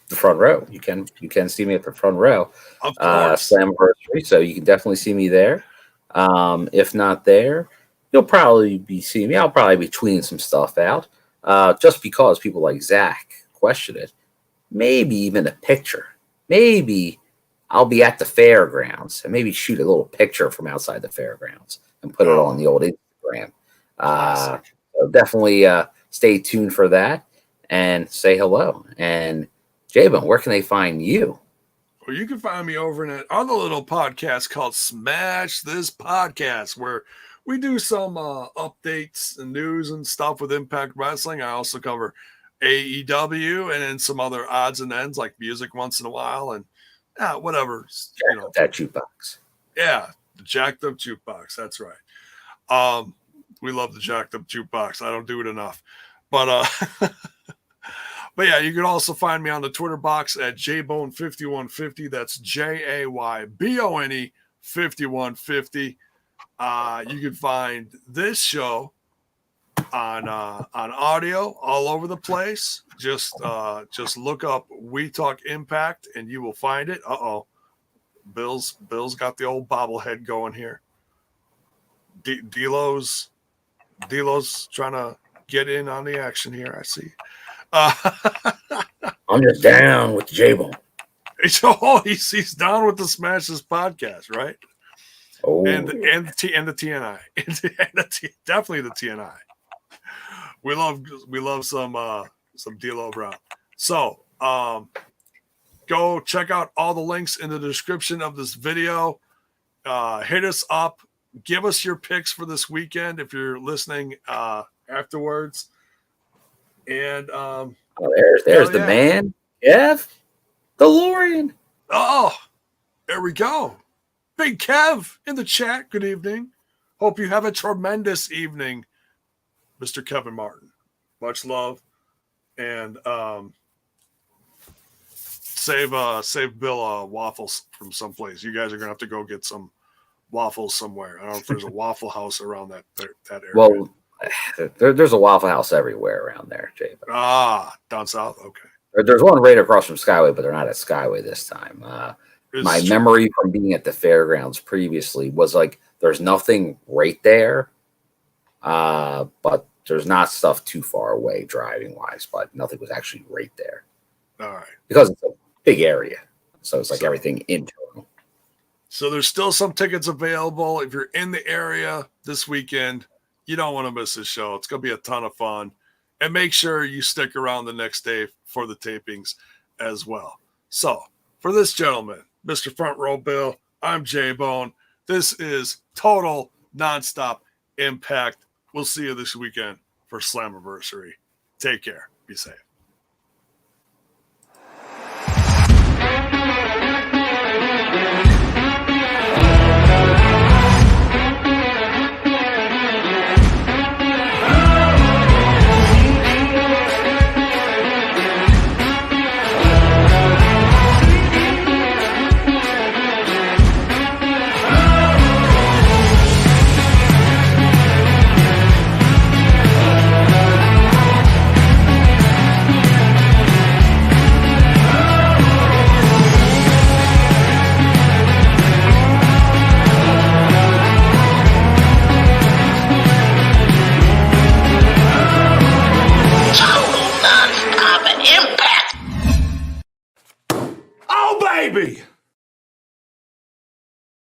the front row. You can see me at the front row. Of course. Slammiversary, so you can definitely see me there. If not there, you'll probably be seeing me. I'll probably be tweeting some stuff out. Just because people like Zach question it. Maybe even a picture. Maybe I'll be at the fairgrounds and maybe shoot a little picture from outside the fairgrounds and put it on the old Instagram. So definitely stay tuned for that and say hello. And J-Bone, where can they find you? Well, you can find me over in our other little podcast called Smash This Podcast, where we do some updates and news and stuff with Impact Wrestling. I also cover AEW and then some other odds and ends like music once in a while and whatever. That jukebox. Yeah, the jacked up jukebox. That's right. We love the jacked up jukebox. I don't do it enough. But but yeah, you can also find me on the Twitter box at JBone5150. That's JAYBONE 5150. You can find this show on audio all over the place. Just look up We Talk Impact and you will find it. Bill's got the old bobblehead going here. D'Lo's trying to get in on the action here. I see. I'm just down with the J-Bone. He's down with the Smash This Podcast, right? Oh, and the TNI, definitely the TNI. We love some D'Lo Brown. So go check out all the links in the description of this video. Hit us up. Give us your picks for this weekend if you're listening afterwards. And there's the man, Kev, DeLorean. Oh, there we go. Big Kev in the chat. Good evening. Hope you have a tremendous evening, Mr. Kevin Martin. Much love. And save Bill waffles from someplace. You guys are gonna have to go get some waffles somewhere. I don't know if there's a Waffle House around that area. Well, there's a Waffle House everywhere around there, Jay. Down south. Okay. There's one right across from Skyway, but they're not at Skyway this time. My memory from being at the fairgrounds previously was like there's nothing right there, but there's not stuff too far away driving wise, but nothing was actually right there. All right. Because it's a big area, so it's like everything internal. So there's still some tickets available. If you're in the area this weekend, you don't want to miss this show. It's going to be a ton of fun. And make sure you stick around the next day for the tapings as well. So for this gentleman, Mr. Front Row Bill, I'm J-Bone. This is Total Nonstop Impact. We'll see you this weekend for Slammiversary. Take care. Be safe. Baby!